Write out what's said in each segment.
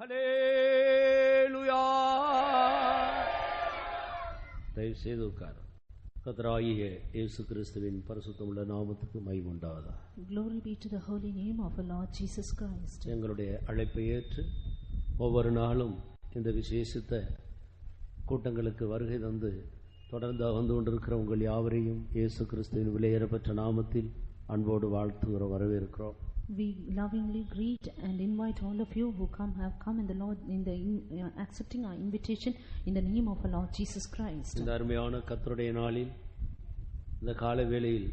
ஹல்லேலூயா. தயவு செய்து உட்காரும். கர்த்தராகிய இயேசு கிறிஸ்துவின் பரிசுத்தமுள்ள நாமத்துக்கு மகிமை உண்டாவதாக. Glory be to the holy name of our Lord Jesus Christ. எங்களுடைய அழைப்பை ஏற்று ஒவ்வொரு நாளும் இந்த விசேஷித்த கூட்டங்களுக்கு வருகை தந்து தொடர்ந்து வந்து கொண்டிருக்கிற உங்கள் யாவரையும் இயேசு கிறிஸ்துவின் விலையேறப்பெற்ற நாமத்தில் அன்போடு வாழ்த்துகிற வரவேற்கிறோம். We lovingly greet and invite all of you who have come in the Lord accepting our invitation in the name of our Lord Jesus Christ. இந்த அருமையான கர்த்தருடைய நாளில் இந்த காலை வேளையில்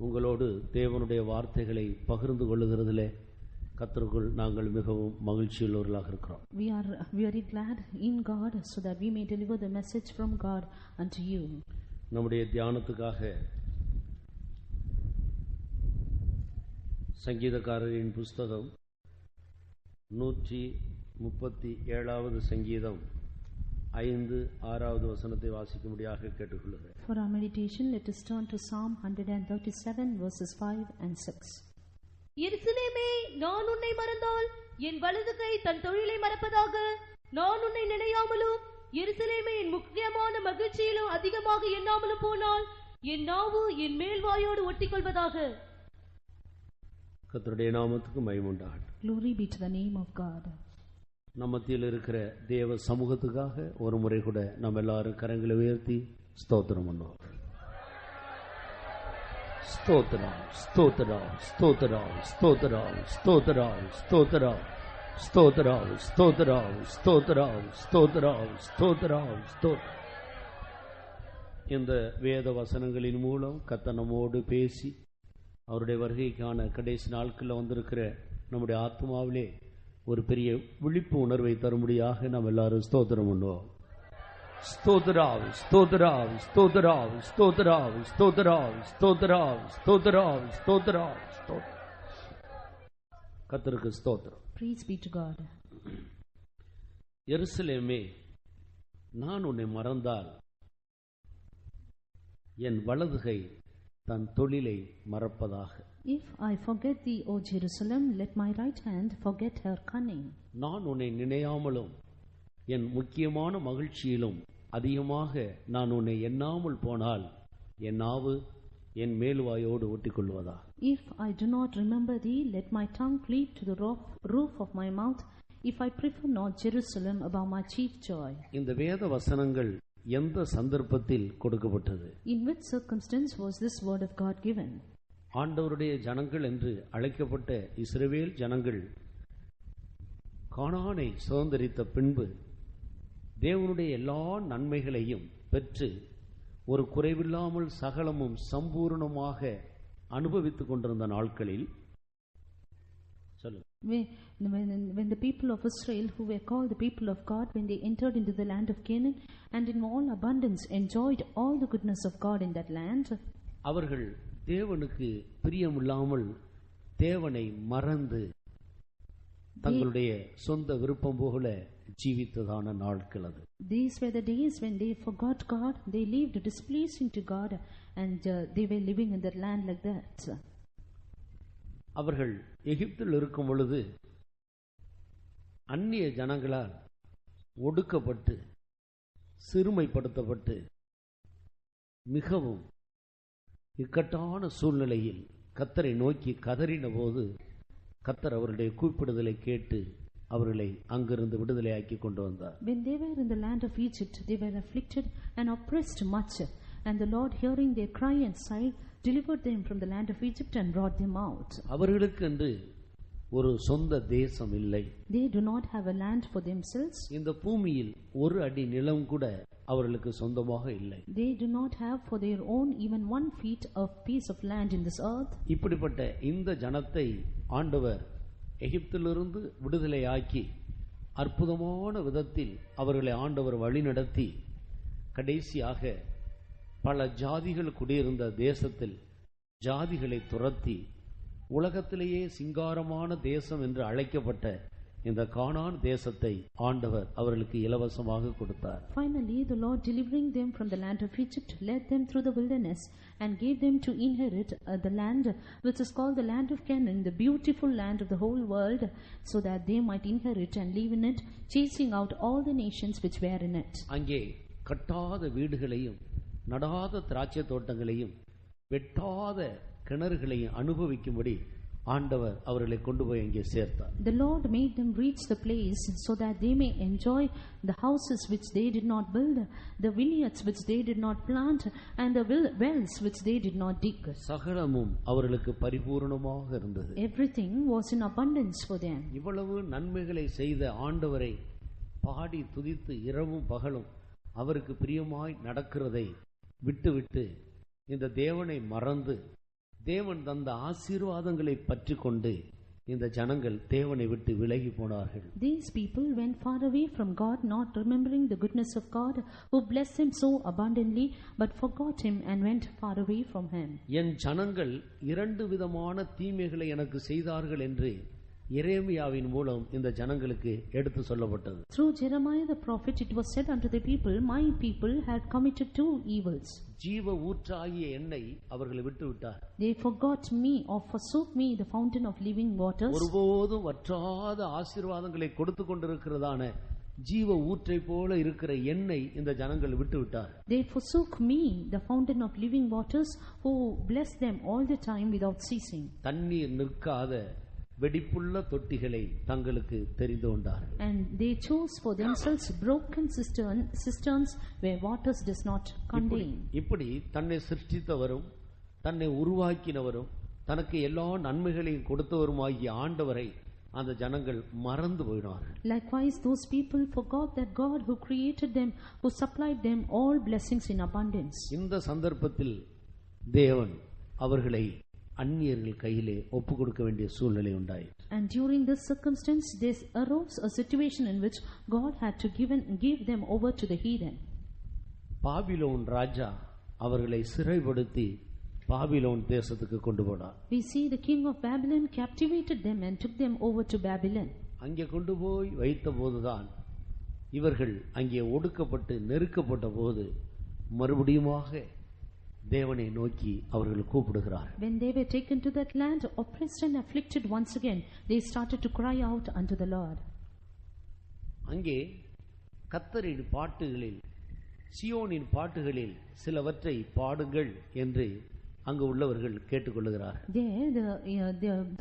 உங்களோடு தேவனுடைய வார்த்தைகளை பகிர்ந்து கொள்ளுகிறதிலே கர்த்தருக்குள் நாங்கள் மிகவும் மகிழ்ச்சியுள்ளவர்களாக இருக்கிறோம். We are very glad in God so that we may deliver the message from God unto you. நம்முடைய தியானத்துக்காக சங்கீதக்காரரின் புஸ்தகம் 137வது சங்கீதம் 5-6வது வசனத்தை வாசிக்கும்படியாக கேட்டுக்கொள்கிறேன். For our meditation, let us turn to Psalm 137 verses 5 and 6. எருசலேமே, நான் உன்னை மறந்தால் என் வலது கை தன் தொழிலை மறப்பதாக. நான் உன்னை நினையாமலும் எருசலேமே என் முக்கியமான மகிழ்ச்சியிலும் அதிகமாக எண்ணாமலும் போனால் என் நாவு என் மேல்வாயோடு ஒட்டிக்கொள்வதாக. கர்த்தருடைய நாமத்துக்கு மகிமை உண்டாகட்டும். Glory be to the name of God. நம்ம மத்தியில் இருக்கிற தேவ சமூகத்துக்காக ஒரு முறை கூட நம்ம எல்லாரும் கரங்களை உயர்த்தி ஸ்தோத்திரம் பண்ணுவோம். ஸ்தோத்திரம், ஸ்தோத்திரம், ஸ்தோத்திரம், ஸ்தோத்திரம், ஸ்தோத்திரம், ஸ்தோத்திரம், ஸ்தோத்திரம், ஸ்தோத்திரம், ஸ்தோத்திரம், ஸ்தோத்திரம், ஸ்தோத்திரம், ஸ்தோத்திரம். இந்த வேத வசனங்களின் மூலம் கர்த்தர் நம்மோடு பேசி அவருடைய வருகைக்கான கடைசி நாட்களில் வந்திருக்கிற நம்முடைய ஆத்மாவிலே ஒரு பெரிய விழிப்பு உணர்வை தரும்படியாக நாம் எல்லாரும் ஸ்தோத்திரம் பண்ணுவோம். ஸ்தோத்திரம், ஸ்தோத்திரம், ஸ்தோத்திரம், ஸ்தோத்திரம், ஸ்தோத்திரம், ஸ்தோத்திரம், ஸ்தோத்திரம், ஸ்தோத்திரம், ஸ்தோத்திரம். கர்த்தருக்கு ஸ்தோத்திரம். Praise be to God. எருசலேமே, நான் உன்னை மறந்தால் என் வலதுகை தன் தொழிலை மறப்பதாக. If I forget thee, O Jerusalem, let my right hand forget her cunning. நான் உன்னை நினையாமலும் என் முக்கியமான மகிழ்ச்சியிலும் அதிகமாக நான் உன்னை எண்ணாமல் போனால் என் நாவு என் மேல்வாயோடு ஒட்டிக்கொள்வதா. If I do not remember thee, let my tongue cleave to the roof of my mouth. If I prefer not Jerusalem above my chief joy. இந்த வேத வசனங்கள் எந்த சந்தர்ப்பத்தில் கொடுக்கப்பட்டது? In which circumstance was this word of God given? ஆண்டவருடைய ஜனங்கள் என்று அழைக்கப்பட்ட இஸ்ரவேல் ஜனங்கள் கானானை சுதந்தரித்த பின்பு தேவனுடைய எல்லா நன்மைகளையும் பெற்று ஒரு குறைவில்லாமல் சகலமும் சம்பூர்ணமாக அனுபவித்துக் கொண்டிருந்த நாட்களில் When the people of Israel, who were called the people of God, when they entered into the land of Canaan and in all abundance enjoyed all the goodness of God in that land, அவர்கள் தேவனுக்கு பிரியமில்லாமல் தேவனை மறந்து தங்களுடைய சொந்த விருப்பம் போல ஜீவித்ததான நாட்கள் அது. These were the days when they forgot God, they lived displeasing to God, and they were living in that land like that. அவர்கள் எகிப்தில் இருக்கும் பொழுது அந்நிய ஜனங்களால் ஒடுக்கப்பட்டு சிறுமைப்படுத்தப்பட்டு மிகவும் இக்கட்டான சூழ்நிலையில் கர்த்தரை நோக்கி கதறின போது கர்த்தர் அவருடைய கூப்பிடுதலை கேட்டு அவர்களை அங்கிருந்து விடுதலையாக்கி கொண்டு வந்தார். When they were in the land of Egypt, they were afflicted and oppressed much, and the Lord, hearing their cry and sigh, delivered them from the land of Egypt and brought them out. அவர்களுக்கு என்று ஒரு சொந்த தேசம் இல்லை. They do not have a land for themselves. இந்த பூமியில் ஒரு அடி நிலம் கூட அவர்களுக்கு சொந்தமாக இல்லை. They do not have for their own even 1 feet of piece of land in this earth. இப்படிப்பட்ட இந்த ஜனத்தை ஆண்டவர் எகிப்திலிருந்து விடுதலையாக்கி அற்புதமான விதத்தில் அவர்களை ஆண்டவர் வழிநடத்தி கடைசியாக பல ஜாதிகள் குடியிருந்த தேசத்தில் ஜாதிகளை துரத்தி உலகத்திலேயே சிங்காரமான தேசம் என்று அழைக்கப்பட்ட இந்த கானான் தேசத்தை ஆண்டவர் அவர்களுக்கு இலவசமாக கொடுத்தார். Finally, the Lord, delivering them from the land of Egypt, led them through the wilderness and gave them to inherit the land which is called the land of Canaan, the beautiful land of the whole world, so that they might inherit and live in it, chasing out all the nations which were in it. அங்கே கட்டாத வீடுகளையும் நடாத திராட்சை தோட்டங்களையும் வெட்டாத கிணறுகளையும் அனுபவிக்கும்படி ஆண்டவர் அவர்களை கொண்டு போய் அங்கே சேர்த்தார். The Lord made them reach the place so that they may enjoy the houses which they did not build, the vineyards which they did not plant, and the wells which they did not dig. சகலமும் அவர்களுக்கு பரிபூரணமாக இருந்தது. Everything was in abundance for them. இவ்வளவு நன்மைகளை செய்த ஆண்டவரை பாடி துதித்து இரவும் பகலும் அவருக்கு பிரியமாய் நடக்கிறதை விட்டுவிட்டு இந்த தேவனை மறந்து தேவன் தந்த ஆசீர்வாதங்களை பற்றி கொண்டு இந்த ஜனங்கள் தேவனை விட்டு விலகி போனார்கள். These people went far away from God, not remembering the goodness of God who blessed him so abundantly, but forgot him and went far away from him. என் ஜனங்கள் இரண்டு விதமான தீமைகளை எனக்கு செய்தார்கள் என்று எரேமியாவின் மூலம் இந்த ஜனங்களுக்கு எடுத்து சொல்லப்பட்டது. Through Jeremiah the prophet it was said unto the people, my people had committed two evils. ஜீவ ஊற்றாகிய எண்ணெய் அவர்களை விட்டு விட்டார். They forgot me or forsook me, the fountain of living waters. ஒருபோதும் வற்றாத ஆசீர்வாதங்களை கொடுத்து கொண்டிருக்கிறதான ஜீவ ஊற்றை போல இருக்கிற எண்ணெய் இந்த ஜனங்கள் விட்டு விட்டார். They forsook me, the fountain of living waters, who blessed them all the time without ceasing. தண்ணீர் நிற்காத வெடிப்புள்ள தொட்டிகளை தங்களுக்கு தெரிந்து கொண்டார்கள். And they chose for themselves broken cisterns where waters does not contain. இப்படி தன்னை சிருஷ்டித்தவரும் தன்னை உருவாக்கினவரும் தனக்கு எல்லா நன்மைகளையும் கொடுத்தவருமாகிய ஆண்டவரை அந்த ஜனங்கள் மறந்து போயினார்கள். Likewise those people forgot that God who created them, who supplied them all blessings in abundance. இந்த சந்தர்ப்பத்தில் தேவன் அவர்களை அந்நியர்கள் கையிலே ஒப்பு கொடுக்க வேண்டிய சூழ்நிலை உண்டாயிற்று. And during this circumstance there arose a situation in which God had to give them over to the heathen. Babylon ராஜா அவர்களை சிறைப்படுத்தி பாபிலோன் தேசத்துக்கு கொண்டு போனார். We see the king of Babylon captivated them and took them over to Babylon. அங்கே கொண்டு போய் வைத்த போதுதான் இவர்கள் அங்கே ஒடுக்கப்பட்டு நெருக்கப்பட்ட போது மறுபடியுமாக தேவனை நோக்கி அவர்கள் கூப்பிடுகிறார். When they were taken to that land, oppressed and afflicted once again, they started to cry out unto the Lord. அங்கே கர்த்தரின் பாட்டுகளில் சியோனின் பாட்டுகளில் சிலவற்றை பாடுங்கள் என்று அங்கு உள்ளவர்கள் கேட்டுக்கொள்கிறார்கள்.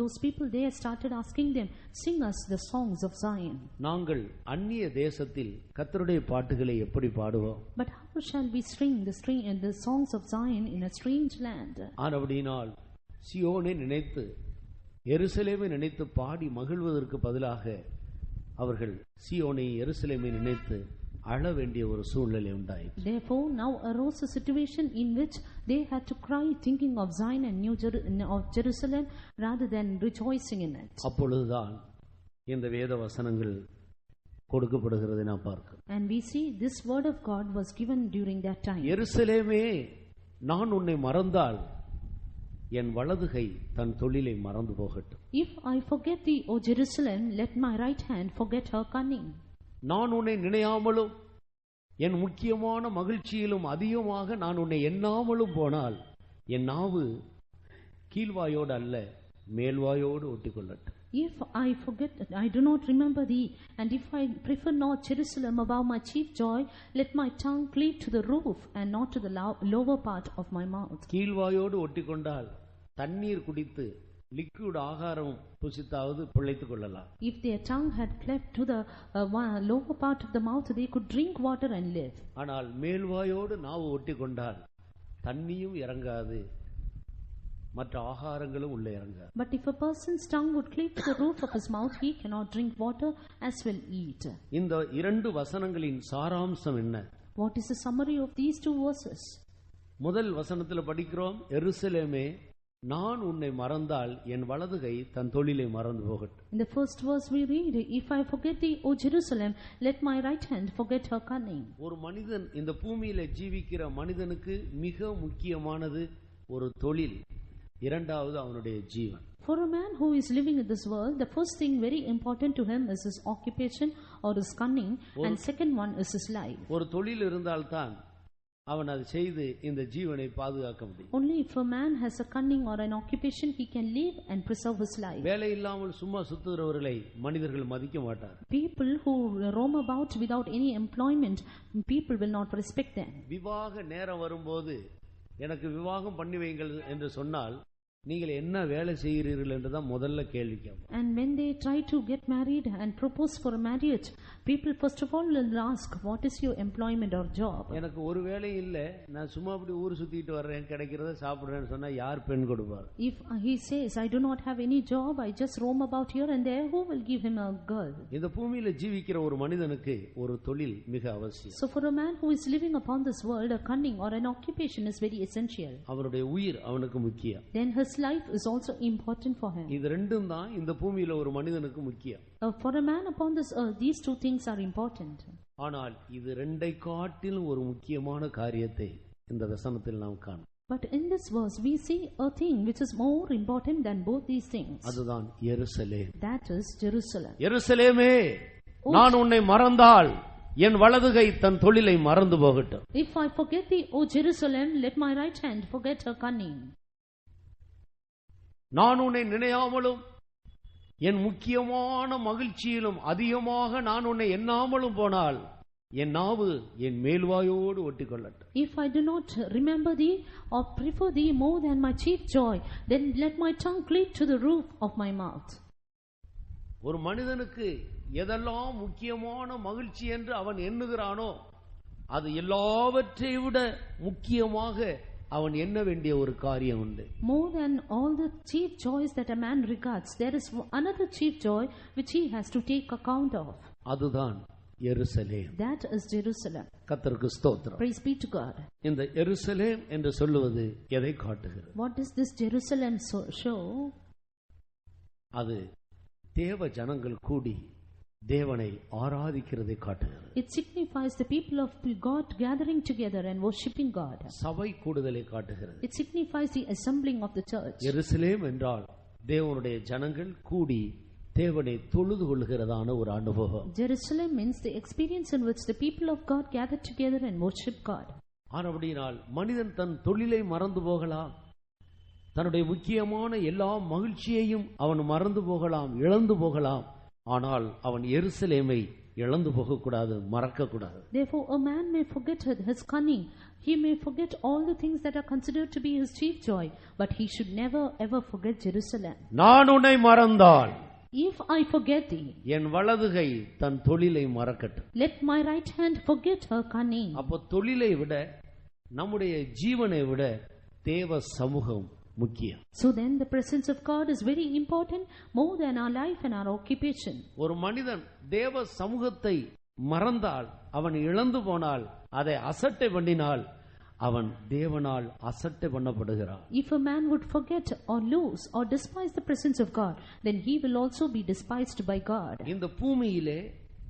Those people there started asking them, sing us the songs of Zion. நாங்கள் அந்நிய தேசத்தில் கர்த்தருடைய பாட்டுகளை எப்படி பாடுவோம்? But how shall we sing the songs of Zion in a strange land? ஆனபடியினால் சியோனை நினைத்து எருசலேமை நினைத்து பாடி மகிழ்வதற்கு பதிலாக அவர்கள் சியோனை எருசலேமை நினைத்து அழ வேண்டிய ஒரு சூழ்நிலை உண்டாயிற்று. Therefore now arose a situation in which they had to cry thinking of Zion and of Jerusalem rather than rejoicing in it. அப்பொழுதுதான் இந்த வேத வசனங்கள் கொடுக்கப்படுகிறதை நாம் பார்க்கிறோம். And we see this word of God was given during that time. எருசலேமே, நான் உன்னை மறந்தால் என் வலதுகை தன் தொழிலை மறந்து போகட்டும். If I forget thee, O Jerusalem, let my right hand forget her cunning. நான் உன்னை நினையாமலும் என் முக்கியமான மகிழ்ச்சியிலும் அதிகமாக நான் உன்னை எண்ணாமலும் போனால் என் நாவு கீழ்வாயோடு அல்ல மேல்வாயோடு ஒட்டிக்கொள்ளட்டும். If I forget, I do not remember thee, and if I prefer not Jerusalem above my chief joy, let my tongue cleave to the roof and not to the lower part of my mouth. கீழ்வாயோடு ஒட்டிக்கொண்டால் தண்ணீர் குடித்து liquid ஆகாரம் புசித்தாவது பிழைத்துக் கொள்ளலாம். If their tongue had cleft to the lower part of the mouth, they could drink water and live. ஆனால் மேல்வாயோடு நாவு ஒட்டிக்கொண்டால் தண்ணியும் இறங்காது, மற்ற ஆகாரங்களும் உள்ளே இறங்காது. But if a person's tongue would cleave to the roof of his mouth, he cannot drink water as well eat. இந்த இரண்டு வசனங்களின் சாராம்சம் என்ன? What is the summary of these two verses? முதல் வசனத்தில் படிக்கிறோம், எருசலேமே, நான் உன்னை மறந்தால் என் வலதுகை தன் தொழிலை மறந்து போகட்டும். In the first verse we read, if I forget thee, O Jerusalem, let my right hand forget her cunning. ஒரு மனிதன், இந்த பூமியில ஜீவிக்கிற மனிதனுக்கு மிக முக்கியமானது ஒரு தொழில், இரண்டாவது அவனுடைய ஜீவன். For a man who is living in this world, the first thing very important to him is his occupation or his cunning, and second one is his life. ஒரு தொழில் இருந்தால்தான் அவன் அதை செய்து இந்த ஜீவனை பாதுகாக்க முடியும். Only if a man has a cunning or an occupation, he can live and preserve his life. வேலை இல்லாமல் சும்மா சுத்துகிறவர்களை மனிதர்கள் மதிக்க மாட்டார். People who roam about without any employment, people will not respect them. விவாக நேரம் வரும்போது எனக்கு விவாகம் பண்ணி வைங்கள் என்று சொன்னால் நீங்கள் என்ன வேலை செய்கிறீர்கள் என்றுதான் முதல்ல கேள்வி கேட்பாங்க. And when they try to get married and propose for a marriage, people first of all will ask, what is your employment or job? எனக்கு ஒரு வேலையும் இல்ல, நான் சும்மா அப்படி ஊர் சுத்திட்டு வர்றேன், கிடைக்கிறத சாப்பிடுறேன்னு சொன்னா யார் பெண் கொடுப்பார்? If he says, I do not have any job, I just roam about here and there, who will give him a girl? இந்த பூமியில ஜீவிக்கிற ஒரு மனிதனுக்கு ஒரு தொழில் மிக அவசியம். So for a man who is living upon this world, a cunning or an occupation is very essential. அவருடைய உயிர் அவனுக்கு முக்கியம். Then his life is also important for him. இது ரெண்டும் தான் இந்த பூமியில ஒரு மனிதனுக்கு முக்கியம். For a man upon this earth, these two things are important. ஆனால் இது ரெண்டை காட்டிலும் ஒரு முக்கியமான காரியத்தை இந்த வசனத்தில் நாம் காணோம். But in this verse we see a thing which is more important than both these things. அதுதான் எருசலேம். That is Jerusalem. எருசலேமே, நான் உன்னை மறந்தால் என் வலதுகை தன் தொழிலை மறந்து போகட்டும். If I forget thee, O Jerusalem, let my right hand forget her cunning. நான் உன்னை நினையாமலும் என் முக்கியமான மகிழ்ச்சியிலும் அதிகமாக நான் உன்னை எண்ணாமலும் போனால் என் நாவு என் மேல்வாயோடு ஒட்டிக்கொள்ளட்டும். If I do not remember thee or prefer thee more than my chief joy, then let my tongue cleave to the roof of my mouth. ஒரு மனிதனுக்கு எதெல்லாம் முக்கியமான மகிழ்ச்சி என்று அவன் எண்ணுகிறானோ அது எல்லாவற்றை விட முக்கியமாக அவன் எண்ண வேண்டிய ஒரு காரியம் உண்டு. More than all the chief joys that a man regards, there is another chief joy which he has to take account of. அதுதான் எருசலேம். That is Jerusalem. கர்த்தருக்கு ஸ்தோத்திரம். Praise be to God. இந்த எருசலேம் என்று சொல்லுவது எதை காட்டுகிறது? What does this Jerusalem show? அது தேவ ஜனங்கள் கூடி தேவனை ஆராதிக்கிறதை காட்டுகிறது. It signifies the people of God gathering together and worshiping God. சபை கூடுதலை காட்டுகிறது. It signifies the assembling of the church. எருசலேம் என்றால் தேவனுடைய ஜனங்கள் கூடி தேவனை தொழுது கொள்கிறதான ஒரு அனுபவம். Jerusalem means the experience in which the people of God gather together and worship God. ஆனபடியால் மனிதன் தன் தொழிலை மறந்து போகலாம், தன்னுடைய முக்கியமான எல்லா மகிழ்ச்சியையும் அவன் மறந்து போகலாம், இழந்து போகலாம். ஆனால் அவன் எருசலேமை இழந்து போகக்கூடாது, மறக்கக்கூடாது. Therefore a man may forget his cunning, he may forget all the things that are considered to be his chief joy, but he should never ever forget Jerusalem. நான் உன்னை மறந்தால், if I forget thee, என் வலதுகை தன் தொழிலை மறக்கட்டும். let my right hand forget her cunning. அப்போ தொழிலை விட நம்முடைய ஜீவனை விட தேவ சமூகம் முக்கியம். So then the presence of God is very important, more than our life and our occupation. ஒரு மனிதன் தேவ சமூகத்தை மறந்தால், அவன் இழந்து போனால், அதை அசட்டை பண்ணினால் அவன் தேவனால் அசட்டை பண்ணப்படுகிறான். If a man would forget or lose or despise the presence of God, then he will also be despised by God. இந்த பூமியிலே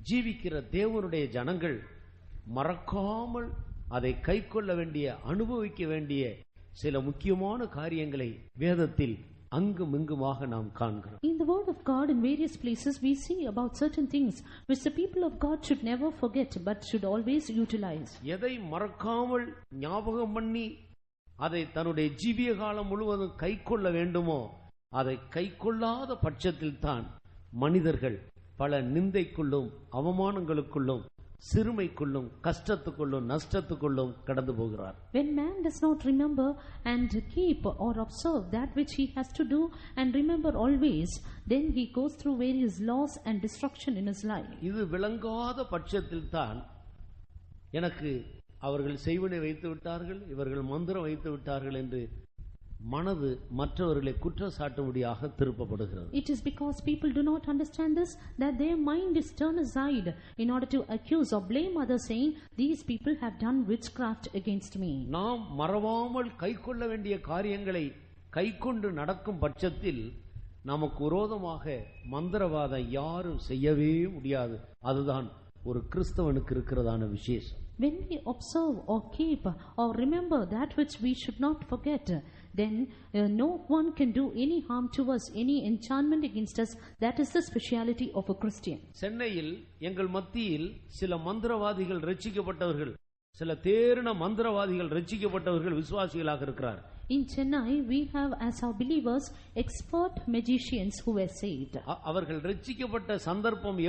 ஜீவிக்கிற தேவனுடைய ஜனங்கள் மறக்காமல் அதை கைக்கொள்ள வேண்டிய, அனுபவிக்க வேண்டிய சில முக்கியமான காரியங்களை வேதத்தில் அங்கும் இங்குமாக நாம் காண்கிறோம். In the word of God in various places we see about certain things which the people of God should never forget but should always utilize. எதை மறக்காமல் ஞாபகம் பண்ணி அதை தன்னுடைய ஜீவிய காலம் முழுவதும் கைக்கொள்ள வேண்டுமோ அதை கைக்கொள்ளாத பட்சத்தில் தான் மனிதர்கள் பல நிந்தைக்குள்ளும் அவமானங்களுக்குள்ளும் சிறுமைக்குள்ளும் கஷ்டத்துக்குள்ளும் நஷ்டத்துக்குள்ளும் கடந்து போகிறார். When man does not remember and keep or observe that which he has to do and remember always, then he goes through various loss and destruction in his life. இது விளங்காத பட்சத்தில் தான் எனக்கு அவர்கள் செய்வனை வைத்து விட்டார்கள், இவர்கள் மந்திரம் வைத்து விட்டார்கள் என்று மனது மற்றவர்களை குற்றச்சாட்டும்படியாக திருப்பப்படுகிறது. It is because people do not understand this that their mind is turned aside in order to accuse or blame others, saying these people have done witchcraft against me. நாம் மறவாமல் கைக்கொள்ள வேண்டிய காரியங்களை கைக்கொண்டு நடக்கும் பட்சத்தில் நமக்கு விரோதமாக மந்திரவாதம் யாரும் செய்யவே முடியாது. அதுதான் ஒரு கிறிஸ்தவனுக்கு இருக்கிறதான விசேஷம். When we observe or keep or remember that which we should not forget, then no one can do any harm to us, any enchantment against us. That is the speciality of a Christian. சென்னையில் எங்கள் மத்தியில் சில மந்திரவாதிகள் ரட்சிக்கப்பட்டவர்கள், சில தேறின மந்திரவாதிகள் ரட்சிக்கப்பட்டவர்கள் விசுவாசிகளாக இருக்கிறார். In Chennai, we have as our believers expert magicians who were saved. அவர்கள் ரட்சிக்கப்பட்ட சந்தர்ப்பம்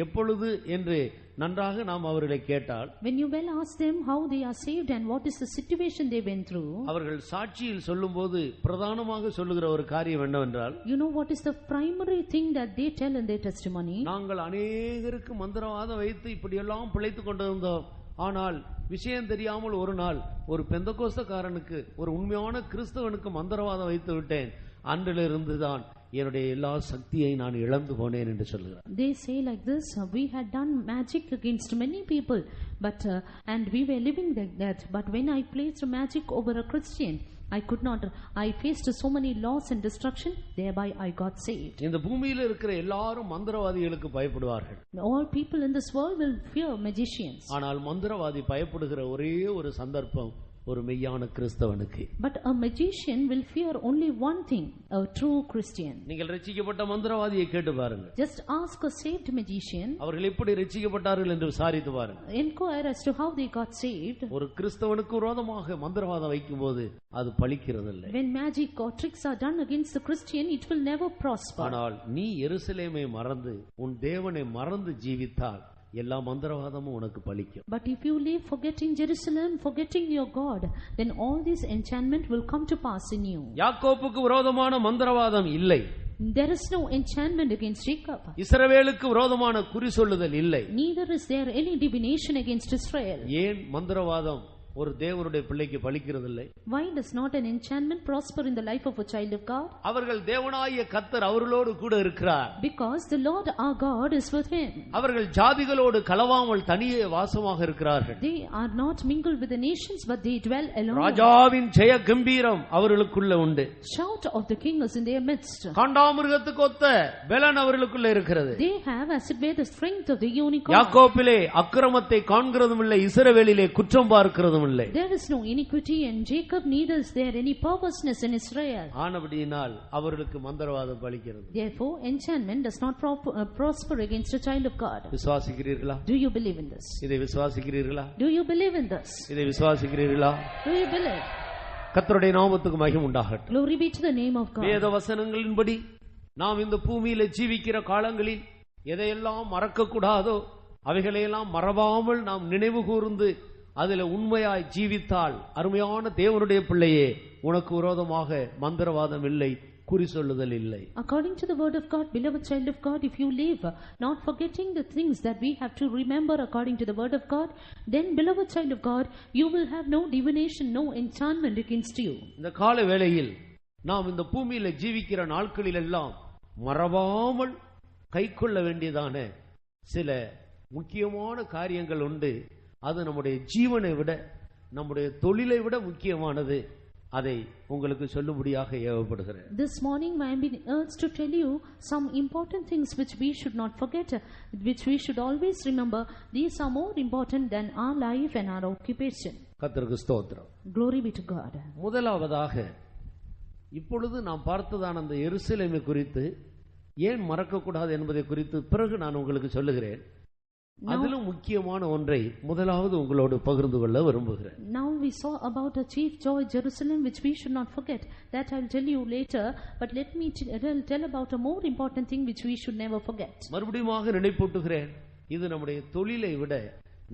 எப்பொழுது என்று நன்றாக நாம் அவர்களை கேட்டால், when you well ask them how they are saved and what is the situation they went through, அவர்கள் சாட்சியில் சொல்லும்போது பிரதானமாக சொல்லுகிற ஒரு காரியம் என்னவென்றால், you know what is the primary thing that they tell in their testimony? நாங்கள் அநேகருக்கு மந்திரவாதம் வைத்து இப்படியெல்லாம் பிழைத்துக் கொண்டிருந்தோம். ஆனால் விஷயம் தெரியாமல் ஒரு நாள் ஒரு பெந்தகோஸ்தக்காரனுக்கு, ஒரு உண்மையான கிறிஸ்தவனுக்கு மந்திரவாதம் வைத்து விட்டேன். அன்றிலிருந்துதான் என்னுடைய எல்லா சக்தியை நான் இழந்து போனேன் என்று சொல்கிறார். They say like this, we had done magic against many people, but and we were living like that. But when I placed magic over a Christian, I faced so many loss and destruction, thereby I got saved. இந்த பூமியில இருக்கிற எல்லாரும் மந்திரவாதிகளுக்கு பயப்படுவார்கள். All people in this world will fear magicians. ஆனால் மந்திரவாதி பயப்படுகிற ஒரே ஒரு சந்தர்ப்பம் ஒரு மெய்யான கிறிஸ்தவனுக்கு. But a magician will fear only one thing, a true Christian. நீங்கள் ரட்சிக்கப்பட்ட மந்திரவாதியை கேட்டு பாருங்க. Just ask a saved magician. அவர்கள் எப்படி ரட்சிக்கப்பட்டார்கள் என்று விசாரித்து பாருங்க. Inquire as to how they got saved. ஒரு கிறிஸ்தவனுக்கு விரோதமாக மந்திரவாதம் வைக்கும்போது அது பலிக்கிறதில்லை. When magic or tricks are done against the Christian, it will never prosper. ஆனால் நீ எருசலேமை மறந்து உன் தேவனை மறந்து ஜீவித்தால் எல்லா மந்திரவாதமும் உனக்கு பலிக்கும். But if you live forgetting Jerusalem, forgetting your God, then all this enchantment will come to pass in you. யாக்கோபுக்கு விரோதமான மந்திரவாதம் இல்லை. There is no enchantment against Jacob. இஸ்ரவேலுக்கு விரோதமான குறி சொல்லுதல் இல்லை. Neither is there any divination against Israel. ஏன் மந்திரவாதம் ஒரு தேவனுடைய பிள்ளைக்கு பலிக்கிறதில்லை? Why does not an enchantment prosper in the life of a child of God? அவர்கள் தேவனாகிய கர்த்தர் அவர்களோடு கூட இருக்கிறார். Because the Lord our God is with him. அவர்கள் ஜாதிகளோடு கலவாமல் தனியே வாசமாக இருக்கிறார்கள். They are not mingled with the nations, but they dwell alone. ராஜாவின் ஜெய கம்பீரம் அவர்களுக்குள்ள உண்டு. Shout of the king is in their midst. காண்டாமிருகத்துக்கு ஒத்த பெலன் அவர்களுக்குள்ள இருக்கிறது. They have as it were the strength of the unicorn. யாக்கோபிலே அக்கிரமத்தை காண்கிறதும் இல்லை, இஸ்ரவேலிலே குற்றம் பார்க்கிறதும் இல்லை. There is no iniquity in Jacob, neither is there any perverseness in Israel. ஆனபடியினால் அவர்களுக்கு மந்திரவாதம் பலிக்கிறது. Therefore enchantment does not prosper against a child of God. விசுவாசிக்கிறீர்களா? Do you believe in this? இதை விசுவாசிக்கிறீர்களா? Do you believe in this? இதை விசுவாசிக்கிறீர்களா? Do you believe? கர்த்தருடைய நாமத்துக்கு மகிமை உண்டாகட்டும். Glory be to the name of God. வேத வசனங்களின்படி நாம் இந்த பூமியில ஜீவிக்கிற காலங்களில் எதையெல்லாம் மறக்க கூடாதோ அவைகளையெல்லாம் மறவாமல் நாம் நினைவு கூர்ந்து அதில் உண்மையாய் ஜீவித்தால், அருமையான தேவனுடைய பிள்ளையே, உனக்கு விரோதமாக மந்திரவாதம் இல்லை, குறி சொல்லுதல் இல்லை. According to the word of God, beloved child of God, if you live not forgetting the things that we have to remember according to the word of God, then beloved child of God, you will have no divination, no enchantment against you. இந்த கால வேளையில் நாம் இந்த பூமியில ஜீவிக்கிற நாட்களில் எல்லாம் மறவாமல் கைக்கொள்ள வேண்டியதான சில முக்கியமான காரியங்கள் உண்டு. அது நம்முடைய ஜீவனை விட, நம்முடைய தொழிலை விட முக்கியமானது. அதை உங்களுக்கு சொல்லும்படியாக ஏவப்படுகிறேன். This morning I am being urged to tell you some important things which we should not forget, which we should always remember. These are more important than our life and our occupation. கர்த்தருக்கு ஸ்தோத்திரம். Glory be to God. முதலாவதாக இப்பொழுது நாம் பார்த்ததான அந்த எருசலேமை குறித்து ஏன் மறக்க கூடாது என்பதை குறித்து பிறகு நான் உங்களுக்கு சொல்லுகிறேன். அதிலும் முக்கியமான ஒன்றை முதலாவது உங்களோடு பகிர்ந்து கொள்ள விரும்புகிறேன். Now we saw about a chief joy Jerusalem which we should not forget. That I will tell you later, but let me tell about a more important thing which we should never forget. மறுபடியும் நினைப்பூட்டுகிறேன், இது நம்முடைய தொழிலை விட,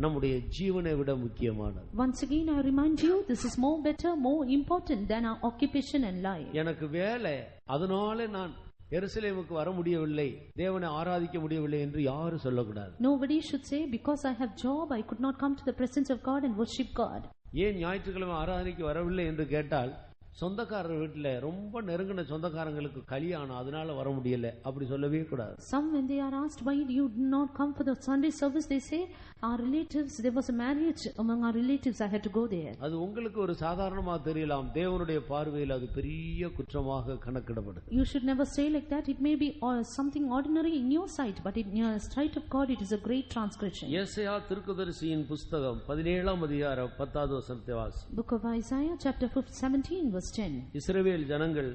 நம்முடைய ஜீவனை விட முக்கியமானது. Once again I remind you, this is more better, more important than our occupation and life. எனக்கு வேலை, அதனால நான் எருசலேமுக்கு வர முடியவில்லை, தேவனை ஆராதிக்க முடியவில்லை என்று யாரும் சொல்லக்கூடாது. Nobody should say, because I have job I could not come to the presence of God and worship God. ஏன் ஞாயிற்றுக்கிழமை ஆராதனைக்கு வரவில்லை என்று கேட்டால், சொந்தக்காரர் வீட்டில் ரொம்ப நெருங்கின சொந்தக்காரங்களுக்கு கல்யாணம், அதனால வர முடியல, அப்படி சொல்லவே கூடாது. Some when they are asked why you did not come for the Sunday service, they say our relatives, there was a marriage among our relatives, I had to go there. அது உங்களுக்கு ஒரு சாதாரணமாக தெரியலாம், தேவனுடைய பார்வையில் அது பெரிய குற்றமாக கணக்கிடப்படுது. You should never say like that. It may be something ordinary in your sight, but in your sight of God it is a great transgression. ஏசாயா தீர்க்கதரிசியின் புத்தகம் 17ஆம் அதிகாரம் 10வது வசனத்தை வாசி. Book of Isaiah chapter 17 verse verse 10. இஸ்ரவேல் ஜனங்கள்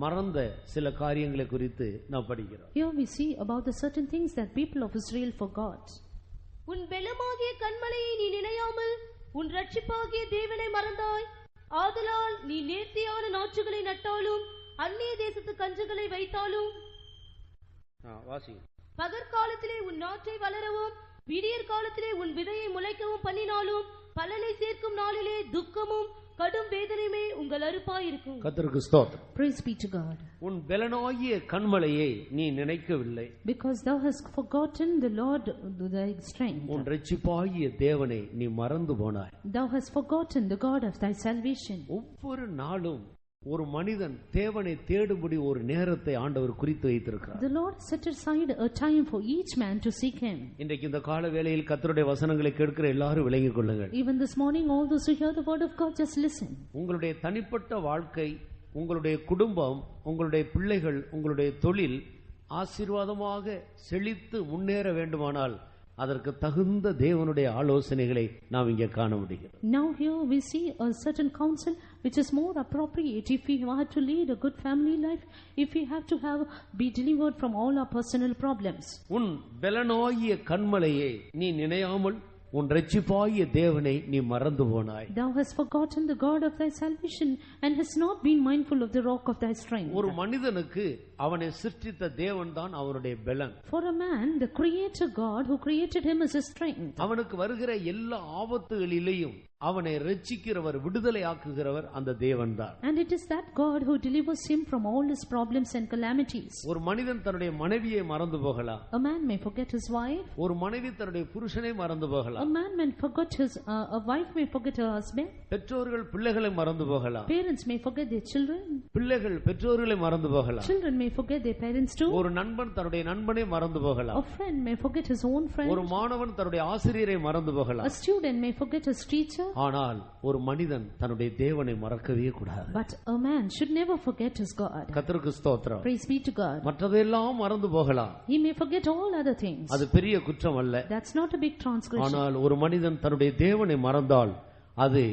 மறந்த சில காரியங்களை குறித்து நாம் படிக்கிறோம். Here we see about the certain things that people of Israel forgot. உன் பெலமாகிய கன்மலையை நீ நினையாமல் உன் ரட்சிப்பாகிய தேவனை மறந்தாய். ஆதலால் நீ நேர்த்தியான நாற்றுகளை நட்டாலும் அந்நிய தேசத்து கன்றுகளை வைத்தாலும் பகற்காலத்திலே உன் நாற்றை வளரவும் விடியற் காலத்திலே உன் விதையை முளைக்கவும் பண்ணினாலும் பலனை சேர்க்கும் நாளிலே துக்கமும் கடும் வேதனையுமே உங்கள் அறுப்பாயிருக்கும். கர்த்தருக்கு ஸ்தோத்திரம். Praise be to God. உன் பெலனாகிய கன்மலையை நீ நினைக்கவில்லை. Because thou hast forgotten the Lord thy strength. உன் இரட்சிப்பாகிய தேவனை நீ மறந்து போனாய். Thou hast forgotten the God of thy salvation. ஒவ்வொரு நாளும் ஒரு மனிதன் தேவனை தேடும்படி ஒரு நேரத்தை ஆண்டவர் குறித்து வைத்திருக்கிறார். The Lord set aside a time for each man to seek him. இன்றைக்கு இந்த கால வேளையில் கர்த்தருடைய வசனங்களை கேட்கிற எல்லாரும் விளங்கிக் கொள்ளுங்கள். Even this morning all those who hear the word of God, just listen. உங்களுடைய தனிப்பட்ட வாழ்க்கை, உங்களுடைய குடும்பம், உங்களுடைய பிள்ளைகள், உங்களுடைய தொழில் ஆசீர்வாதமாக செழித்து முன்னேற வேண்டுமானால் அதற்கு தகுந்த தேவனுடைய ஆலோசனைகளை நாம் இங்கே காண முடிகிறது. Now here we see a certain counsel which is more appropriate if we are to lead a good family life, if we have to be delivered from all our personal problems. உன் பெலனாகிய கன்மலையை நீ நினையாமல் உன் இரட்சிப்பாகிய தேவனை நீ மறந்து போனாய். Thou hast forgotten the God of thy salvation and hast not been mindful of the rock of thy strength. ஒரு மனிதனுக்கு அவனை சிருஷ்டித்த தேவன் தான் அவனுடைய பெலன். For a man, the creator God who created him is his strength. அவனுக்கு வருகிற எல்லா ஆபத்துகளிலேயும் அவனை இரட்சிக்கிறவர், விடுதலை ஆக்குகிறவர் அந்த தேவன் தான். And it is that God who delivers him from all his problems and calamities. ஒரு மனிதன் தன்னுடைய மனைவியை மறந்து போகலாம். A man may forget his wife. ஒரு மனைவி தன்னுடைய புருஷனை மறந்து போகலாம். A man may forget a wife may forget her husband. பெற்றோர்கள் பிள்ளைகளை மறந்து போகலாம். Parents may forget their children. பிள்ளைகள் பெற்றோர்களை மறந்து போகலாம். Children may forget their parents too. ஒரு நண்பன் தன்னுடைய நண்பனை மறந்து போகலாம். A friend may forget his own friend. ஒரு மாணவன் தன்னுடைய ஆசிரியரை மறந்து போகலாம். A student may forget his teacher. ஆனால் ஒரு மனிதன் தன்னுடைய தேவனை மறக்கவே கூடாது. But a man should never forget his God. கர்த்தருக்கு ஸ்தோத்திரம். Praise be to God. மற்றதெல்லாம் மறந்து போகலாம். He may forget all other things. அது பெரிய குற்றம் அல்ல. That's not a big transgression. ஆனால் ஒரு மனிதன் தன்னுடைய தேவனை மறந்தால் அது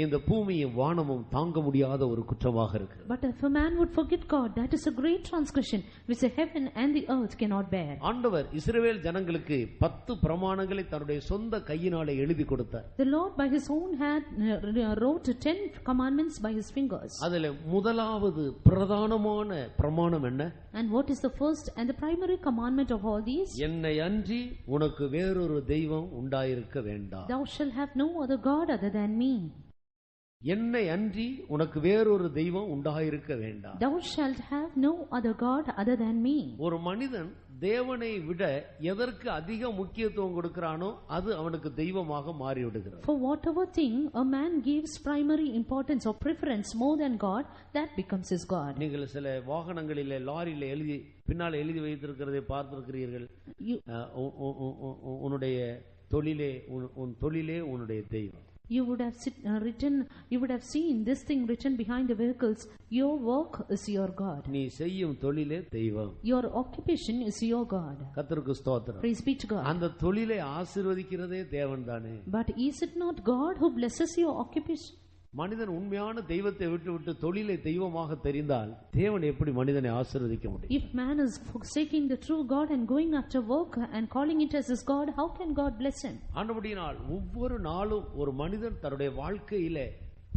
இந்த பூமியும் வானமும் தாங்க முடியாத ஒரு குற்றமாக இருக்கு. But if a man would forget God, that is a great transgression which the heaven and the earth cannot bear. ஆண்டவர் இஸ்ரவேல் ஜனங்களுக்கு 10 பிரமாணங்களை தன்னுடைய சொந்த கையினாலே எழுதி கொடுத்தார். The Lord by his own hand wrote 10 commandments by his fingers. அதிலே முதலாவது பிரதானமான பிரமாணம் என்ன? And what is the first and the primary commandment of all these? என்னை அன்றி உனக்கு வேறொரு தெய்வம் உண்டாயிருக்க வேண்டாம். Thou shalt have no other God other than me. என்னை அன்றி உனக்கு வேறொரு தெய்வம் உண்டாயிருக்க வேண்டாம். Thou shalt have no other God other than me. ஒரு மனிதன் தேவனை விட எதற்கு அதிக முக்கியத்துவம் கொடுக்கிறானோ அது அவனுக்கு தெய்வமாக மாறிவிடுகிறது. For whatever thing a man gives primary importance or preference more than God, that becomes his God. நீங்கள் சில வாகனங்களிலே லாரியில எழுதி பின்னால் எழுதி வைத்திருக்கிறதை பார்த்திருக்கிறீர்கள். உன்னுடைய தொழிலே உன் தொழிலே உன்னுடைய தெய்வம். You would have seen this thing written behind the vehicles. Your work is your God. நீ செய்யும் தொழிலே தெய்வம். Your occupation is your God. கர்த்தருக்கு ஸ்தோத்திரம். Praise be to God. அந்த தொழிலை ஆசீர்வதிக்கிறதே தேவன் தானே. But is it not God who blesses your occupation? மனிதன் உண்மையான தெய்வத்தை விட்டு தொழிலை தெய்வமாக தெரிந்தால் தேவன் எப்படி மனிதனை ஆசீர்வதிக்க முடியும்? If man is forsaking the true God and going after work and calling it as his God, how can God bless him? ஆனபடியால் ஒவ்வொரு நாளும் ஒரு மனிதன் தன்னுடைய வாழ்க்கையிலே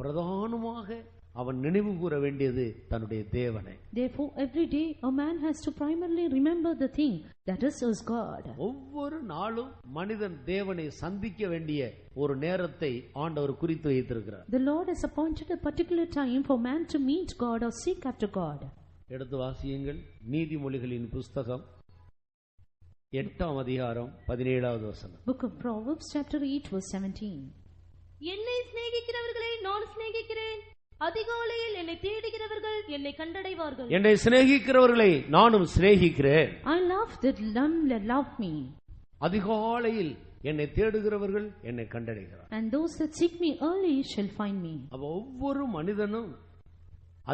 பிரதானமாக அவன் நினைவு கூற வேண்டியது தன்னுடைய தேவனை. Therefore every day a man has to primarily remember the thing that is his God. ஒவ்வொரு நாளும் மனிதன் தேவனை சந்திக்க வேண்டிய ஒரு நேரத்தை ஆண்டவர் குறித்து வைத்திருக்கிறார். The Lord has appointed a particular time for man to meet God or seek after God. எடுத்து வாசியுங்கள். நீதிமொழிகளின் புஸ்தகம் 8ஆம் அதிகாரம் 17வது வசனம். Book of Proverbs chapter 8 verse 17. என்னை சிநேகிக்கிறவர்களை நான் சிநேகிக்கிறேன், அதிகாலையில் என்னை தேடுகிறவர்கள் என்னை கண்டடைவார்கள். என்னை சிநேகிக்கிறவர்களை நானும் சிநேகிக்கிறேன். I love that none that love me. அதிகாலையில் என்னை தேடுகிறவர்கள் என்னை கண்டடைகிறார்கள். And those that seek me early shall find me. அப்ப ஒவ்வொரு மனிதனும்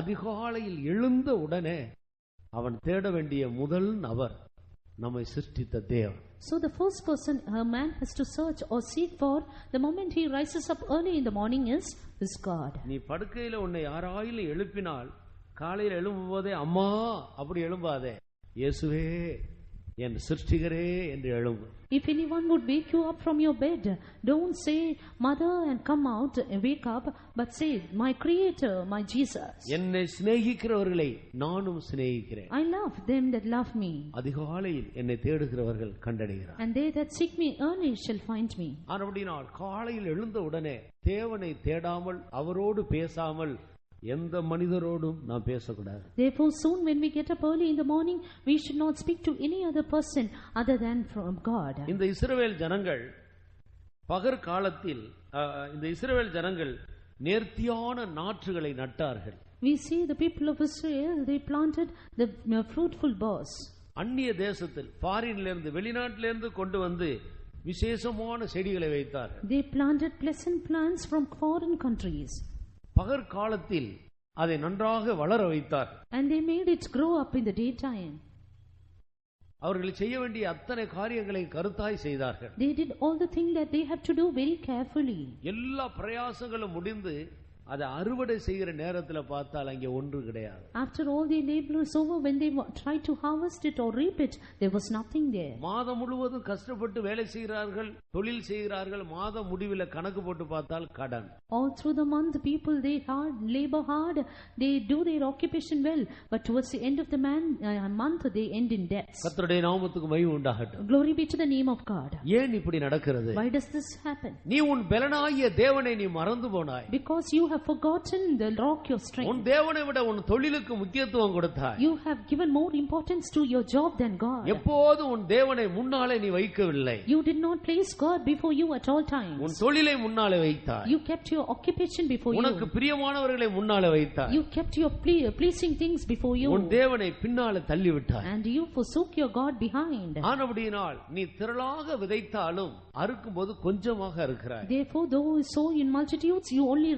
அதிகாலையில் எழுந்த உடனே அவன் தேட வேண்டிய முதல் நபர் நம்மை சிருஷ்டித்த தேவன். So the first person a man has to search or seek for the moment he rises up early in the morning is is God. நீ படுக்கையில உன்னை யாராயிலும் எழுப்பினால் காலையில் எழும்பும் போதே அம்மா அப்படி எழும்பாதே, இயேசுவே என் சிருஷ்டிகரே என்று எழும்பு. If anyone would wake you up from your bed, don't say mother and come out and wake up, but say my creator, my Jesus. என்னை சிநேகிக்கிறவர்களை நானும் சிநேகிக்கிறேன். I love them that love me. அதிகாலையில் என்னை தேடுகிறவர்கள் கண்டடைகிறார். And they that seek me early shall find me. அப்படினால் காலையில் எழுந்த உடனே தேவனை தேடாமல் அவரோடு பேசாமல் எந்த மனிதரோடும் நாம் பேசக்கூடாது. Therefore soon when we get up early in the morning, we should not speak to any other person other than from God. இந்த இஸ்ரவேல் ஜனங்கள் பகற் காலத்தில் இந்த இஸ்ரவேல் ஜனங்கள் நேர்த்தியான நாற்றுகளை நட்டார்கள். We see the people of Israel, they planted the fruitful boughs. அந்நிய தேசத்தில் ஃபாரின்ல இருந்து வெளிநாட்டிலிருந்து கொண்டு வந்து விசேஷமான செடிகளை வைத்தார்கள். They planted pleasant plants from foreign countries. பகற் காலத்தில் அதை நன்றாக வளர வைத்தார். And they made it grow up in the daytime. அவர்கள் செய்ய வேண்டிய அத்தனை காரியங்களை கருத்தாய் செய்தார்கள். They did all the things that they had to do very carefully. எல்லா பிரயாசங்களும் முடிந்து அதை அறுவடை செய்கிற நேரத்துல பார்த்தால் அங்கே ஒன்று கிடையாது. After all the labor is over, when they tried to harvest it or reap it, there was nothing there. மாதம் முழுவதும் கஷ்டப்பட்டு வேலை செய்கிறார்கள், தொழில் செய்கிறார்கள். மாத முடிவில் கணக்கு போட்டு பார்த்தால் கடன். All through the month, the people they labor hard, they do their occupation well, but towards the end of the month, they end in debts. கர்த்தருடைய நாமத்துக்கு மகிமை உண்டாகட்டும். Glory be to the name of God. ஏன் இப்படி நடக்கிறது? Why does this happen? நீ உன் பெலனாகிய தேவனை நீ மறந்து போனாய். Because you have forgotten the rock your strength. உன் தேவனை விட உன் தொழிலுக்கு முக்கியத்துவம் கொடுத்தாய். You have given more importance to your job than God. எப்போது உன் தேவனை முன்னாலே நீ வைக்கவில்லை. You did not place God before you at all times. உன் தொழிலை முன்னாலே வைத்தாய். You kept your occupation before you. உனக்கு பிரியமானவர்களை முன்னாலே வைத்தாய். You kept your pleasing things before you. உன் தேவனை பின்னாலே தள்ளி விட்டாய். And you forsook your God behind. ஆனபடியினால் நீ திரளாக விதைத்தாலும் அறுக்கும்போது கொஞ்சமாக அறுக்கிறாய். Therefore though you sow in multitudes, you only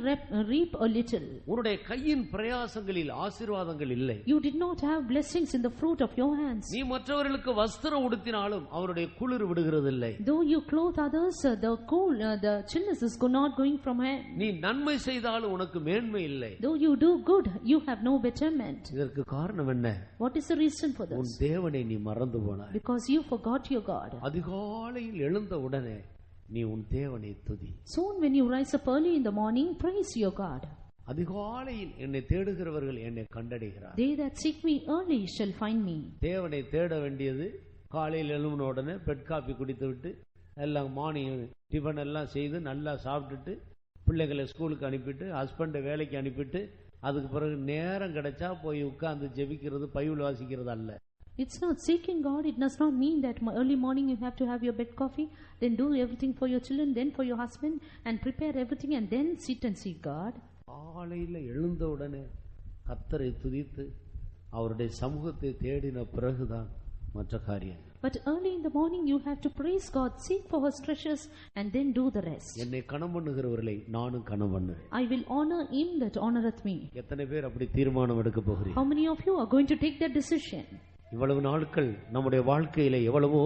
reap a little. உன்னுடைய கையின் பிரயாசங்களில் ஆசீர்வாதங்கள் இல்லை. You did not have blessings in the fruit of your hands. நீ மற்றவர்களுக்கு வஸ்திரம் உடுத்தினாலும் அவருடைய குளிர் விடுகிறதில்லை. Though you clothe others, the chillness is not going from hand. நீ நன்மை செய்தாலும் உனக்கு மேன்மை இல்லை. Though you do good, you have no betterment. இதற்கு காரணம் என்ன? What is the reason for this? உன் தேவனை நீ மறந்து போனாய். Because you forgot your God. அதிகாலையில் எழுந்த உடனே நீ உன் தேவனை துதி. Soon when you rise up early in the morning, praise your God. அதிகாலையில் என்னை தேடுகிறவர்கள் என்னை கண்டடைகிறார். They that seek me early shall find me. தேவனை தேட வேண்டியது காலையில் எழும்பின உடனே பெட் காபி குடித்து விட்டு எல்லாம் மார்னிங் டிஃபன் எல்லாம் செய்து நல்லா சாப்பிட்டுட்டு பிள்ளைகளை ஸ்கூலுக்கு அனுப்பிட்டு ஹஸ்பண்டை வேலைக்கு அனுப்பிட்டு அதுக்கு பிறகு நேரம் கிடைச்சா போய் உட்கார்ந்து ஜெபிக்கிறது பைபிள் வாசிக்கிறது அல்ல. It's not seeking God. It does not mean that early morning you have to have your bed coffee, then do everything for your children, then for your husband, and prepare everything and then sit and seek God. காலையில் எழுந்த உடனே கர்த்தரை துதித்து அவருடைய சமூகத்தை தேடின பிறகுதான் மற்ற காரியம். But early in the morning you have to praise God, seek for His treasures, and then do the rest. என்னை கனம் பண்ணுகிறவர்களை நானும் கனம் பண்ணுவேன். I will honor him that honoreth me. எத்தனை பேர் அப்படி தீர்மானம் எடுக்க போகிறீர்கள்? How many of you are going to take that decision? இவ்வளவு நாட்கள் நம்முடைய வாழ்க்கையில எவ்வளவோ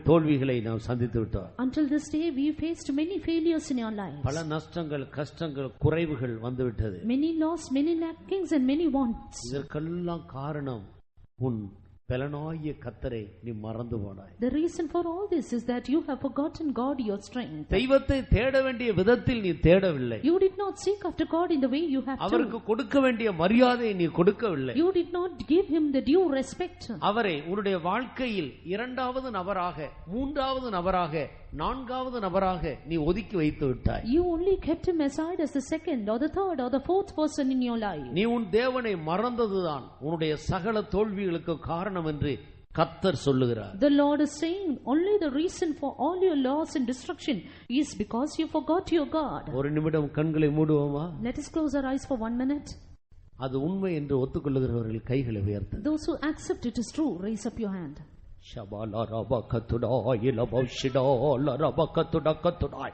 தோல்விகளை நாம் சந்தித்து விட்டோம். Until this day we faced many failures in our lives. பல நஷ்டங்கள், கஷ்டங்கள், குறைவுகள் வந்துவிட்டது. Many loss, many lackings and many wants. இதற்கெல்லாம் காரணம் உன் பெலனாகிய கர்த்தரை நீ மறந்து போனாய். The reason for all this is that you have forgotten God your strength. தெய்வத்தை தேட வேண்டிய விதத்தில் நீ தேடவில்லை. You did not seek after God in the way you have to. அவருக்கு கொடுக்க வேண்டிய மரியாதையை நீ கொடுக்கவில்லை. You did not give him the due respect. அவரை உன்னுடைய வாழ்க்கையில் இரண்டாவது நபராக, மூன்றாவது நபராக, நான்காவது நபராக நீ ஒதுக்கி வைத்து விட்டாய். You only kept him aside as the second or the third or the fourth person in your life. நீ உன் தேவனை மறந்ததுதான் உன்னுடைய சகல தோல்விகளுக்கு காரணம் என்று கர்த்தர் சொல்லுகிறார். The Lord is saying only the reason for all your loss and destruction is because you forgot your God. ஒரு நிமிடம் கண்களை மூடுவோமா? Let us close our eyes for 1 minute. அது உண்மை என்று ஒத்துக்கொள்ளுகிறவர்கள் கைகளை உயர்த்து. Those who accept it is true, raise up your hand. ஷபாலா ரபகத்துடா இலபௌஷிடா லரபகத்துடா கத்துடா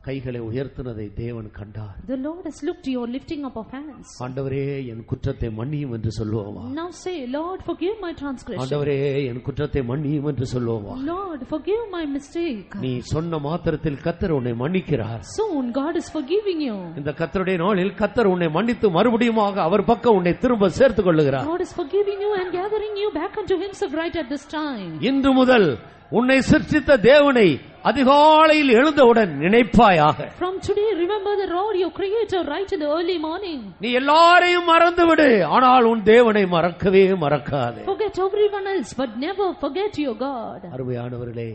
கைகளை உயர்த்தினதை தேவன் கண்டார். The Lord has looked to your lifting up of hands. ஆண்டவரே என் குற்றத்தை மன்னியும் என்று சொல்லுவோமா? Now say, Lord, forgive my transgression. ஆண்டவரே என் குற்றத்தை மன்னியும் என்று சொல்லுவோமா? Lord, forgive my mistake. நீ சொன்ன மாத்திரத்தில் கர்த்தர் உன்னை மன்னிக்கிறார். Soon God is forgiving you. இந்த கர்த்தருடைய நாளில் கர்த்தர் உன்னை மன்னித்து மறுபடியுமாக அவர் பக்கம் உன்னை திரும்ப சேர்த்துக் கொள்ளுகிறார். God is forgiving you and gathering you back unto himself right at this time. இன்று முதல் உன்னை சிருஷ்டித்த தேவனை அதிகாலையில் எழுந்தவுடன் நினைப்பாயாக. From today remember the Lord your creator right in the early morning. நீ எல்லாரையும் மறந்துவிடு, ஆனால் உன் தேவனை மறக்கவே மறக்காதே. Forget everyone else but never forget your God. அருமையானவர்களே,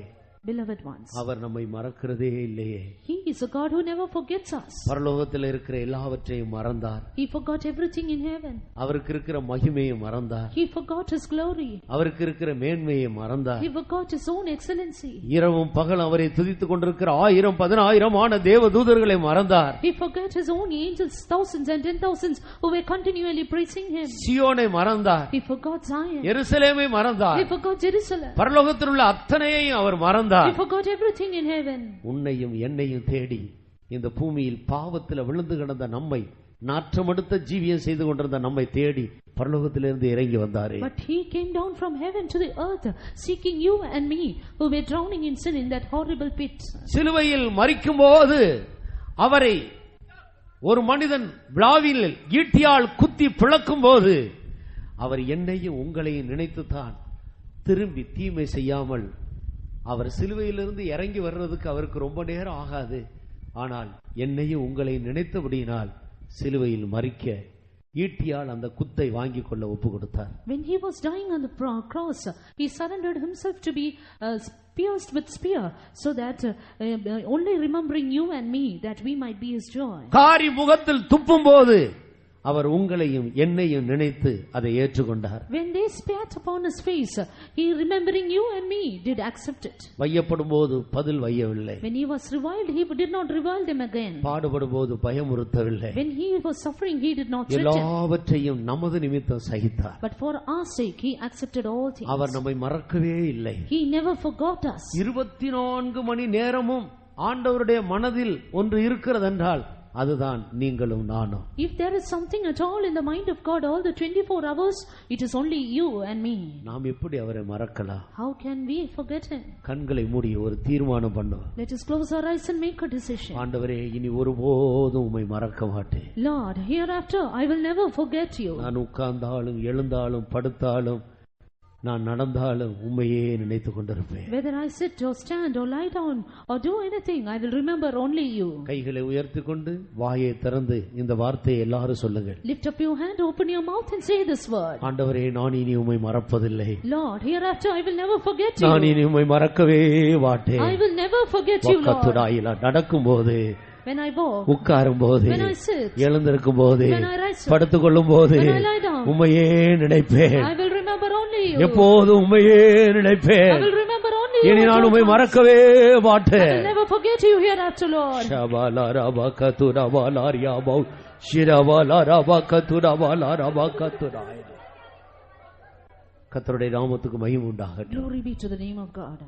beloved ones, அவர் நம்மை மறக்கிறதே இல்லையே. He is a God who never forgets us. பரலோகத்தில் இருக்கிற எல்லாவற்றையும் மறந்தார். He forgot everything in heaven. அவருக்கு இருக்கிற மகிமையை மறந்தார். He forgot his glory. அவருக்கு இருக்கிற மேன்மையை மறந்தார். He forgot his own excellency. இரவும் பகல் அவரை துதித்துக் கொண்டிருக்கிற 1000-10,000 தேவதூதர்களை மறந்தார். He forgot his own angels, thousands and 10,000s who were continually praising him. சியோனை மறந்தார். He forgot Zion. எருசலேமை மறந்தார். He forgot Jerusalem. பரலோகத்தில் உள்ள அத்தனையையும் அவர் மறந்தார். He forgot everything in heaven. உன்னையும் என்னையும் தேடி இந்த பூமியில் பாவத்தில் விழுந்து கிடந்த நம்மை, நாற்றமெடுத்த ஜீவியம் செய்து கொண்டிருந்த நம்மை தேடி பரலோகத்திலிருந்து இறங்கி வந்தாரே. But he came down from heaven to the earth seeking you and me who were drowning in sin in that horrible pit. சிலுவையில் மரிக்கும்போது அவரை ஒரு மனிதன் விழாவில் ஈட்டியால் குத்தி பிளக்கும் போது அவர் என்னையும் உங்களையும் நினைத்துத்தான் திரும்பி தீமை செய்யாமல், அவர் சிலுவையிலிருந்து இறங்கி வர்றதுக்கு அவருக்கு ரொம்ப நேரம் ஆகாது, ஆனால் என்னையும் உங்களை நினைத்தபடியினால் சிலுவையில் மரிக்க ஈட்டியால் அந்த குத்தை வாங்கிக் கொள்ள ஒப்பு கொடுத்தார். When he was dying on the cross, he surrendered himself to be pierced with spear, so that only remembering you and me, that we might be his joy. காரி முகத்தில் துப்பும் போது அவர் உங்களையும் என்னையும் நினைத்து அதை ஏற்றுக்கொண்டார். When they spat upon his face, he remembering you and me did accept it. வையப்படும் போது பதில் வையவில்லை. When he was reviled, he did not revile them again. பாடுபடும் போது பயமுறுத்தவில்லை. When he was suffering, he did not threaten. எல்லாவற்றையும் நமது நிமித்தம் சகித்தார். But for our sake he accepted all things. அவர் நம்மை மறக்கவே இல்லை. He never forgot us. 24 மணி நேரமும் ஆண்டவருடைய மனதில் ஒன்று இருக்கிறதென்றால் அதுதான் நீங்களும் நானும். If there is something at all in the mind of God all the 24 hours, it is only you and me. நாம் எப்படி அவரை மறக்கலாம்? How can we forget him? கண்களை மூடி ஒரு தீர்மானம் பண்ணுவோம். Let us close our eyes and make a decision. ஆண்டவரே, இனி ஒருபோதும் உம்மை மறக்க மாட்டேன். Lord, hereafter I will never forget you. நான் உட்கார்ந்தாலும் எழுந்தாலும் படுத்தாலும் நான் நடந்தாலும் உம்மையே நினைத்துக் கொண்டிருப்பேன். Whether I sit or stand or lie down or do anything, I will remember only you. கைகளை உயர்த்திக் கொண்டு வாயை திறந்து இந்த வார்த்தையை எல்லாரும் சொல்லுங்கள். Lift up your hand, open your mouth and say this word. ஆண்டவரே, நான் இனி உம்மை மறப்பதில்லை. Lord, hereafter I will never forget you. நான் இனி உம்மை மறக்கவே மாட்டேன். I will never forget you, Lord. பக்கத்துடாயில நடக்கும்போது, when I walk, உட்காரும் போது, when I sit, எழுந்திருக்கும் போது, when I rise up, படுத்துக் கொள்ளும் போது when I lie down, உம்மையே நினைப்பேன். I will remember only you. எப்போதும் உம்மையே நினைப்பேன். I will remember only you. இனி நான் உம்மை மறக்கவே I மாட்டேன். will never forget you hereafter, Lord. ஷபாலரபகதுரபாலாரியாபௌ ஷிரபாலரபகதுரபாலாரபகதுராய. கர்த்தருடைய நாமத்துக்கு மகிமை உண்டாகட்டும். Glory be to the name of God.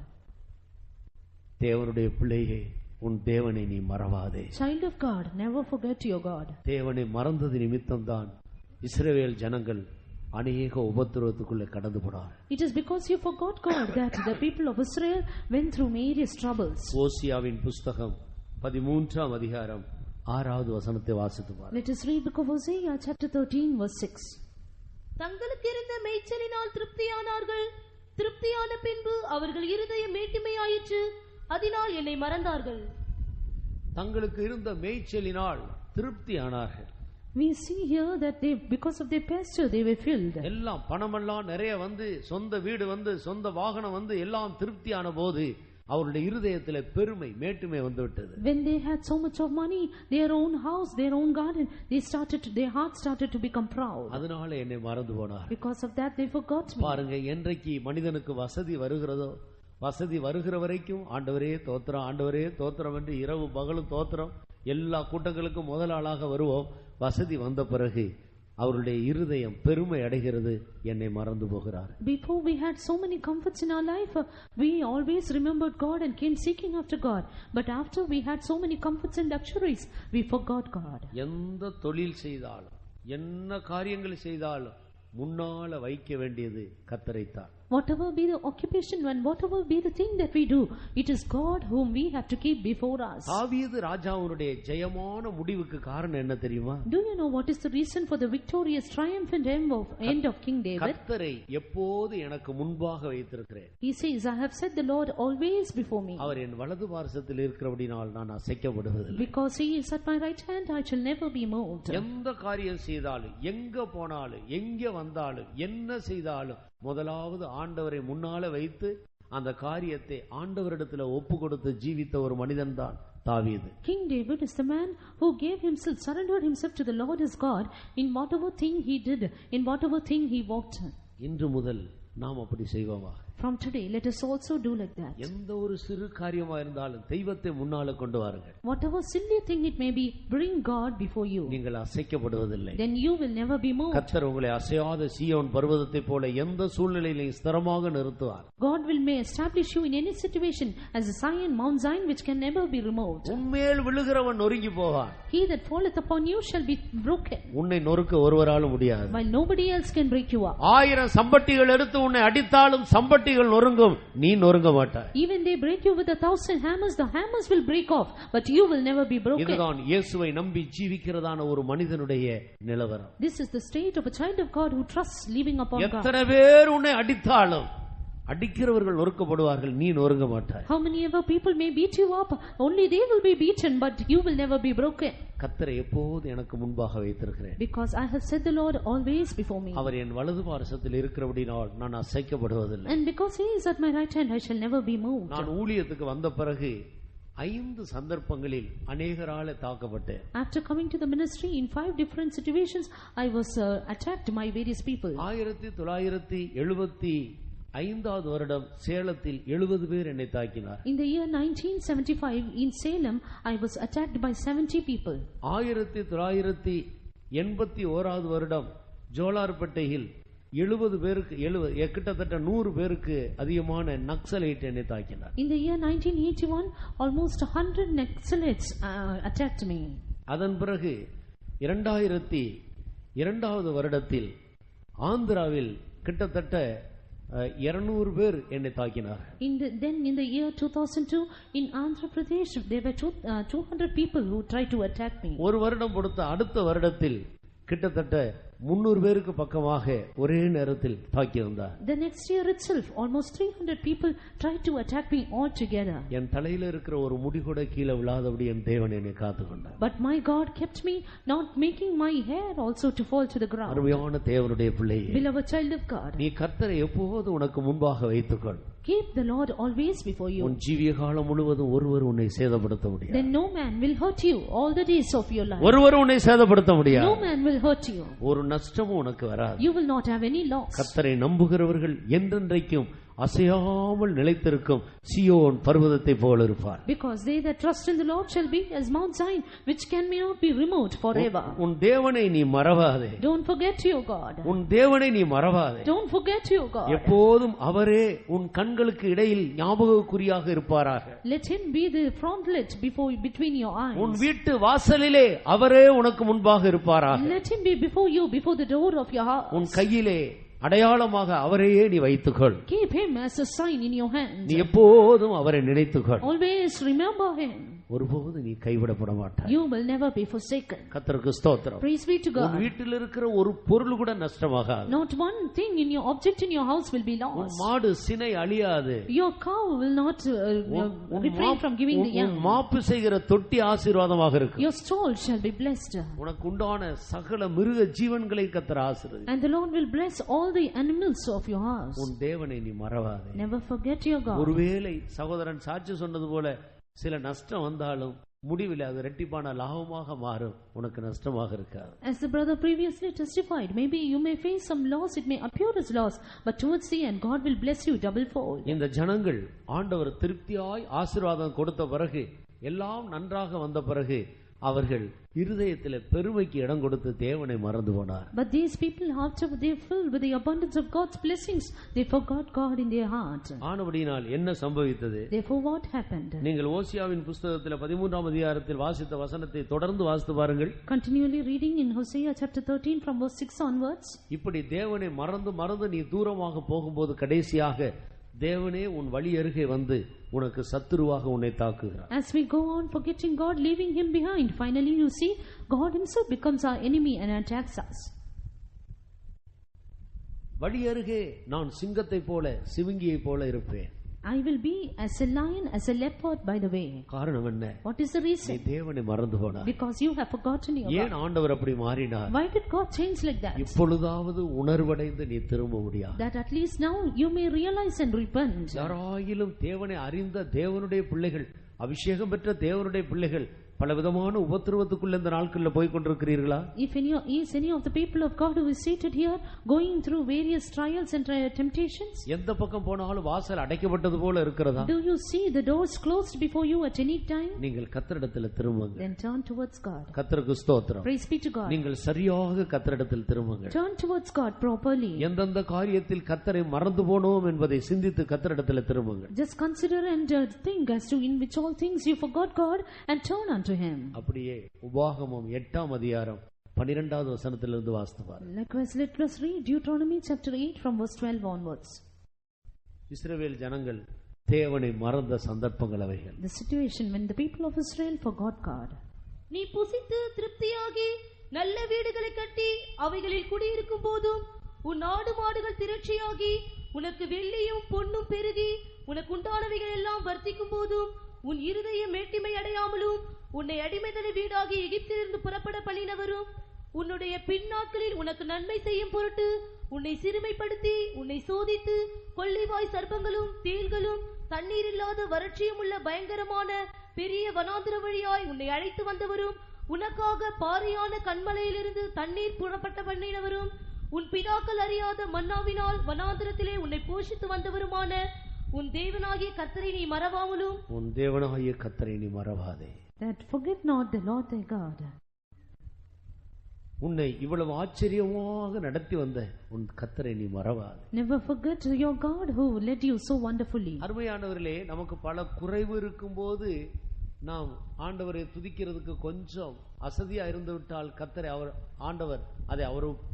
தேவனுடைய பிள்ளையே, உன் தேவனை நீ மறவாதே. Child of God, never forget your God. தேவனை மறந்தது நிமித்தம்தான் இஸ்ரவேல் ஜனங்கள் அநேக உபத்திரவத்துக்குள்ளே கடந்து போனார். It is because you forgot God that the people of Israel went through various troubles. ஓசியாவின் புஸ்தகம் 13ஆம் அதிகாரம் 6வது வசனத்தை வாசித்து பாருங்கள். Let us read book of Hosea chapter 13 verse 6. தங்களுக்கு இருந்த மேய்ச்சலினால் திருப்தியானார்கள். திருப்தியான பின்பு அவர்கள் இருதயம் மேட்டிமையாயிற்று, அதனால் என்னை மறந்தார்கள். தங்களுக்கு இருந்த மேய்ச்சலினால் திருப்தியானார்கள். We see here that they, because of their pasture, they were filled. எல்லாம் பணமெல்லாம் நிறைய வந்து, சொந்த வீடு வந்து, சொந்த வாகனம் வந்து, எல்லாம் திருப்தியான போது அவருடைய இருதயத்திலே பெருமை மேட்டுமை வந்து விட்டது. When they had so much of money, their own house, their own garden, their hearts started to become proud. அதனால என்னை மறந்து போனார். Because of that they forgot me. பாருங்க, என்றைக்கு மனிதனுக்கு வசதி வருகிறதோ, வசதி வருகிற வரைக்கும் ஆண்டவரே தோத்திரம், ஆண்டவரே தோத்திரம் என்று இரவு பகலும் தோத்திரம், எல்லா கூட்டங்களுக்கும் முதல் ஆளாக வருவோம். வசதி வந்த பிறகு அவருடைய இருதயம் பெருமை அடைகிறது, என்னை மறந்து போகிறார். Before we had so many comforts in our life, we always remembered God and came seeking after God. But after we had so many comforts and luxuries, we forgot God. எந்த தொழில் செய்தாலும் என்ன காரியங்கள் செய்தாலும் முன்னால வைக்க வேண்டியது கர்த்தரைத்தான். Whatever be the occupation and whatever be the thing that we do, it is God whom we have to keep before us. தாவீது ராஜாவுடைய ஜெயமான முடிவுக்கு காரணம் என்ன தெரியுமா? Do you know what is the reason for the victorious triumphant end of King David? கர்த்தரை எப்போது எனக்கு முன்பாக வைத்திருக்கிறேன். He says, I have set the Lord always before me. அவர் என் வலது பார்சத்தில் இருக்கிறபடியால் நான் அசைக்கப்படுவதில்லை. Because he is at my right hand, I shall never be moved. எந்த காரியம் செய்தாலும், எங்க போனாலும், எங்க வந்தாலும், என்ன செய்தாலும் முதலாவது ஆண்டவரை முன்னால வைத்து அந்த காரியத்தை ஆண்டவரிடத்தில் ஒப்பு கொடுத்து ஜீவித்த ஒரு மனிதன் தான் தாவீது. King David is the man who gave himself, surrendered himself to the Lord as God in whatever thing he did, in whatever thing he walked. இன்று முதல் நாம் அப்படி செய்வோமா? From today, let us also do like that. எந்த ஒரு சிறு காரியமா இருந்தாலும் தெய்வத்தை முன்னால கொண்டு வாருங்கள். Whatever silly thing it may be, bring God before you. நீங்கள் அசைக்கப்படுவதில்லை. Then you will never be moved. கர்த்தர் உங்களை அசையாத சீயோன் பர்வதத்தை போல எந்த சூழ்நிலையிலும் ஸ்திரமாக நிறுத்துவார். God will may establish you in any situation as a Zion, Mount Zion, which can never be removed. உம்மேல் விழுகிறவன் நொறுங்கி போவான். He that falleth upon you shall be broken. உன்னை நொறுக்க ஒருவராலும் முடியாது. While nobody else can break you up. 1000 சம்பட்டிகள் எடுத்து உன்னை அடித்தாலும் சம்பட்டிகள் நொறுங்கும், நீ நொறுங்க மாட்டாய். Even they break you with 1,000 hammers, the hammers will break off, but you will never be broken. இதுதான் இயேசுவை நம்பி ஜீவிக்கிறதான ஒரு மனிதனுடைய நிலவரம். This is the state of a child of God who trusts living upon God. எத்தனை பேர் உன்னை அடித்தாலும் அடிக்கிறவர்கள் நொறுக்கப்படுவார்கள், நீ நொறுங்க மாட்டாய். How many ever people may beat you up, only they will be beaten, but you will never be broken. கர்த்தரை எப்போது எனக்கு முன்பாக வைத்திருக்கிறேன். Because I have set the Lord always before me. அவர் என் வலது பார்சத்தில் இருக்கிறபடியால் நான் அசைக்கப்படுவதில்லை. And because he is at my right hand, I shall never be moved. நான் ஊழியத்துக்கு வந்த பிறகு 5 சந்தர்ப்பங்களில் அநேகராலே தாக்கப்பட்டேன். After coming to the ministry in 5 different situations, I was attacked by various people. 1975வது வருடம் சேலத்தில் 70 பேர் என்னை தாக்கினார். In the year 1975 in Salem, I was attacked by 70 people. 1981வது வருடம் ஜோலார்பேட்டையில் 70 பேருக்கு கிட்டத்தட்ட 100 பேருக்கு அதிகமான நக்சலைட் என்னை தாக்கினார். In the year 1981, almost 100 Naxalites attacked me. அதன் பிறகு 2002வது வருடத்தில் ஆந்திராவில் கிட்டத்தட்ட 200 பேர் என்னை தாக்கினார். Then in the year 2002 in Andhra Pradesh, there were 200 people who tried to attack me. ஒரு வருடம் பொறுத்த அடுத்த வருடத்தில் கிட்டத்தட்ட 300 பேருக்கு பக்கமாக ஒரே நேரத்தில் தாக்கி வந்தார். The next year itself, almost 300 people tried to attack me all together. என் தலையில இருக்கிற ஒரு முடி கூட கீழே விழாதபடி என் தேவன் என்னை காத்துக்கொண்டார். But my God kept me, not making my hair also to fall to the ground. அருமையான தேவனுடைய பிள்ளையே, Beloved child of God, நீ கர்த்தரை எப்போது உனக்கு முன்பாக வைத்துக்கொள். keep the Lord always before you. உன் ஜீவிய காலம் முழுவதும் ஒருவர் உன்னை சேதப்படுத்த முடியாது. Then no man will hurt you all the days of your life. ஒருவர் உன்னை சேதப்படுத்த முடியாது. No man will hurt you. ஒரு நஷ்டமும் உனக்கு வராது. You will not have any loss. கர்த்தரை நம்புகிறவர்கள் என்றென்றைக்கும் அசையாமல் நிலைத்திருக்கும் சீயோன் பர்வதத்தை போல இருப்பார். Because they that trust in the Lord shall be as Mount Zion, which can not be removed forever. உன் தேவனை நீ மறவாதே. Don't forget your God. உன் தேவனை நீ மறவாதே. Don't forget your God. எப்போதும் அவரே உன் கண்களுக்கு இடையில் ஞாபகக்குறியாக இருப்பாராக. Let him be the frontlet between your eyes. உன் வீட்டு வாசலிலே அவரே உனக்கு முன்பாக இருப்பாராக. Let him be before you, before the door of your house. உன் கையிலே அடையாளமாக அவரையே நீ வைத்துக்கொள். Keep him as a sign in your hand. நீ எப்போதும் அவரை நினைத்துக்கொள். Always remember him. ஒருபோதும் நீ கைவிடப்பட மாட்டாய். You will never be forsaken. கர்த்தருக்கு ஸ்தோத்திரம். Praise be to God. உன் வீட்டில் இருக்கிற ஒரு பொருள் கூட நஷ்டமாகாது. Not one thing in your object in your house will be lost. உன் மாடு சினை அழியாது. Your cow will not refrain from giving the young. உன் மாப்பு செய்கிற தொட்டி ஆசீர்வாதமாக இருக்கும். Your stall shall be blessed. உனக்கு உண்டான சகல மிருக ஜீவன்களை கர்த்தர் ஆசீர்வதிப்பார். And the Lord will bless all the animals of your house. உன் தேவனை நீ மறவாதே. Never forget your God. ஒருவேளை சகோதரன் சாட்சி சொன்னது போல சில நஷ்டம் வந்தாலும் முடிவில் அது இரட்டிப்பான லாபமாக மாறும், உனக்கு நஷ்டமாக இருக்காது. As the brother previously testified, maybe you may face some loss, it may appear as loss, but towards the end God will bless you double fold. இந்த ஜனங்கள் ஆண்டவர் திருப்தியாய் ஆசீர்வாதம் கொடுத்த பிறகு, எல்லாம் நன்றாக வந்த பிறகு அவர்கள் இருதயத்திலே பெருமைக்கு இடம் கொடுத்து தேவனை மறந்து போனார். But these people, after they filled with the abundance of God's blessings, they forgot God in their heart. ஆனபடியால் என்ன சம்பவித்தது? Therefore what happened? நீங்கள் ஓசியாவின் புத்தகத்தில் 13ஆம் அதிகாரத்தில் வாசித்த வசனத்தை தொடர்ந்து வாசித்து பாருங்கள். Continually reading in Hosea chapter 13 from verse 6 onwards. இப்படி தேவனை மறந்து மறந்து நீ தூரமாக போகும்போது கடைசியாக தேவனே உன் வழி அருகே வந்து உனக்கு சத்துருவாக உன்னை தாக்குகிறார். As we go on forgetting God, leaving him behind, finally you see God himself becomes our enemy and attacks us. வழி அருகே நான் சிங்கத்தை போல சிவிங்கியை போல இருப்பேன். I will be as a lion, as a leopard by the way. காரணம் என்ன? What is the reason? நீ தேவனை மறந்து போனாய். Because you have forgotten your God. ஏன் ஆண்டவர் அப்படி மாறினார்? Why did God change like that? இப்பொழுதாவது உணர்வடைந்து நீ திரும்ப முடியாது. That at least now you may realize and repent. யாராயிலும் தேவனை அறிந்த தேவனுடைய பிள்ளைகள், அபிஷேகம் பெற்ற தேவனுடைய பிள்ளைகள் பலவிதமான உபத்திரவத்துக்குள்ள இந்த நாட்களில் போய் கொண்டிருக்கிறீர்களா? If any of the people of God who is seated here going through various trials and temptations, எந்த பக்கம் போனாலும் வாசல் அடைக்கப்பட்டது போல இருக்கிறதா? do you see the doors closed before you at any time? நீங்கள் கர்த்தரிடத்தில் திரும்புங்க. Then turn towards God. கர்த்தருக்கு ஸ்தோத்திரம். Praise be to God. நீங்கள் சரியாக கர்த்தரிடத்தில் திரும்புங்க. Turn towards God properly. எந்தெந்த காரியத்தில் கர்த்தரை மறந்து போனோம் என்பதை சிந்தித்து கர்த்தரிடத்தில் திரும்புங்க. Just consider and think as to in which all things you forgot God and turn unto him. அப்படியே உபாகமம் 8ஆம் அதிகாரம் 12வது வசனத்திலிருந்து வாசித்து பாருங்க. Likewise let us read Deuteronomy chapter 8 from verse 12 onwards. இஸ்ரவேல் ஜனங்கள் தேவனை மறந்த சந்தர்ப்பங்கள் அவைகள். The situation when the people of Israel forgot God. நீ புசித்து திருப்தியாகி நல்ல வீடுகளை கட்டி அவைகளில் குடியிருக்கும் போதும் உன் ஆடு மாடுகள் திரட்சியாகி உனக்கு வெள்ளியும் பொன்னும் பெருகி உனக்கு உண்டானவைகள் எல்லாம் வர்த்திக்கும் போதும் உன் இருதயம் மேட்டிமை அடையாமலும் உன்னை அடிமைத்தன வீடாகி எகிப்திலிருந்து புறப்பட பண்ணினவரும் உன்னுடைய பின்னாட்களில் உனக்கு நன்மை செய்யும் பொருட்டு உன்னை சிறுமைப்படுத்தி உன்னை சோதித்து கொள்ளைவாய் சர்ப்பங்களும் தேள்களும் தண்ணீர் இல்லாத வறட்சியும் உள்ள பயங்கரமான பெரிய வனாந்திர வழியாய் உன்னை அழைத்து வந்தவரும் உனக்காக பாறையான கண்மலையிலிருந்து தண்ணீர் புறப்பட்ட பண்ணினவரும் உன் பிதாக்கள் அறியாத மன்னாவினால் வனாந்திரத்திலே உன்னை போஷித்து வந்தவருமான உன் தேவனாகிய கர்த்தரை நீ மறவாமலும் உன் தேவனாகிய கர்த்தரை நீ மறவாதே. That forget not the Lord thy God. உன்னை இவ்வளவு ஆச்சரியமாக நடத்தி வந்த உன் கர்த்தரை நீ மறவாதே. Never forget your God who led you so wonderfully. அருமையானவர்களே, நமக்கு பல குறைவு இருக்கும்போது நாம் ஆண்டவரை துதிக்கிறதுக்கு கொஞ்சம் அசதியா இருந்து விட்டால் கர்த்தரை ஆண்டவர் அதை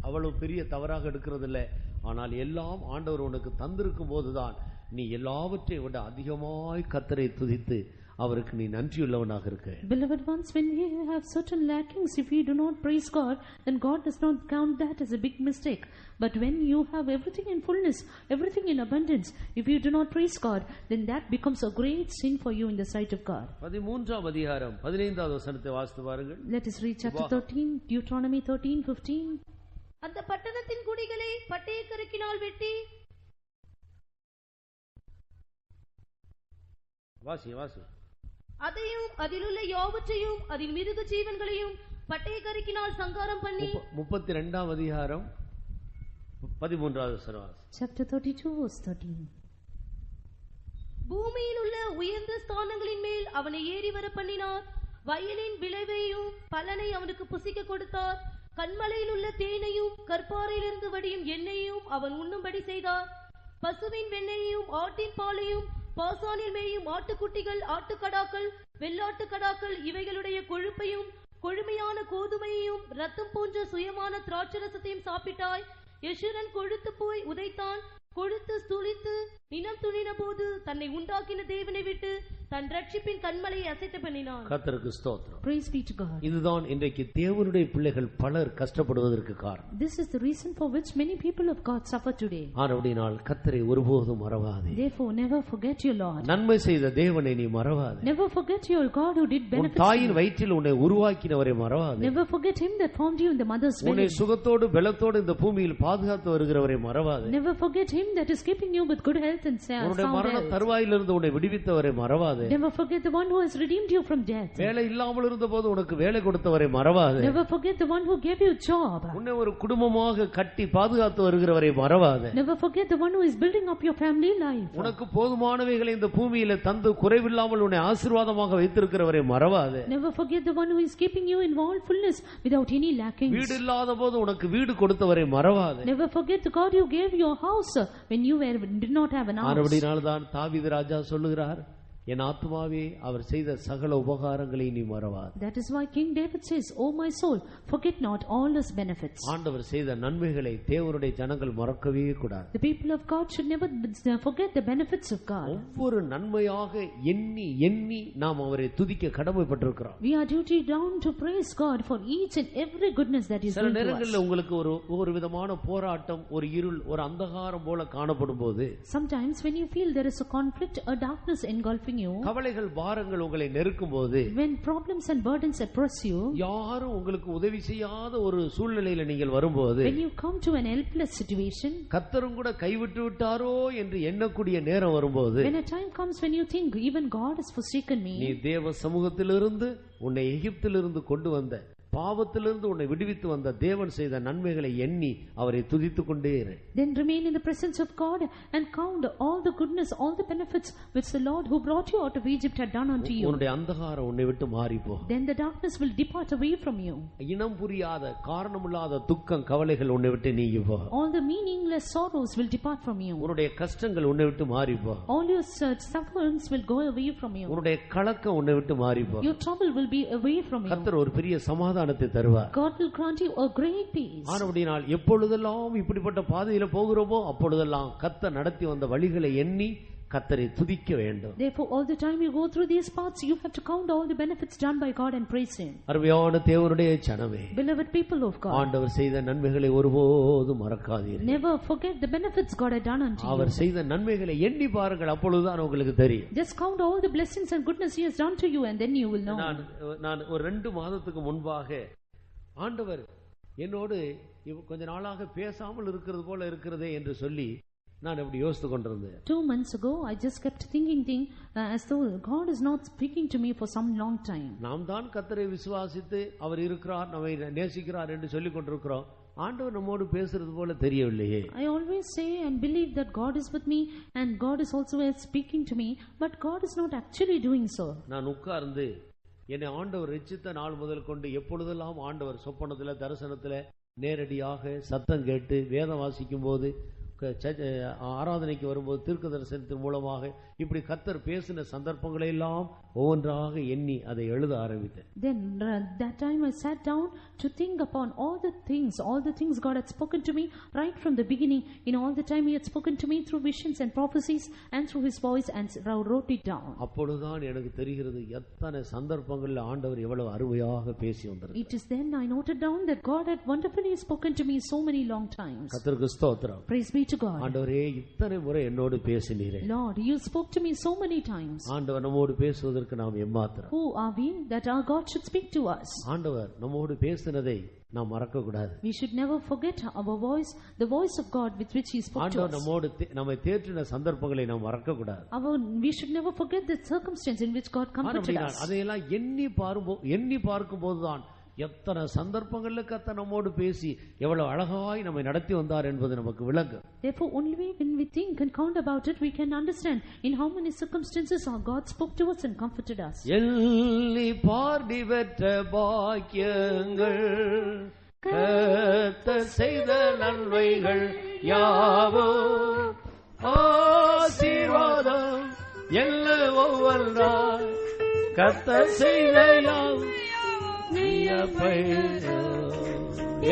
அவ்வளவு பெரிய தவறாக எடுக்கிறதில்லை. ஆனால் எல்லாம் ஆண்டவர் உனக்கு தந்திருக்கும் போதுதான் நீ எல்லாவற்றையும் விட அதிகமாய் கர்த்தரை துதித்து அவருக்கு நீ நன்றியுள்ளவனாக இருக்க. Beloved ones, when we have certain lackings, if we do not praise God, then God does not count that as a big mistake. But when you have everything in fullness, everything in abundance, if you do not praise God, then that becomes a great sin for you in the sight of God. 13ஆம் அதிகாரம் 15வது வசனத்தை வாசித்து பாருங்கள். Let us read chapter 13, Deuteronomy 13:15. அந்த பட்டணத்தின் குடிகளை பட்டயக்கருக்கினால் வெட்டி வாசி அதையும் அதிலுள்ள யாவற்றையும் அதில் மிருக ஜீவன்களையும் பட்டயக்கருக்கினால் சங்காரம் பண்ணி 32ஆம் அதிகாரம் 13வது வசனம். Chapter 32 verse 13. பூமியில் உள்ள உயர்ந்த ஸ்தானங்களின் மேல் அவனை ஏறி வர பண்ணினார். வயலின் விளைவையும் பலனை அவனுக்கு புசிக்க கொடுத்தார். கண்மலையில் உள்ள தேனையும் கற்பாறையிலிருந்து வடியும் எண்ணெயையும் அவன் உண்ணும்படி செய்தார். பசுவின் வெண்ணெயையும் ஆட்டின் பாலையும் பாசானில் மேயும் ஆட்டுக்குட்டிகள் ஆட்டுக்கடாக்கள் வெள்ளாட்டுக்கடாக்கள் இவைகளுடைய கொழுப்பையும் கொழுமையான கோதுமையையும் ரத்தம் போன்ற சுயமான திராட்சரசத்தையும் சாப்பிட்டாய். யெஷுரன் கொழுத்து போய் உதைத்தான். கொழுத்து துளித்து நிலம் துணின போது தன்னை உண்டாக்கின தேவனை விட்டு தன் ரட்சிப்பின் கண்மலையை அசைத்து பண்ணினான். கர்த்தருக்கு ஸ்தோத்திரம். Praise be to God. இதுதான் இன்றைக்கு தேவனுடைய பிள்ளைகள் பலர் கஷ்டப்படுவதற்கு காரணம். This is the reason for which many people of God suffer today. ஆனபடியால் கர்த்தரை ஒருபோதும் மறவாதே. Therefore never forget your Lord. நன்மை செய்த தேவனை நீ மறவாதே. Never forget your God who did benefit. உன் தாயின் வயிற்றில் உன்னை உருவாக்கினவரை மறவாதே. Never forget him that formed you in the mother's belly. உன்னை சுகத்தோடு பலத்தோடு இந்த பூமியில் பாதுகாத்து வருகிறவரை மறவாதே. Never forget him that is keeping you with good health and sound உன்னுடைய மரண தருவாயிலிருந்து உன்னை விடுவித்தவரை மறவாதே. மறவாதே. Never forget the one who has redeemed you from death. வேலை இல்லாமல் இருந்தபோது உனக்கு வேலை கொடுத்தவரை மறவாதே. Never forget the one who gave you a job. உன்னை ஒரு குடும்பமாக கட்டி பாதுகாத்து வருகிறவரை மறவாதே. Never forget the one who is building up your family life. உனக்கு போதுமானவைகளை இந்த பூமியில தந்து குறைவில்லாமல் உன்னை ஆசீர்வாதமாக வைத்திருக்கிறவரை மறவாதே. Never forget the one who is keeping you in all fullness without any lackings. வீடு இல்லாத போது உனக்கு வீடு கொடுத்தவரை மறவாதே. Never forget the God who gave you a house when you did not have an house. ஆனபடினால்தான் தாவீது ராஜா சொல்லுகிறார், என் ஆத்துமாவே அவர் செய்த சகல உபகாரங்களை நீ மறவாதே. That is why King David says, "O my soul, forget not all his benefits." ஆண்டவர் செய்த நன்மைகளை தேவனுடைய ஜனங்கள் மறக்கவே கூடாது. The people of God should never forget the benefits of God. ஒவ்வொரு நன்மையாக எண்ணி எண்ணி நாம் அவரை துதிக்க கடமைப்பட்டிருக்கிறோம். We are duty bound to praise God for each and every goodness that is சில done to நேரங்களில் us. உங்களுக்கு ஒரு விதமான போராட்டம், ஒரு இருள், ஒரு அந்தகாரம் போல காணப்படும் போது, Sometimes when you feel there is a conflict, a darkness engulfing you, கவலைகள் பாரங்கள் உங்களை நெருக்கும் போது, when problems and burdens oppress you, யாரும் உங்களுக்கு உதவி செய்யாத ஒரு சூழ்நிலையில நீங்கள் வரும்போது, when you come to an helpless situation, கர்த்தரும் கூட கைவிட்டு விட்டாரோ என்று எண்ணக்கூடிய நேரம் வரும்போது, when a time comes when you think even God has forsaken me, நீ தேவ சமூகத்திலிருந்து உன்னை எகிப்திலிருந்து கொண்டு வந்த, பாவத்திலிருந்து உன்னை விடுவித்து வந்த தேவன் செய்த நன்மைகளை எண்ணி அவரை துதித்துக் கொண்டே இரு. Then remain in the presence of God and count all the goodness, all the benefits which the Lord who brought you out of Egypt had done unto you. உன்னுடைய அந்தகாரம் உன்னை விட்டு மாறி போ. Then the darkness will depart away from you. இனம் புரியாத காரணமில்லாத துக்கம் கவலைகள் உன்னை விட்டு நீங்கி போ. All the meaningless sorrows will depart from you. உன்னுடைய கஷ்டங்கள் உன்னை விட்டு மாறி போ. All your sufferings will go away from you. உன்னுடைய கலக்கம் உன்னை விட்டு மாறி போ. Your trouble will be away from you. கர்த்தர் ஒரு பெரிய சமாதானத்தை தருவார். God will grant you a great peace. ஆனபடியால் எப்பொழுதெல்லாம் இப்படிப்பட்ட பாதையில போகிறோமோ அப்பொழுதெல்லாம் கர்த்தர் நடத்தி வந்த வழிகளை எண்ணி கர்த்தரை துதிக்க வேண்டும். Therefore all the time you go through these paths, you have to count all the benefits done by God and praise him. அருமையான தேவனுடைய ஜனமே, Beloved people of God, ஆண்டவர் செய்த நன்மைகளை ஒருபோதும் மறக்காதீர்கள். never forget the benefits God had done unto you. அவர் செய்த நன்மைகளை எண்ணி பாருங்கள், அப்பொழுதுதான் உங்களுக்கு தெரியும். Just count all the blessings and goodness he has done to you and then you will know. நான் ஒரு 2 மாதத்துக்கு முன்பாக ஆண்டவர் என்னோடு கொஞ்ச நாளாக பேசாமல் இருக்கிறது போல இருக்கிறதே என்று சொல்லி நான் அப்படி யோசித்து கொண்டிருந்தேன். 2 months ago I just kept thinking as though God is not speaking to me for some long time. நாம் தான் கர்த்தரை விசுவாசித்து அவர் இருக்கிறார், நம்மை நேசிக்கிறார் என்று சொல்லிக் கொண்டிருக்கிறோம். ஆண்டவர் நம்மோடு பேசுறது போல தெரியவில்லையே. I always say and believe that God is with me and God is also speaking to me, but God is not actually doing so. நான் உட்கார்ந்து என்னை ஆண்டவர் ரட்சித்த நாள் முதல் கொண்டு எப்பொழுதெல்லாம் ஆண்டவர் சொப்பனத்துல தரிசனத்துல நேரடியாக சத்தம் கேட்டு வேதம் வாசிக்கும் போது ஆராதனைக்கு வரும்போது தீர்க்க தரிசனத்தின் மூலமாக இப்படி கர்த்தர் பேசின சந்தர்ப்பங்களை எல்லாம் ஒவ்வொன்றாக எண்ணி அதை எழுத ஆரம்பித்தேன். Then that time I sat down to think upon all the things God had spoken to me right from the beginning. In all the time he had spoken to me through visions and prophecies and through his voice, and wrote it down. அப்பொழுதுதான் எனக்கு தெரிகிறது எத்தனை சந்தர்ப்பங்களில் ஆண்டவர் எவ்வளவு அருமையாக பேசி வந்தார். It is then I noted down that God had wonderfully spoken to me so many long times. கர்த்தருக்கு ஸ்தோத்திரம். Praise be to God. ஆண்டவரே இத்தனை முறை என்னோடு பேசினீரே. Lord, you spoke to me so many times. ஆண்டவர் நம்மோடு பேசுவதற்கு நாம் எம்மாத்திரம். Who are we that our God should speak to us? ஆண்டவர் நம்மோடு பேசினதை நாம் மறக்க கூடாது. We should never forget our voice, the voice of God with which he spoke to us. ஆண்டவர் நம்மோடு நம்மை தேற்றின சந்தர்ப்பங்களை நாம் மறக்க கூடாது. We should never forget the circumstance in which God comforted us. அதையெல்லாம் எண்ணி பார்க்கும்போதுதான் எத்தனை சந்தர்ப்பங்கள்ல கர்த்தர் நம்மோடு பேசி எவ்வளவு அழகாய் நம்மை நடத்தி வந்தார் என்பது நமக்கு விளங்கும். Therefore only when we think and count about it, we can understand in how many circumstances our God spoke to us and comforted us. எல்லி பார்டி பெற்ற பாக்கியங்கள் கர்த்தர் செய்த நன்மைகள் யாவோ ஆசீர்வாதம் எல்லாம் ஒவ்வொன்றாய் கர்த்தர் செய்த யாவும்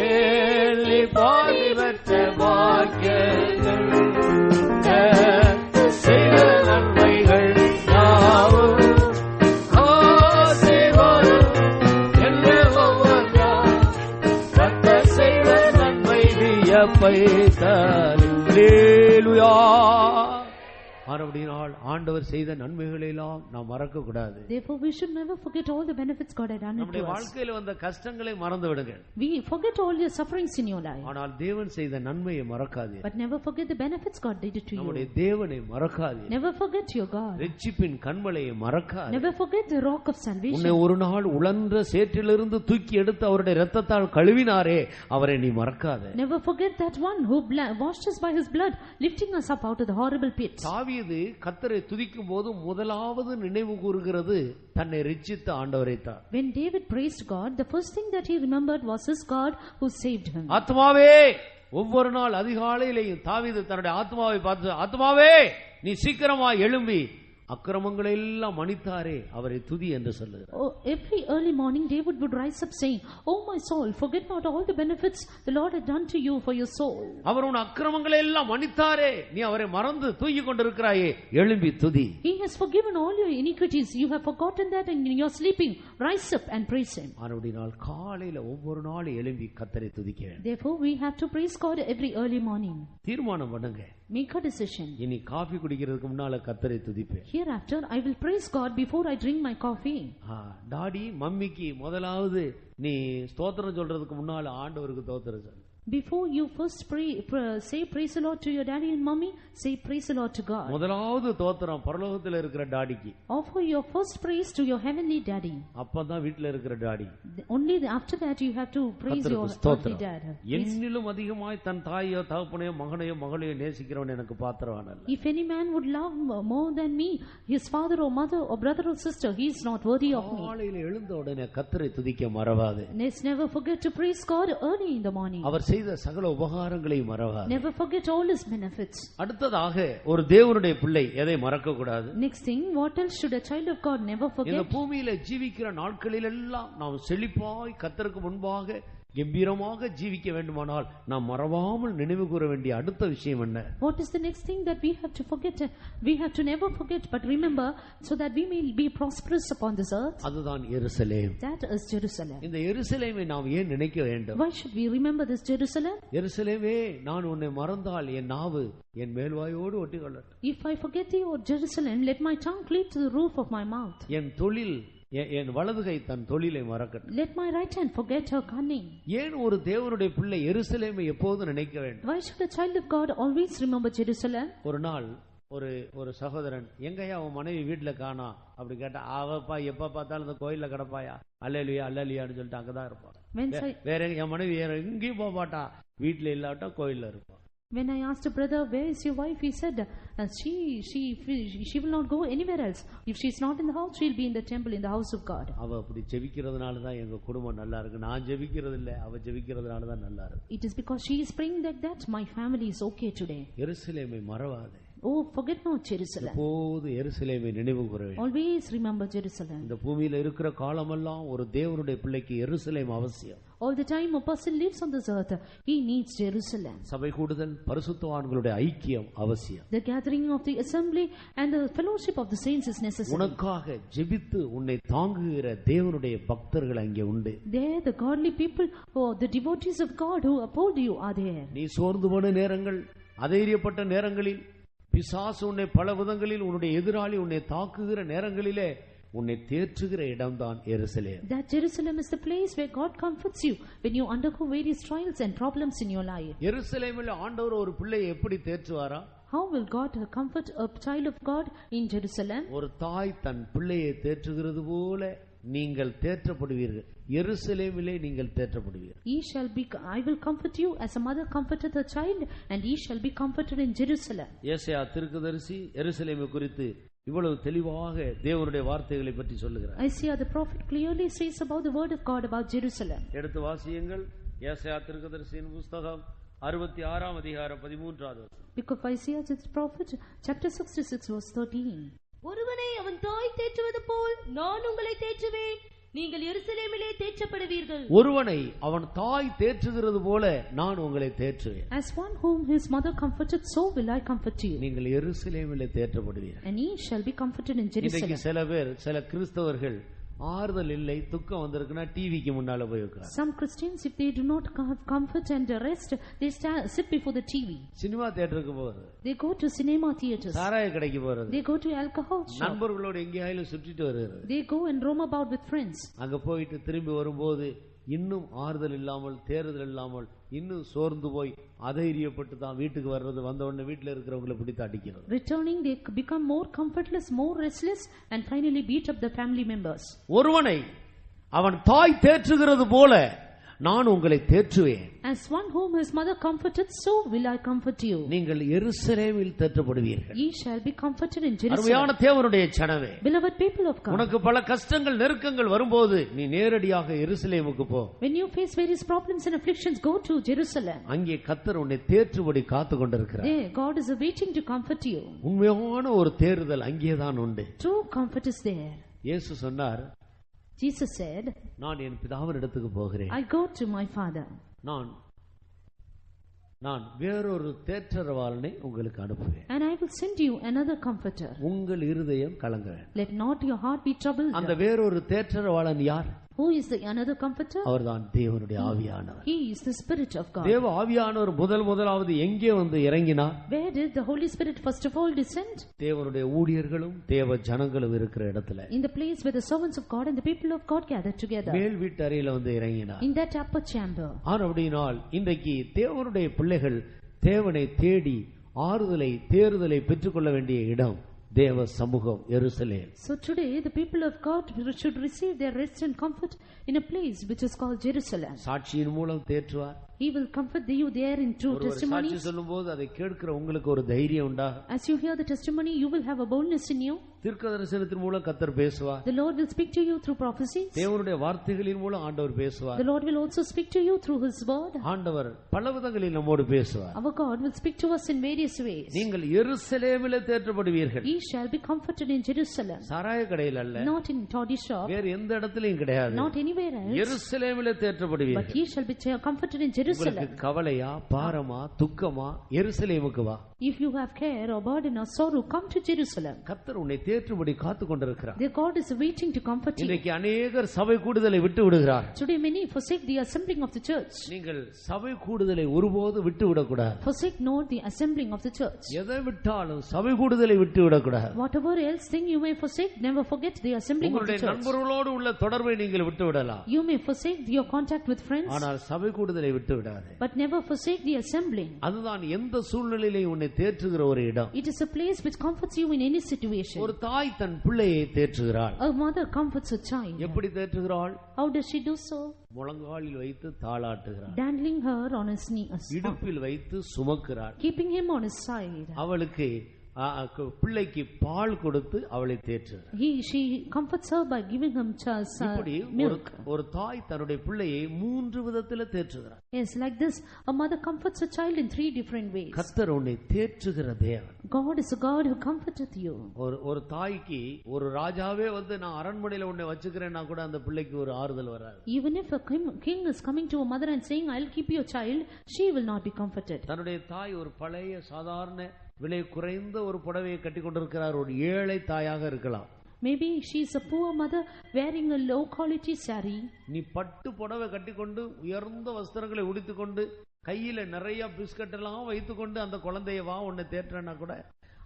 ஏழி பாடி பெற்ற பாக்கியங்கள் செய்த நன்மைகள் யாவும் ஆசீர்வாதம் எல்லாம் ஒவ்வொன்றாய் கர்த்தர் செய்த நன்மை வியப்பை தரும். அல்லேலூயா ஆனபடியால் ஆண்டவர் செய்த நன்மைகளை எல்லாம் நாம் மறக்க கூடாது. Therefore we should never forget all the benefits God had done to நம்முடைய us. வாழ்க்கையில வந்த கஷ்டங்களை மறந்து விடுங்கள். We forget all your sufferings in your life. ஆனால் தேவன் செய்த நன்மையை மறக்காதீர்கள். But never forget the benefits God did to you. நம்முடைய தேவனை மறக்காதீர்கள். Never forget your God. இரட்சிப்பின் கண்மலையை மறக்காதீர்கள். Never forget the rock of salvation. உன்னை ஒரு நாள் உலர்ந்த சேற்றிலிருந்து தூக்கி எடுத்து அவருடைய இரத்தத்தால் கழுவினாரே, அவரை நீ மறக்காதே. Never forget that one who washed us by his blood, lifting us up out of the horrible pit. தாவீது கர்த்தரை துதிக்கும் போது முதலாவது நினைவு கூறுகிறது தன்னை இரட்சித்த ஆண்டவரை தான். When David praised God, the first thing that he remembered was his God who saved him. ஆத்மாவே, ஒவ்வொரு நாள் அதிகாலையிலேயும் தாவீது தன்னுடைய ஆத்மாவை பார்த்து, ஆத்மாவே நீ சீக்கிரமா எழும்பி அக்கிரமங்களை எல்லாம் மன்னித்தாரே அவரை துதி என்று சொல்லுகிறார். Oh, every early morning David would rise up saying, "Oh my soul, forget not all the benefits the Lord had done to you for your soul." அவர் உன் அக்கிரமங்களை எல்லாம் மன்னித்தாரே, நீ அவரை மறந்து தூங்கிக் கொண்டிருக்கிறாயே, எழும்பி துதி. He has forgiven all your iniquities. You have forgotten that and you are sleeping. Rise up and praise him. ஆனபடியால் காலையில ஒவ்வொரு நாளும் எழும்பி கர்த்தரை துதிக்க வேண்டும். Therefore we have to praise God every early morning. தீர்மானம் பண்ணுங்க. Make a decision. இனி காபி குடிக்கிறதுக்கு முன்னால கர்த்தரை துதிப்பேன். Hereafter I will praise God before I drink my coffee. Daddy மம்மிக்கு முதலாவது நீ ஸ்தோத்திரம் சொல்றதுக்கு முன்னால ஆண்டவருக்கு ஸ்தோத்திரம் சொல்லு. Before you first say praise the Lord to your daddy and mommy, say praise the Lord to God. முதலாவது ஸ்தோத்திரம் பரலோகத்துல இருக்கிற டாடிக்கு. Offer your first praise to your heavenly daddy. அப்பதான் வீட்ல இருக்கிற daddy. Only after that you have to praise your earthly dad. என்னிலும் அதிகமாய் தன் தாயோ தகப்பனையோ மகனையோ மகளையோ நேசிக்கிறவன் எனக்கு பாத்திரவானல்ல. If any man would love more than me, his father or mother or brother or sister, he is not worthy of me. காலையில எழுந்த உடனே கர்த்தரை துதிக்க மறவாதே. Let's never forget to praise God early in the morning. அவர் செய்த சகல உபகாரங்களையும் மறவாதே. Never forget all his benefits. அடுத்ததாக ஒரு தேவனுடைய பிள்ளை எதை மறக்க கூடாது? Next thing, what else should a child of God never forget? இந்த பூமியில ஜீவிக்கிற நாட்களில் எல்லாம் நாம் செழிப்பாய் கர்த்தருக்கு முன்பாக கம்பீரமாக ஜீவிக்க வேண்டுமானால் நாம் மறவாமல் நினைவு கூற வேண்டிய அடுத்த விஷயம் என்ன? What is the next thing that we have to forget? We have to never forget but remember, so that we may be prosperous upon this earth. அதுதான் எருசலேம். That is Jerusalem. இந்த எருசலேமை நாம் ஏன் நினைக்க வேண்டும்? Why should we remember this Jerusalem? எருசலேமே, நான் உன்னை மறந்தால் என் நாவு என் மேல்வாயோடு ஒட்டிக்கொள்ளட்டும். If I forget thee, O Jerusalem, let my tongue cleave to the roof of my mouth. என் தொழில், என் வலதுகை தன் தொழிலை மறக்கட்டும். Let my right hand forget her cunning. ஏன் ஒரு தேவனுடைய பிள்ளை எருசலேமை எப்போதும் நினைக்க வேண்டும்? Why should a child of God always remember Jerusalem? ஒரு நாள் ஒரு சகோதரன், எங்கயா உன் மனைவி வீட்டுல காணா அப்படி கேட்டா, அவப்பா எப்ப பார்த்தாலும் இந்த கோயில்ல கிடப்பாயா, அல்லேலூயா அல்லேலூயான்னு சொல்லிட்டு அங்கதான் இருப்பான். வேற என் மனைவி எங்கேயும் போக மாட்டா, வீட்டுல இல்லாட்டா கோயில்ல இருப்பான். When I asked a brother, where is your wife? He said, she will not go anywhere else. If she is not in the house, she will be in the temple, in the house of God. அவ அப்படி ஜெபிக்கிறதுனால தான் எங்க குடும்பம் நல்லா இருக்கு. நான் ஜெபிக்கிறது இல்ல, அவ ஜெபிக்கிறதுனால தான் நல்லா இருக்கு. It is because she is praying like that my family is okay today. எருசலேமை மறவாதே. Oh, forget not Jerusalem. எப்போது எருசலேமை நினைவு கூற வேண்டும். Always remember Jerusalem. இந்த பூமியில இருக்கிற காலமெல்லாம் ஒரு தேவனுடைய பிள்ளைக்கு எருசலேம் அவசியம். All the time a person lives on this earth, he needs Jerusalem. சபை கூடுதல், பரிசுத்தவான்களுடைய ஐக்கியம் அவசியம். The gathering of the assembly and the fellowship of the saints is necessary. உனக்காக ஜெபித்து உன்னை தாங்குகிற தேவனுடைய பக்தர்கள் அங்கே உண்டு. There the godly people, or the devotees of God who uphold you are there. நீ சோர்ந்து போன நேரங்கள், அதைரியப்பட்ட நேரங்களில், பிசாசு உன்னை பல விதங்களில், உன்னுடைய எதிராளி உன்னை தாக்குகிற நேரங்களிலே உன்னை தேற்றுகிற இடம்தான் எருசலேம். That Jerusalem is the place where God comforts you when you undergo various trials and problems in your life. எருசலேமில் ஆண்டவர் ஒரு பிள்ளையை எப்படி தேற்றுவாரா? How will God comfort a child of God in Jerusalem? ஒரு தாய் தன் பிள்ளையை தேற்றுகிறது போல நீங்கள் தேற்றப்படுவீர்கள். எருசலேமிலே நீங்கள் தேற்றப்படுவீர்கள். I will comfort you as a mother comforted her child, and ye shall be comforted in Jerusalem. ஏசாயா தீர்க்கதரிசி எருசலேமை குறித்து இவ்வளவு தெளிவாக தேவனுடைய வார்த்தைகளை பற்றி சொல்லுகிறார். Isaiah the prophet clearly says about the word of God about Jerusalem. எடுத்து வாசியுங்கள். ஏசாயா தீர்க்கதரிசியின் புத்தகம் 66ஆம் அதிகாரம் 13வது வசனம். Book of Isaiah the prophet, chapter 66 verse 13. ஒருவனை அவன் தாய் தேற்றுவது போல் நான் உங்களை தேற்றுவேன், நீங்கள் எருசலேமிலே தேற்றப்படுவீர்கள். ஒருவனை அவன் தாய் தேற்றுகிறது போல நான் உங்களை தேற்றுவேன். As one whom his mother comforted, so will I comfort you. நீங்கள் எருசலேமிலே தேற்றப்படுவீர்கள். And ye shall be comforted in Jerusalem. இன்னைக்கு சில கிறிஸ்தவர்கள் ஆறுதல் இல்லை, துக்கம் வந்திருக்குன்னா டிவிக்கு முன்னால போய் உட்கார். Some Christians, if they do not have comfort and rest, they sit before the TV. Cinema தியேட்டருக்கு போறது, They go to cinema theaters. சாராய கடைக்கு போறது, They go to alcohol shop. நண்பர்களோட எங்கேயாயிலும் சுற்றிட்டு வருகிறது. They go and roam about with friends. அங்க போயிட்டு திரும்பி வரும்போது இன்னும் ஆறுதல் இல்லாமல், தேறுதல் இல்லாமல், இன்னும் சோர்ந்து போய் அதைரியப்பட்டு தான் வீட்டுக்கு வர்றது. வந்த உடனே வீட்டில் இருக்கிறவங்களை பிடித்து அடிக்கிறது. Returning, they become more comfortless, more restless, and finally beat up the family members. ஒருவனை அவன் தாய் தேற்றுகிறது போல நான் உங்களை தேற்றுவேன். As one whom his mother comforted, so will I comfort you. நீங்கள் எருசலேமில் தேற்றப்படுவீர்கள். Ye shall be comforted in Jerusalem. அருமையான தேவனுடைய ஜனமே, Beloved people of God, உனக்கு பல கஷ்டங்கள் நெருக்கங்கள் வரும்போது நீ நேரடியாக எருசலேமுக்கு போ. when you face various problems and afflictions, go to Jerusalem. அங்கே கர்த்தர் உன்னை தேற்றும்படி காத்து கொண்டிருக்கிறார். There God is waiting to comfort you. உண்மையான ஒரு தேறுதல் அங்கேதான் உண்டு. True comfort is there. இயேசு சொன்னார், Jesus said, நான் என் பிதாவின் இடத்துக்கு போகிறேன். I go to my Father. நான் வேறொரு தேற்றரவாளனை உங்களுக்கு அனுப்புவேன். And I will send you another comforter. உங்கள் இருதயம் கலங்க வேண்டாம். Let not your heart be troubled. அந்த வேறொரு தேற்றரவாளன் யார்? Who is the another comforter? அவர்தான் தேவனுடைய ஆவியானவர். He is the Spirit of God. தேவ ஆவியானவர் முதலாவது எங்கே வந்து இறங்கினார்? Where did the Holy Spirit first of all descend? தேவனுடைய ஊழியர்களும் தேவ ஜனங்களும் இருக்கிற இடத்துல. In the place where the servants of God and the people of God gathered together. மேல் வீட்டு அறையில வந்து இறங்கினார். In that upper chamber. அப்படினால் இன்றைக்கு தேவனுடைய பிள்ளைகள் தேவனை தேடி ஆறுதலை, தேறுதலை பெற்றுக்கொள்ள வேண்டிய இடம் தேவ சமூகம் எருசலேம். So today the people of God should receive their rest and comfort in a place which is called Jerusalem. சாட்சியின் மூலம் தேற்றுவார். He will comfort you there in true testimony. சாட்சி சொல்லும்போது அதை கேட்கிற உங்களுக்கு ஒரு தைரியம் உண்டா? As you hear the testimony, you will have a boldness in you. தீர்க்கதரிசனத்தின் மூலம் கர்த்தர் பேசுவார். The Lord will speak to you through prophecies. தேவனுடைய வார்த்தைகளின் மூலம் ஆண்டவர் பேசுவார். The Lord will also speak to you through His word. ஆண்டவர் பலவிதங்களில் நம்மோடு பேசுவார். Our God will speak to us in various ways. நீங்கள் எருசலேமிலே தேற்றப்படுவீர்கள். Ye shall be comforted in Jerusalem. சாராய கடையில் அல்ல, Not in toddy shop. வேறு எந்த இடத்திலும் கிடையாது. Not anywhere else. எருசலேமிலே தேற்றப்படுவீர்கள். But ye shall be comforted in Jerusalem. உங்களுக்கு கவலையா, பாரமா, துக்கமா, எருசலேமுக்கு வா. If you have care or burden or sorrow, come to Jerusalem. கர்த்தர் உன்னை தேற்றும்படி காத்து கொண்டிருக்கிறார். The God is waiting to comfort you. இன்றைக்கு அநேகர் சபை கூடுதலை விட்டு விடுகிறார். Today many forsake the assembling of the church. நீங்கள் சபை கூடுதலை ஒருபோது விட்டு விடக்கூடாது. Forsake not the assembling of the church. எதை விட்டாலும் சபை கூடுதலை விட்டு விடக்கூடாது. Whatever else thing you may forsake, never forget the assembling of the church. நண்பர்களோடு உள்ள தொடர்பை நீங்கள் விட்டு விடலாம். You may forsake your contact with friends. ஆனால் சபை கூடுதலை விட்டு விடாதே. But never forsake the assembling. அதுதான் எந்த சூழ்நிலையிலும் உன்னை தேற்றுகிற ஒரு இடம். It is a place which comforts you in any situation. ஒரு தாய் தன் பிள்ளையை தேற்றுகிறாள். A mother comforts her child. எப்படி தேற்றுகிறாள்? How does she do so? முழங்காலில் வைத்து தாளாட்டுகிறாள். Dangling her on his knee. இடுப்பில் வைத்து சுமக்கிறாள். Keeping him on his side. அவளுக்கு பிள்ளைக்கு பால் கொடுத்து அவளை தேற்றுகிறார். She comforts her by giving him milk. ஒரு தாய் தன்னுடைய பிள்ளையை 3 விதத்தில் தேற்றுகிறார். Yes, like this, a mother comforts a child in 3 different ways. கர்த்தர் உன்னை தேற்றுகிற தேவன். God is a God who comforteth you. ஒரு தாய்க்கு ஒரு ராஜாவே வந்து நான் அரண்மனையில உன்னை வச்சுக்கிறேன்னா கூட அந்த பிள்ளைக்கு ஒரு ஆறுதல் வராது. Even if a king is coming to a mother and saying, I'll keep your child, she will not be comforted. தன்னுடைய தாய் ஒரு பழைய சாதாரண விலை குறைந்த ஒரு புடவையை கட்டி கொண்டிருக்கிறார். ஒரு ஏழை தாயாக இருக்கலாம். Maybe she is a poor mother wearing a low quality saree. நீ பட்டு புடவை கட்டிக்கொண்டு உயர்ந்த வஸ்திரங்களை உடுத்திக்கொண்டு கையில நிறைய பிஸ்கட் எல்லாம் வைத்துக்கொண்டு அந்த குழந்தைய வா உன்னை தேற்றனா கூட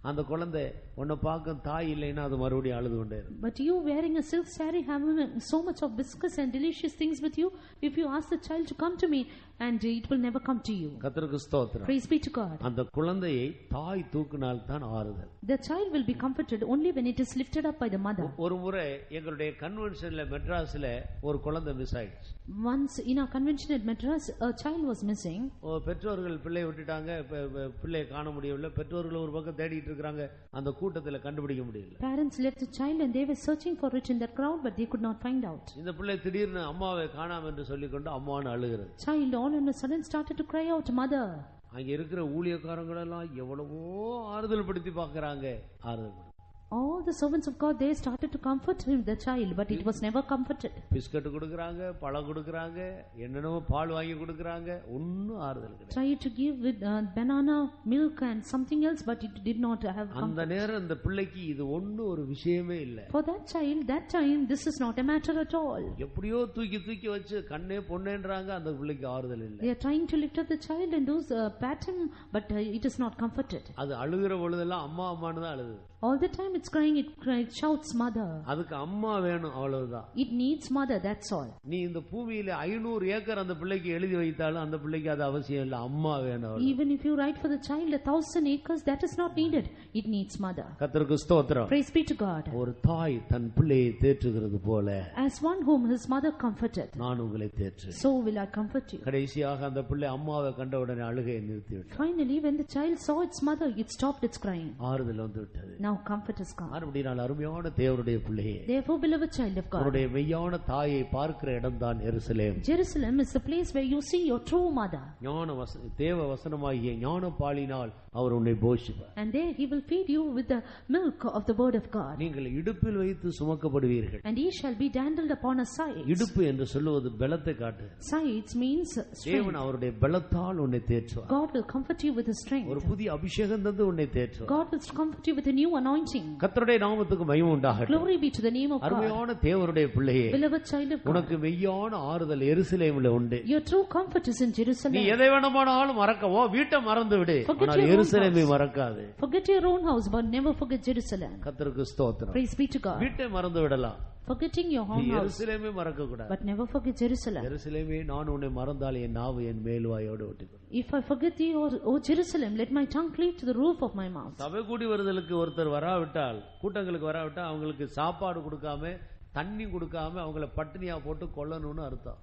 அந்த குழந்தை உன்னை பார்க்கும் தாய் இல்லைன்னா அது மறுபடியும் அழுது கொண்டே இருக்கும். But you wearing a silk saree, having so much of biscuits and delicious things with you, if you ask the child to come to me, and it will never come to you. கர்த்தருக்கு ஸ்தோத்திரம். Praise be to God. அந்த குழந்தையை தாய் தூக்கினால் தான் ஆறுதல். The child will be comforted only when it is lifted up by the mother. ஒரு முறை எங்களுடைய கன்வென்ஷன்ல மெட்ராஸ்ல ஒரு குழந்தை மிஸ் ஆயிடுச்சு. Once in our convention at Madras, a child was missing. பெற்றோர்கள் பிள்ளையை விட்டுட்டாங்க. பிள்ளையை காண முடியவில்லை. பெற்றோர்கள் ஒரு பக்கம் தேடிட்டு இருக்காங்க. அந்த கூட்டத்தில் கண்டுபிடிக்க முடியல. Parents left the child and they were searching for it in that crowd, but they could not find out. இந்த பிள்ளை திடீர்னு அம்மாவை காணாம என்று சொல்லிக்கொண்டு அம்மான்னு அழுகிறது. Child all on a sudden started to cry out, mother. அங்க இருக்கிற ஊழியக்காரங்க எல்லாம் எவ்வளவோ ஆறுதல் படுத்தி பார்க்கறாங்க. ஆறுதல் All the servants of God, they started to comfort him, the child, but it was never comforted. Biscuit கொடுக்கறாங்க, பழம் கொடுக்கறாங்க, என்னென்னமோ பால் வாங்கி கொடுக்கறாங்க, ஒண்ணும் ஆறுதல் கிடையாது. Tried to give with banana, milk and something else, but it did not have comfort. அந்த நேரம் அந்த பிள்ளைக்கு இது ஒண்ணும் ஒரு விஷயமே இல்ல. For that child, that time, this is not a matter at all. எப்படியோ தூக்கி தூக்கி வச்சு கண்ணே பொண்ணேன்றாங்க, அந்த பிள்ளைக்கு ஆறுதல் இல்ல. They are trying to lift up the child and do pat him, but it is not comforted. அது அழுகிற பொழுதெல்லாம் அம்மா அம்மான்னு தான் அழுது. All the time it's crying, it shouts mother. அதுக்கு அம்மா வேணும், அவ்வளவுதான். It needs mother, that's all. நீ இந்த பூமியில 500 ஏக்கர் அந்த பிள்ளைக்கு எழுதி வைத்தாலும் அந்த பிள்ளைக்கு அது அவசியம் இல்ல, அம்மா வேணும். Even if you write for the child 1,000 acres, that is not needed. It needs mother. கர்த்தருக்கு ஸ்தோத்திரம். Praise be to God. ஒரு தாய் தன் பிள்ளையை தேற்றுகிறது போல, As one whom his mother comforted, நான் உங்களை தேற்று. so will I comfort you. கடைசியாக அந்த பிள்ளை அம்மாவை கண்ட உடனே அழுகையை நிறுத்திவிட்டது. Finally, when the child saw its mother, it stopped its crying. ஆறுதல் வந்து விட்டது. Now comfort is come. மறுபடியும் அருமையான தேவனுடைய பிள்ளையே, Therefore, beloved child of God, அவருடைய மெய்யான தாயை பார்க்கிற இடம்தான் எருசலேம். Jerusalem is the place where you see your true mother. தேவ வசனமாகிய ஞானப்பாலினால் அவர் உன்னை போஷிப்பார். And there he will feed you with the milk of the word of God. நீங்கள் இடுப்பில் வைத்து சுமக்கப்படுவீர்கள். And he shall be dandled upon a side. இடுப்பு என்று சொல்லுவது பலத்தை காட்டு. Sides means strength. தேவன் அவருடைய பலத்தால் உன்னை தேற்றுவார். God will comfort you with his strength. ஒரு புதிய அபிஷேகம் தந்து உன்னை தேற்றுவார். God will comfort you with a new anointing. கர்த்தருடைய நாமத்துக்கு மகிமை உண்டாகட்டும். Glory be to the name of God. அருமையான தேவனுடைய பிள்ளையே, Beloved child of God, உனக்கு மெய்யான ஆறுதல் எருசலேமில் உண்டு. your true comfort is in Jerusalem. நீ எதை வேணுமானாலும் மறக்கவோ, வீட்டை மறந்து விடு, ஆனால் எருசலேமை மறக்காதே. Forget your own house, but never forget Jerusalem. கர்த்தருக்கு ஸ்தோத்திரம். Praise be to God. வீட்டை மறந்து விடலாம், Forgetting your own house, எருசலேமை மறக்க கூடாது. but never forget Jerusalem. எருசலேமே, நான் உன்னை மறந்தால் என் நாவு என் மேல்வாயோடு ஒட்டிக்கொள்ளும். If I forget thee, O Jerusalem, let my tongue cleave to the roof of my mouth. சபை கூடி வருதலுக்கு ஒருத்தர் வராவிட்டால், கூட்டங்களுக்கு வராவிட்டால் அவங்களுக்கு சாப்பாடு கொடுக்காம, தண்ணி கொடுக்காம அவங்கள பட்டினியா போட்டு கொல்லணும்னு அர்த்தம்.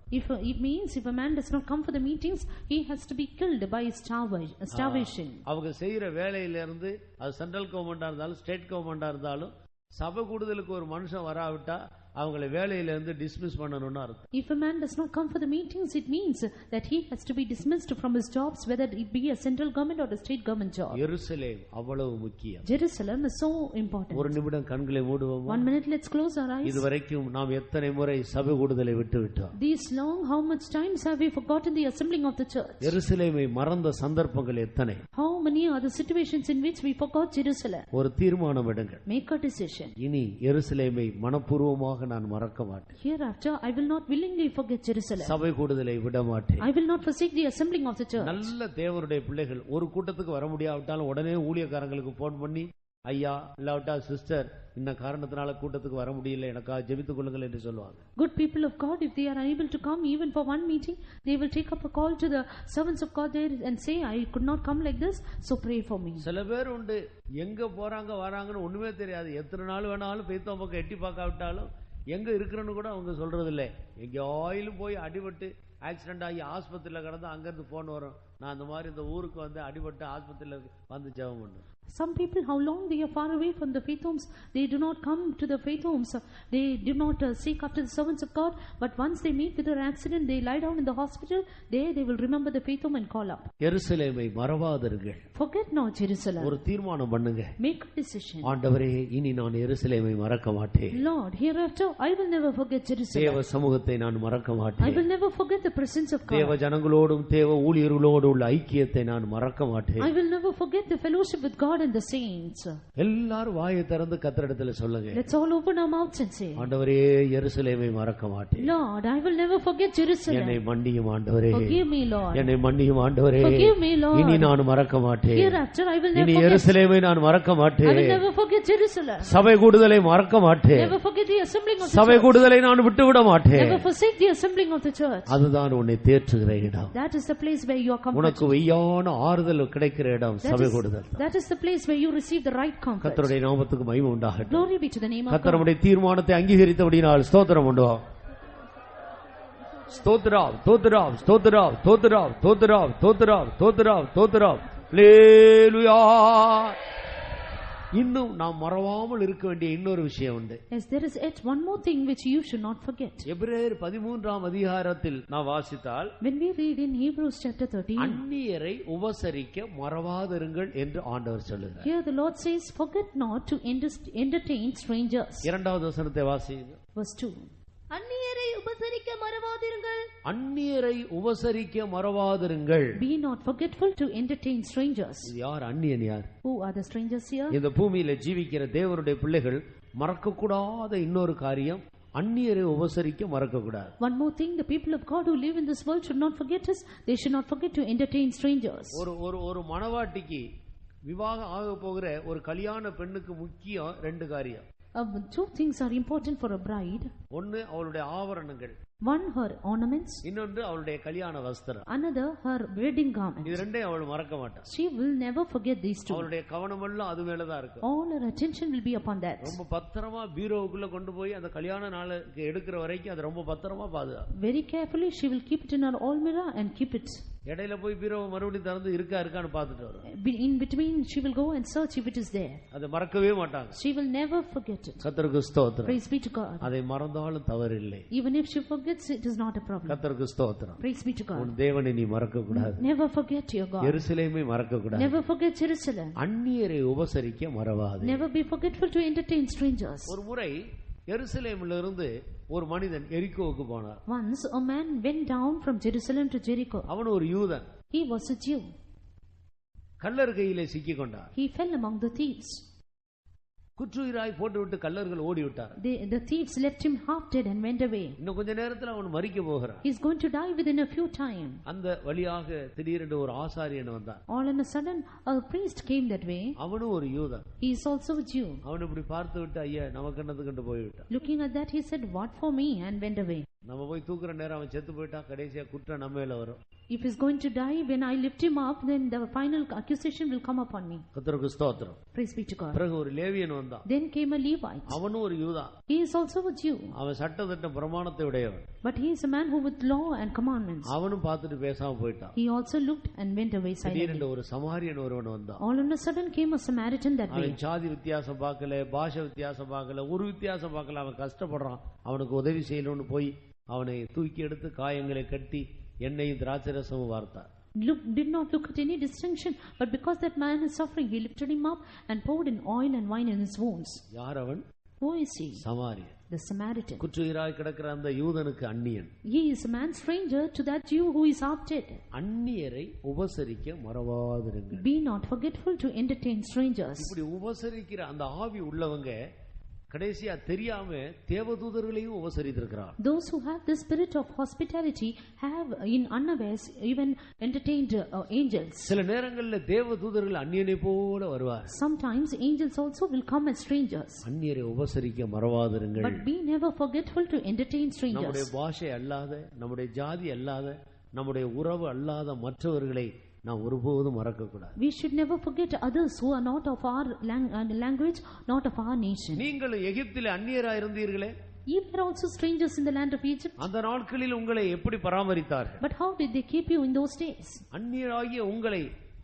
It means if a man does not come for the meetings, he has to be killed by starvation. அவங்க செய்யற வேலையில இருந்து, அது சென்ட்ரல் கவர்மெண்டா இருந்தாலும் ஸ்டேட் கவர்மெண்டா இருந்தாலும், சபை கூடுதலுக்கு ஒரு மனுஷன் வராவிட்டா அவங்களை வேலையில இருந்து டிஸ்மிஸ் பண்ணணும்னு அர்த்தம். If a man does not come for the meetings, it means that he has to be dismissed from his jobs, whether it be a central government or a state government job. எருசலேம் அவ்வளவு முக்கியம். Jerusalem is so important. ஒரு நிமிடம் கண்களை மூடுவோம். 1 minute, let's close our eyes. இதுவரைக்கும் நாம் எத்தனை முறை சபை கூடுதலை விட்டு விட்டோம். These long, how much times have we forgotten the assembling of the church? எருசலேமை மறந்த சந்தர்ப்பங்கள் எத்தனை? How many are the situations in which we forgot Jerusalem? ஒரு தீர்மானம் எடுங்கள். Make a decision. இனி எருசலேமை மனப்பூர்வமாக நான் மறக்க மாட்டேன். Hereafter I will not willingly forget Jerusalem. சபை கூடுதலை விட மாட்டேன். I will not forsake the assembling of the church. நல்ல தேவனுடைய பிள்ளைகள் ஒரு கூட்டத்துக்கு வர முடியாவிட்டாலும் உடனே ஊழியக்காரங்களுக்கு போன் பண்ணி, ஐயா இல்லாவிட்டா சிஸ்டர், இந்த காரணத்தினால கூட்டத்துக்கு வர முடியல, எனக்காக ஜெபித்துக் கொள்ளுங்கள் என்று சொல்லுவாங்க. Good people of God, if they are unable to come even for one meeting, they will take up a call to the servants of God there and say, I could not come like this, so pray for me. சில பேர் உண்டு, எங்க போறாங்க வராங்கன்னு ஒண்ணுமே தெரியாது. எத்தனை நாள் வேணாலும் பேத்தோம் பக்கம் எட்டி பார்க்காவிட்டாலும் எங்க இருக்கிறன்னு கூட அவங்க சொல்றது இல்லை. எங்கேயாயிலும் போய் அடிபட்டு ஆக்சிடென்ட் ஆகி ஆஸ்பத்திரியில் கிடந்து அங்கிருந்து போன் வரும், நான் அந்த மாதிரி இந்த ஊருக்கு வந்து அடிபட்டு ஆஸ்பத்திரியில் வந்து ஜெபம் பண்ணு. Some people, how long they are far away from the faith homes, they do not come to the faith homes. They do not seek after the servants of God. But once they meet with their accident, they lie down in the hospital. There they will remember the faith home and call up. எருசலேமை மறவாதீர்கள். Forget not Jerusalem. ஒரு தீர்மானம் பண்ணுங்க. Make a decision. ஆண்டவரே, இனி நான் எருசலேமை மறக்க மாட்டேன். Lord, hereafter I will never forget Jerusalem. தேவ சமூகத்தை நான் மறக்க மாட்டேன். I will never forget the presence of God. தேவ ஜனங்களோடும் தேவ ஊழியர்களோடு உள்ள ஐக்கியத்தை நான் மறக்க மாட்டேன். I will never forget the fellowship with God and the saints. எல்லாரும் வாயை திறந்து கர்த்தரிடத்தில் சொல்லுங்க. Let's all open our mouths and say, ஆண்டவரே, எருசலேமை மறக்க மாட்டேன். Lord, I will never forget Jerusalem. என்னை மன்னியும் ஆண்டவரே. Forgive me, Lord. என்னை மன்னியும் ஆண்டவரே. Forgive me, Lord. இனி நான் மறக்க மாட்டேன். Hereafter I will never இனி forget. எருசலேமை நான் மறக்க மாட்டேன். I will never forget Jerusalem. சபை கூடுதலை மறக்க மாட்டேன். Never forget the assembling of the சபை church. கூடுதலை நான் விட்டுவிட மாட்டேன். Never forsake the assembling of the church. அதுதான் உன்னை தேற்றுகிற இடம். That is the place where you are comforted. உனக்கு வெய்யான ஆறுதல் கிடைக்கிற இடம் சபை கூடுதல். That is the place where you receive the right comfort. கர்த்தருடைய நாமத்துக்கு மகிமை உண்டாகட்டும். Glory be to the name of God. கர்த்தருடைய தீர்மானத்தை அங்கீகரித்தபடியால் ஸ்தோத்திரம் உண்டாகும். ஸ்தோத்திரம், ஸ்தோத்திரம், ஸ்தோத்திரம், ஸ்தோத்திரம், ஸ்தோத்திரம், ஸ்தோத்திரம், ஸ்தோத்திரம், ஸ்தோத்திரம். ஹல்லேலூயா. இன்னும் நாம் மறவாமல் இருக்க வேண்டிய இன்னொரு விஷயம் உண்டு. Yes, there is yet one more thing which you should not forget. எபிரேயர் 13ஆம் அதிகாரத்தில் நாம் வாசித்தால், when we read in Hebrews chapter 13, அந்நியரை உபசரிக்க மறவாதிருங்கள் என்று ஆண்டவர் சொல்லுகிறார். here the Lord says, forget not to entertain strangers. இரண்டாவது வசனத்தை வாசியுங்கள். Verse 2. அந்நியரை உபசரிக்க மறவாதிருங்கள். அந்நியரை உபசரிக்க மறவாதிருங்கள். Be not forgetful to entertain strangers. யார் அந்நியன்? யார்? Who are the strangers here? இந்த பூமியில ஜீவிக்கிற தேவனுடைய பிள்ளைகள் மறக்க கூடாத இன்னொரு காரியம், அந்நியரை உபசரிக்க மறக்க கூடாது. One more thing, the people of God who live in this world should not forget us. They should not forget to entertain strangers. ஒரு மணவாட்டிக்கு விவாகம் ஆக போகிற ஒரு கல்யாண பெண்ணுக்கு முக்கியம் ரெண்டு காரியம். Two things are important for a bride. ஒன்னு அவளுடைய ஆபரணங்கள், one her ornaments, இன்னொன்று அவளுடைய கல்யாண வஸ்திரம், another her wedding garment. இது ரெண்டையும் அவள் மறக்க மாட்டாள். She will never forget these two. அவளுடைய கவனம் எல்லாம் அது மேல தான் இருக்கும். All her attention will be upon that. ரொம்ப பத்திரமா பீரோவுக்குள்ள கொண்டு போய் அந்த கல்யாண நாளுக்கு எடுக்கிற வரைக்கும் அது ரொம்ப பத்திரமா பாதுகாப்பு. Very carefully she will keep it in her almirah and keep it. இடையில போய் பீரோவை மறுபடியும் திறந்து இருக்கான்னு பார்த்துட்டு வரும். In between she will go and search if it is there. அதை மறக்கவே மாட்டாங்க. She will never forget it. கர்த்தருக்கு ஸ்தோத்திரம். Praise be to God. அதை மறந்தாலும் தவறில்லை. Even if she forgets, it is not a problem. கர்த்தருக்கு ஸ்தோத்திரம். Praise be to God. உன் தேவனை நீ மறக்க கூடாது. Never forget your God. எருசலேமை மறக்க கூடாது. Never forget Jerusalem. அந்நியரை உபசரிக்க மறவாதே. Never be forgetful to entertain strangers. ஒரு முறை எருசலேமில் இருந்து ஒரு மனிதன் எரிகோவுக்கு போனார். Once a man went down from Jerusalem to Jericho. அவன் ஒரு யூதன். He was a Jew. கள்ளர் கையிலே சிக்கிக் கொண்டார். He fell among the thieves. குற்றுயிராய் போட்டுவிட்டு கள்ளர்கள் ஓடிவிட்டார். The thieves left him half dead and went away. இன்னும் கொஞ்ச நேரத்தில் அவன் மரிக்க போகிறான். He is going to die within a few time. அந்த வழியாக திடீரென்று ஒரு ஆசாரியன் வந்தான். All in a sudden a priest came that way. அவனும் ஒரு யூதன். He is also a Jew. அவன் இப்படி பார்த்து விட்டு, ஐயா நமக்கு என்னது கண்டு போய்விட்டான். Looking at that, he said, what for me, and went away. நம்ம போய் தூக்குற நேரம் அவன் செத்து போயிட்டா கடைசியா குற்றம் நம்ம மேல வரும். If he is going to die, when I lift him up, then the final accusation will come upon me. கர்த்தருக்கு ஸ்தோத்திரம். Praise be to God. பிறகு ஒரு லேவியன் வந்தான். Then came a Levite. அவனும் ஒரு யூதா. He is also a Jew. அவன் சட்டதிட்ட பிரமாணத்தை உடையவன். But he is a man who with law and commandments. அவனும் பார்த்துட்டு பேசாம போயிட்டான். He also looked and went away silently. திடீரென்று ஒரு சமாரியன் ஒருவன் வந்தான். All in a sudden came a Samaritan that way. அவன் ஜாதி வித்தியாசம் பார்க்கல, பாஷை வித்தியாசம் பார்க்கல, ஒரு வித்தியாசம் பார்க்கல. அவன் கஷ்டப்படுறான். அவனுக்கு உதவி செய்யணும்னு போய் அவனை தூக்கி எடுத்து காயங்களை கட்டி எண்ணெயும் திராட்சரசமும் வார்த்தார். Did not look at any distinction, but because that man is suffering, he lifted him up and poured in oil and wine in his wounds. யார் அவன்? Who is he? சமாரியன். The Samaritan. குற்றுயிராய் கிடக்கிற அந்த யூதனுக்கு அந்நியன். He is a man stranger to that Jew who is half dead. அந்நியரை உபசரிக்க மறவாதிருங்கள். Be not forgetful to entertain strangers. இப்படி உபசரிக்கிற அந்த ஆவி உள்ளவங்க கடைசியா தெரியாம தேவதூதர்களையும் உபசரித்திருக்கிறார். Those who have the spirit of hospitality have in unawares even entertained angels. சில நேரங்களில் தேவதூதர்கள் அந்நியனை போல வருவார். Sometimes angels also will come as strangers. அந்நியரை உபசரிக்க மறவாதிருங்கள். But be never forgetful to entertain strangers. நம்முடைய பாஷை அல்லாத, நம்முடைய ஜாதி அல்லாத, நம்முடைய உறவு அல்லாத மற்றவர்களை நாம் ஒருபோதும் மறக்க கூடாது. We should never forget others who are not of our language, not of our nation. நீங்கள் எகிப்திலே அந்நியராய் இருந்தீர்களே, You were also strangers in the land of Egypt. அந்த நாட்களில் உங்களை எப்படி பராமரித்தார்கள்? But how did they keep you in those days? அந்நியராகிய உங்களை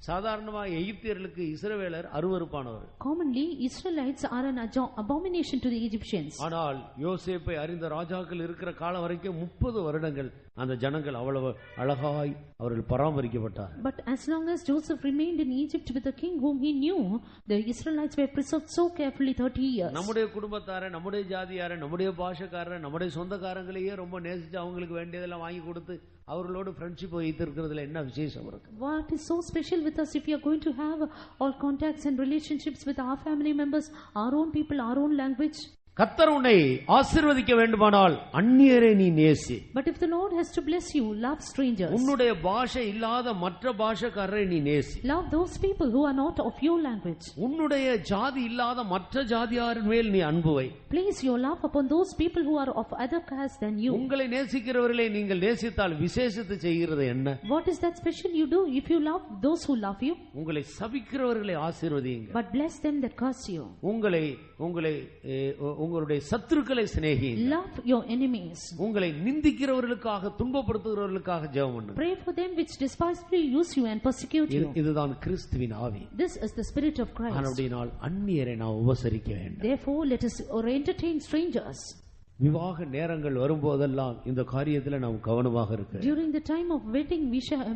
சாதாரணமாக எகிப்தியர்களுக்கு இஸ்ரவேலர் அருவருப்பானவர். Commonly Israelites are an abomination to the Egyptians. ஆனால் யோசேப்பை அறிந்த ராஜாக்கள் இருக்கிற காலம் வரைக்கும் 30 வருடங்கள் அந்த ஜனங்கள் அவ்வளவு அழகாய் அவர்கள் பராமரிக்கப்பட்டார். But as long as Joseph remained in Egypt with the king whom he knew, the Israelites were preserved so carefully 30 years. நம்முடைய குடும்பத்தார, நம்முடைய ஜாதியார, நம்முடைய பாஷைக்காரர், நம்முடைய சொந்தக்காரங்களையே ரொம்ப நேசிச்சு அவங்களுக்கு வேண்டியதெல்லாம் வாங்கி கொடுத்து அவர்களோடு ஃப்ரெண்ட்ஷிப் வைத்திருக்கிறதுல என்ன விசேஷம் இருக்கு? What is so special with us if we are going to have all contacts and relationships with our family members, our own people, our own language? கர்த்தர் உன்னை ஆசீர்வதிக்க வேண்டுமானால் அந்நியரை நீ நேசி. But if the Lord has to bless you, love strangers. உன்னுடைய பாஷை இல்லாத மற்ற பாஷைக்காரரை நீ நேசி. Love those people who are not of your language. உன்னுடைய ஜாதி இல்லாத மற்ற ஜாதியாரின் மேல் நீ அன்பு வை. Place your love upon those people who are of other caste than you. உங்களை நேசிக்கிறவர்களை நீங்கள் நேசித்தால் விசேஷத்தை செய்கிறது என்ன? What is that special you do if you love those who love you? உங்களை சபிக்கிறவர்களை ஆசீர்வதியுங்கள். But bless them that curse you. உங்களை உங்களுடைய சத்துருக்களை சிநேகியுங்கள். Love your enemies. உங்களை நிந்திக்கிறவர்களுக்காக துன்பப்படுத்துகிறவர்களுக்காக ஜெபம் பண்ணுங்க. Pray for them which despitefully use you and persecute you. இதுதான் கிறிஸ்துவின் ஆவி. This is the spirit of Christ. ஆனபடியால் அந்நியரை நாம் உபசரிக்க வேண்டும். Therefore let us entertain strangers. விவாக நேரங்கள் வரும்போதெல்லாம் இந்த காரியத்துல நாம் கவனமாக இருக்க. During the time of wedding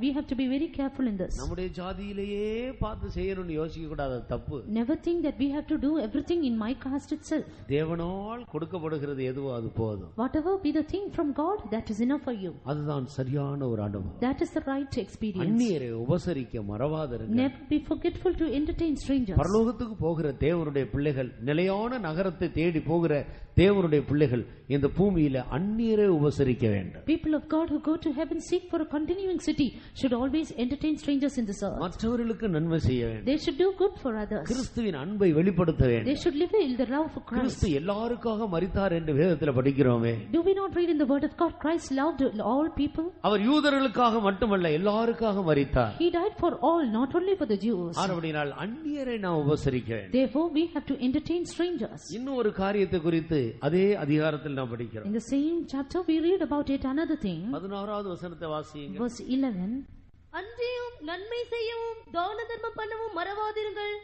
we have to be very careful in this. நம்முடைய ஜாதியிலேயே பார்த்து செய்யணும்னு யோசிக்க கூடாது, தப்பு. Never think that we have to do everything in my caste itself. தேவனால் கொடுக்கப்படுகிறது எதுவோ அது போதும். Whatever be the thing from God, that is enough for you. அதுதான் சரியான ஒரு அனுபவம். That is the right experience. அந்நியரை உபசரிக்க மறவாதிருங்க. Never be forgetful to entertain strangers. பரலோகத்துக்கு போகிற தேவனுடைய பிள்ளைகள், நிலையான நகரத்தை தேடி போகிற தேவனுடைய பிள்ளைகள் இந்த பூமியில அந்நியரை உபசரிக்க வேண்டும். People of God who go to heaven seek for a continuing city should always entertain strangers in this earth. மற்றவர்களுக்கு நன்மை செய்ய வேண்டும். They should do good for others. கிறிஸ்துவின் அன்பை வெளிப்படுத்த வேண்டும். They should live in the love of Christ. கிறிஸ்து எல்லாருக்காக மரித்தார் என்று வேதத்தில் படிக்கிறோமே. Do we not read in the word of God, Christ loved all people? அவர் யூதர்களுக்காக மட்டுமல்ல, எல்லாருக்காக மரித்தார். He died for all, not only for the Jews. ஆனபடியால் அந்நியரை நாம் உபசரிக்க வேண்டும். Therefore we have to entertain strangers. இன்னும் ஒரு காரியத்தை குறித்து அதே அதிகாரத்தில் நாம் படிக்கிறோம். In the same chapter we read about it another thing. 16வது வசனத்தை வாசியுங்க. Verse 11. அன்றியும் நன்மை செய்யவும் தான தர்மம் பண்ணவும் மறவாதிருங்கள்,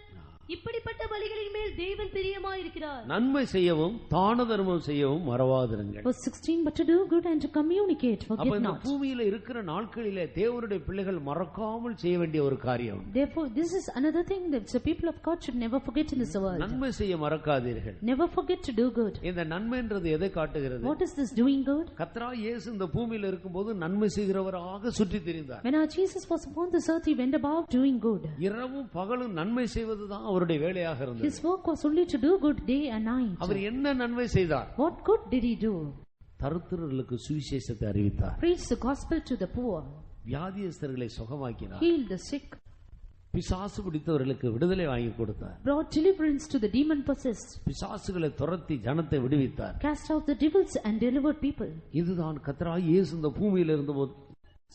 இப்படிப்பட்ட பலிகளின் மேல் தேவன் பிரியமாயிருக்கிறார். நன்மை செய்யவும் தான தர்மம் செய்யவும் மறவாதிருங்கள். Verse 16. But to do good and to communicate, forget அப்ப இந்த not. பூமியில இருக்கிற நாட்களிலே தேவனுடைய பிள்ளைகள் மறக்காமல் செய்ய வேண்டிய ஒரு காரியம். Therefore this is another thing that the people of God should never forget in this world. நன்மை செய்ய மறக்காதீர்கள். Never forget to do good. இந்த நன்மைன்றது எதை காட்டுகிறது? What is this doing good? கர்த்தராகிய இயேசு இந்த பூமியில இருக்கும்போது நன்மை செய்கிறவராக சுற்றி திரிந்தார். When our Jesus was upon this earth, he went about doing good. இரவும் பகலும் நன்மை செய்வதுதான் அவருடைய வேலையாக இருந்தது. His work was only to do good day and night. அவர் என்ன நன்மை செய்தார்? What good did he do? தரித்திரர்களுக்கு சுவிசேஷத்தை அறிவித்தார். Preach the gospel to the poor. வியாதியஸ்தர்களை சுகமாக்கினார். Heal the sick. பிசாசு பிடித்தவர்களுக்கு விடுதலை வாங்கி கொடுத்தார். Brought deliverance to the demon possessed. பிசாசுகளை துரத்தி ஜனத்தை விடுவித்தார். Cast out the devils and delivered people. இதுதான் கர்த்தராகிய இயேசு இந்த பூமியில இருந்தபோது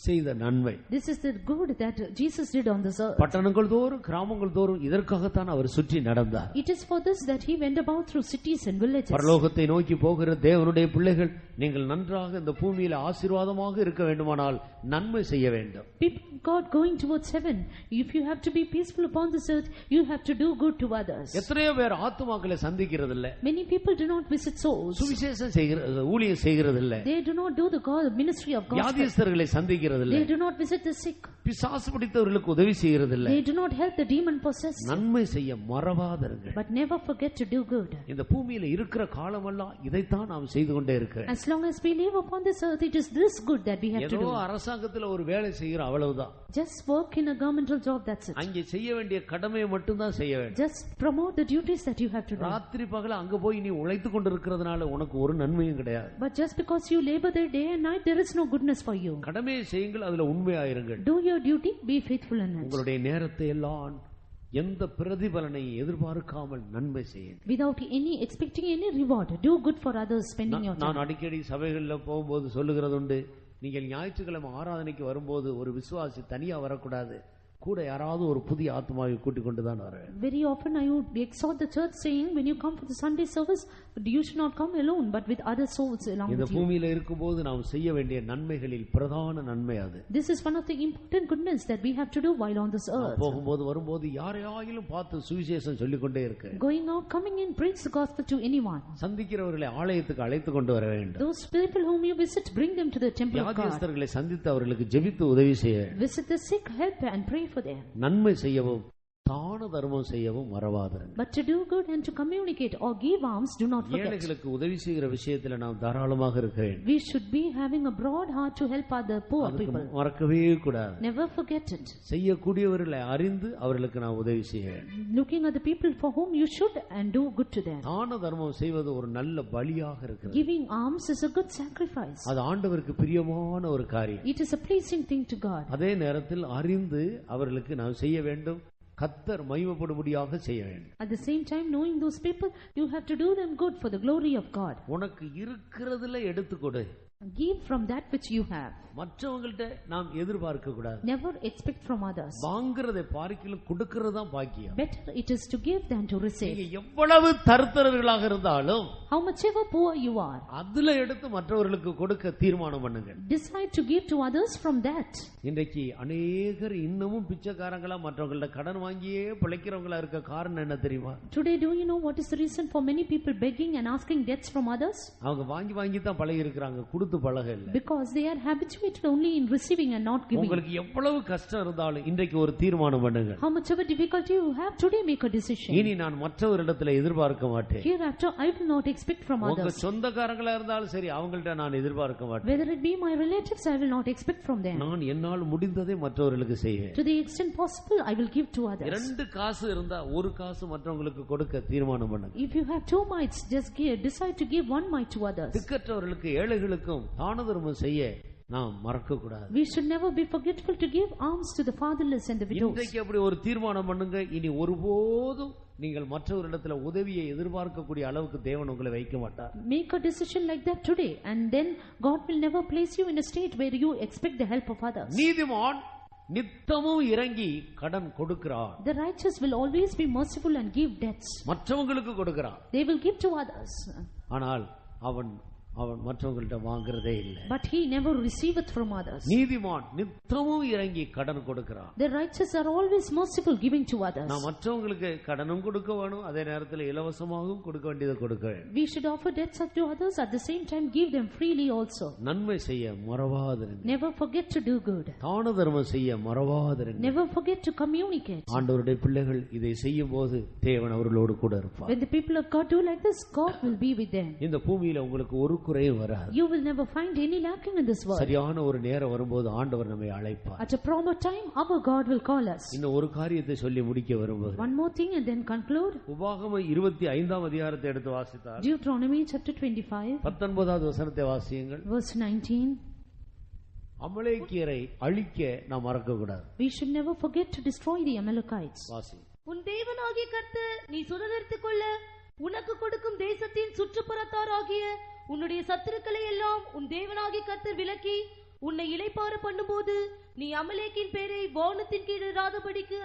செய்த நன்மை. This is the good that Jesus did on this earth. பட்டணங்கள் தோறும் கிராமங்கள் தோறும் இதற்காகத்தான் அவர் சுற்றி நடந்தார். It is for this that he went about through cities and villages. பரலோகத்தை நோக்கி போகிற தேவனுடைய பிள்ளைகள், நீங்கள் நன்றாக இந்த பூமியில ஆசீர்வாதமாக இருக்க வேண்டுமானால் நன்மை செய்ய வேண்டும். People of God going towards heaven, if you have to be peaceful upon this earth, you have to do good to others. எத்தனையோ பேர் ஆத்துமாக்களை சந்திக்கிறது இல்ல. Many people do not visit souls. சுவிசேஷம் செய்கிறது, ஊழியம் செய்கிறது இல்ல. They do not do the ministry of gospel. வியாதியஸ்தர்களை சந்திக்கிறது இல்ல. They do not visit the sick. பிசாசு பிடித்தவர்களுக்கு உதவி செய்கிறது இல்ல. They do not help the demon possessed. நன்மை செய்ய மறவாதிருங்கள். But never forget to do good. இந்த பூமியில இருக்கிற காலமெல்லாம் இதைத்தான் நாம் செய்து கொண்டே இருக்கிறோம். As long as we live upon this earth, it is this good that we have to ஏதோ do. அரசாங்கத்துல ஒரு வேலை செய்கிறோம், அவ்வளவுதான். Just work in a governmental job, that's it. அங்கே செய்ய வேண்டிய கடமையை மட்டும் தான் செய்ய வேண்டும். Just promote the duties that you have to do. ராத்திரி பகல அங்க போய் நீ உழைத்து கொண்டிருக்கிறதுனால உனக்கு ஒரு நன்மையும் கிடையாது. But just because you labor there day and night, there is no goodness for you. கடமையை செய்யுங்கள், அதுல உண்மையாயிருங்கள். Do your duty, be faithful in it. உங்களுடைய நேரத்தை எல்லாம் எந்த பிரதிபலனை எதிர்பார்க்காமல் நன்மை செய்யுங்கள். Without any expecting any reward, do good for others, spending your time. நான் அடிக்கடி சபைகள்ல போகும்போது சொல்லுகிறது உண்டு, நீங்கள் ஞாயிற்றுக்கிழமை ஆராதனைக்கு வரும்போது ஒரு விசுவாசி தனியா வரக்கூடாது, கூட யாராவது ஒரு புதிய ஆத்மாவை கூட்டிக் கொண்டுதான் வர வேண்டும். Very often I would exhort the church saying, when you come for the Sunday service, you should not come alone, but with other souls along இந்த with you. பூமியில இருக்கும்போது நாம் செய்ய வேண்டிய நன்மைகளில் பிரதான நன்மை அது. This is one of the important goodness that we have to do while on this earth. போகும்போது வரும்போது யாரையாயிலும் பார்த்து சுவிசேஷம் சொல்லிக் கொண்டே இருக்கு. Going out, coming in, preach the gospel to anyone. சந்திக்கிறவர்களை ஆலயத்துக்கு அழைத்து கொண்டு வர வேண்டும். Those people whom you visit, bring them to the temple of God. வியாதியஸ்தர்களை சந்தித்து அவர்களுக்கு ஜெபித்து உதவி செய்ய. Visit the sick, help and pray for them. நன்மை செய்யவும் தான தர்மம் செய்யவும் மறவாதிருங்கள். But to do good and to communicate or give alms, do not forget. ஏழைகளுக்கு உதவி செய்கிற விஷயத்துல நாம் தாராளமாக இருக்க வேண்டும். We should be having a broad heart to help other poor people. மறக்கவே கூடாது. Never forget it. செய்யக்கூடியவர்களை அறிந்து அவர்களுக்கு நாம் உதவி செய்ய வேண்டும். Looking at the people for whom you should and do good to them. தான தர்மம் செய்வது ஒரு நல்ல பலியாக இருக்கிறது. Giving alms is a good sacrifice. அது ஆண்டவருக்கு பிரியமான ஒரு காரியம். It is a pleasing thing to God. அதே நேரத்தில் அறிந்து அவர்களுக்கு நாம் செய்ய வேண்டும், கர்த்தர் மகிமைப்படும்படியாக செய்ய வேண்டும். At the same time, knowing those people, you have to do them good for the glory of God. உனக்கு இருக்கிறதுல எடுத்து கொடு. Give from that which you have. மற்றவங்கள்ட்ட நாம் எதிர்பார்க்க கூடாது. Never expect from others. வாங்குறதை பார்க்கிலும் கொடுக்கிறது தான் பாக்கியம். Better it is to give than to receive. நீங்க எவ்வளவு தரித்திரர்களாக இருந்தாலும் How much ever poor you are, அதுல எடுத்து மற்றவர்களுக்கு கொடுக்க தீர்மானம் பண்ணுங்க. decide to give to others from that. இன்றைக்கு அநேகர் இன்னமும் பிச்சைக்காரங்களா மற்றவங்கள்ட்ட கடன் வாங்கியே பிழைக்கிறவங்களா இருக்க காரணம் என்ன தெரியுமா? Today, do you know what is the reason for many people begging and asking debts from others? அவங்க வாங்கி வாங்கி தான் பழகி இருக்காங்க, கொடுத்து பழக இல்ல. Because they are habituated only in receiving and not giving. உங்களுக்கு எவ்வளவு கஷ்டம் இருந்தாலும் இன்றைக்கு ஒரு தீர்மானம் பண்ணுங்க. How much ever difficulty you have, today make a decision. இனி நான் மற்றவரிடத்துல எதிர்பார்க்க மாட்டேன். Hereafter I will not expect from உங்க others. சொந்தக்காரங்களா இருந்தாலும் சரி, அவங்கள்ட்ட நான் எதிர்பார்க்க மாட்டேன். Whether it be my relatives, I will not expect from them. நான் என்னால் முடிந்ததை மற்றவர்களுக்கு செய்வேன். To the extent possible, I will give to others. ரெண்டு காசு இருந்தா ஒரு காசு மற்றவங்களுக்கு கொடுக்க தீர்மானம் பண்ணுங்க. If you have 2 mites, just decide to give 1 mite to others. திக்கற்றவர்களுக்கு ஏழைகளுக்கும் தான தர்மம் செய்ய நாம் மறக்க கூடாது. We should never be forgetful to give alms to the fatherless and the widows. இன்றைக்கு அப்படி ஒரு தீர்மானம் பண்ணுங்க. இனி ஒருபோதும் நீங்கள் மற்றவரிடத்துல உதவியை எதிர்பார்க்கக்கூடிய அளவுக்கு தேவன் உங்களை வைக்க மாட்டார். Make a decision like that today, and then God will never place you in a state where you expect the help of others. நீதிமான் நித்தமும் இறங்கி கடன் கொடுக்கிறார். The righteous will always be merciful and give debts. மற்றவங்களுக்கு கொடுக்கிறார். They will give to others. ஆனால் அவன் மற்றவங்கள்ட்ட வாங்குறதே இல்லை. But he never receiveth from others. நீதிமான் நித்தமும் இறங்கி கடன் கொடுக்கிறான். The righteous are always merciful, giving to others. நான் மற்றவங்களுக்கு கடனும் கொடுக்க வேணும், அதே நேரத்தில் இலவசமாகவும் கொடுக்க வேண்டியதை கொடுக்க வேண்டும். We should offer debts to others, at the same time give them freely also. நன்மை செய்ய மறவாதிருங்கள். Never forget to do good. தான தர்மம் செய்ய மறவாதிருங்கள். Never forget to communicate. ஆண்டவருடைய பிள்ளைகள் இதை செய்யும்போது தேவன் அவர்களோடு கூட இருப்பார். When the people of God do like this, God will be with them. இந்த பூமியில உங்களுக்கு ஒரு குறையும் வராது. You will never find any lacking in this world. சரியான ஒரு நேரம் வரும்போது ஆண்டவர் நம்மை அழைப்பார். At a proper time, our God will call us. இன்னும் ஒரு காரியத்தை சொல்லி முடிக்க விரும்புகிறேன். One more thing and then conclude. உபாகமம் 25ஆம் அதிகாரத்தை எடுத்து வாசித்தால், Deuteronomy chapter 25, 19வது வசனத்தை வாசியுங்கள். verse 19. அமலேக்கியரை அழிக்க நாம் மறக்க கூடாது. We should never forget to destroy the Amalekites. வாசி. உன் தேவனாகிய கர்த்தர் நீ சுதந்தரித்துக் கொள்ள உனக்கு கொடுக்கும் தேசத்தின் சுற்றுப்புறத்தாராகிய உன்னுடைய சத்துருக்களை எல்லாம் உன் தேவனாகிய கர்த்தர் விலக்கி உன்னை இளைப்பாற பண்ணும்போது நீ அமலேக்கின் பேரை வானத்தின் கீழ் இராதபடிக்கு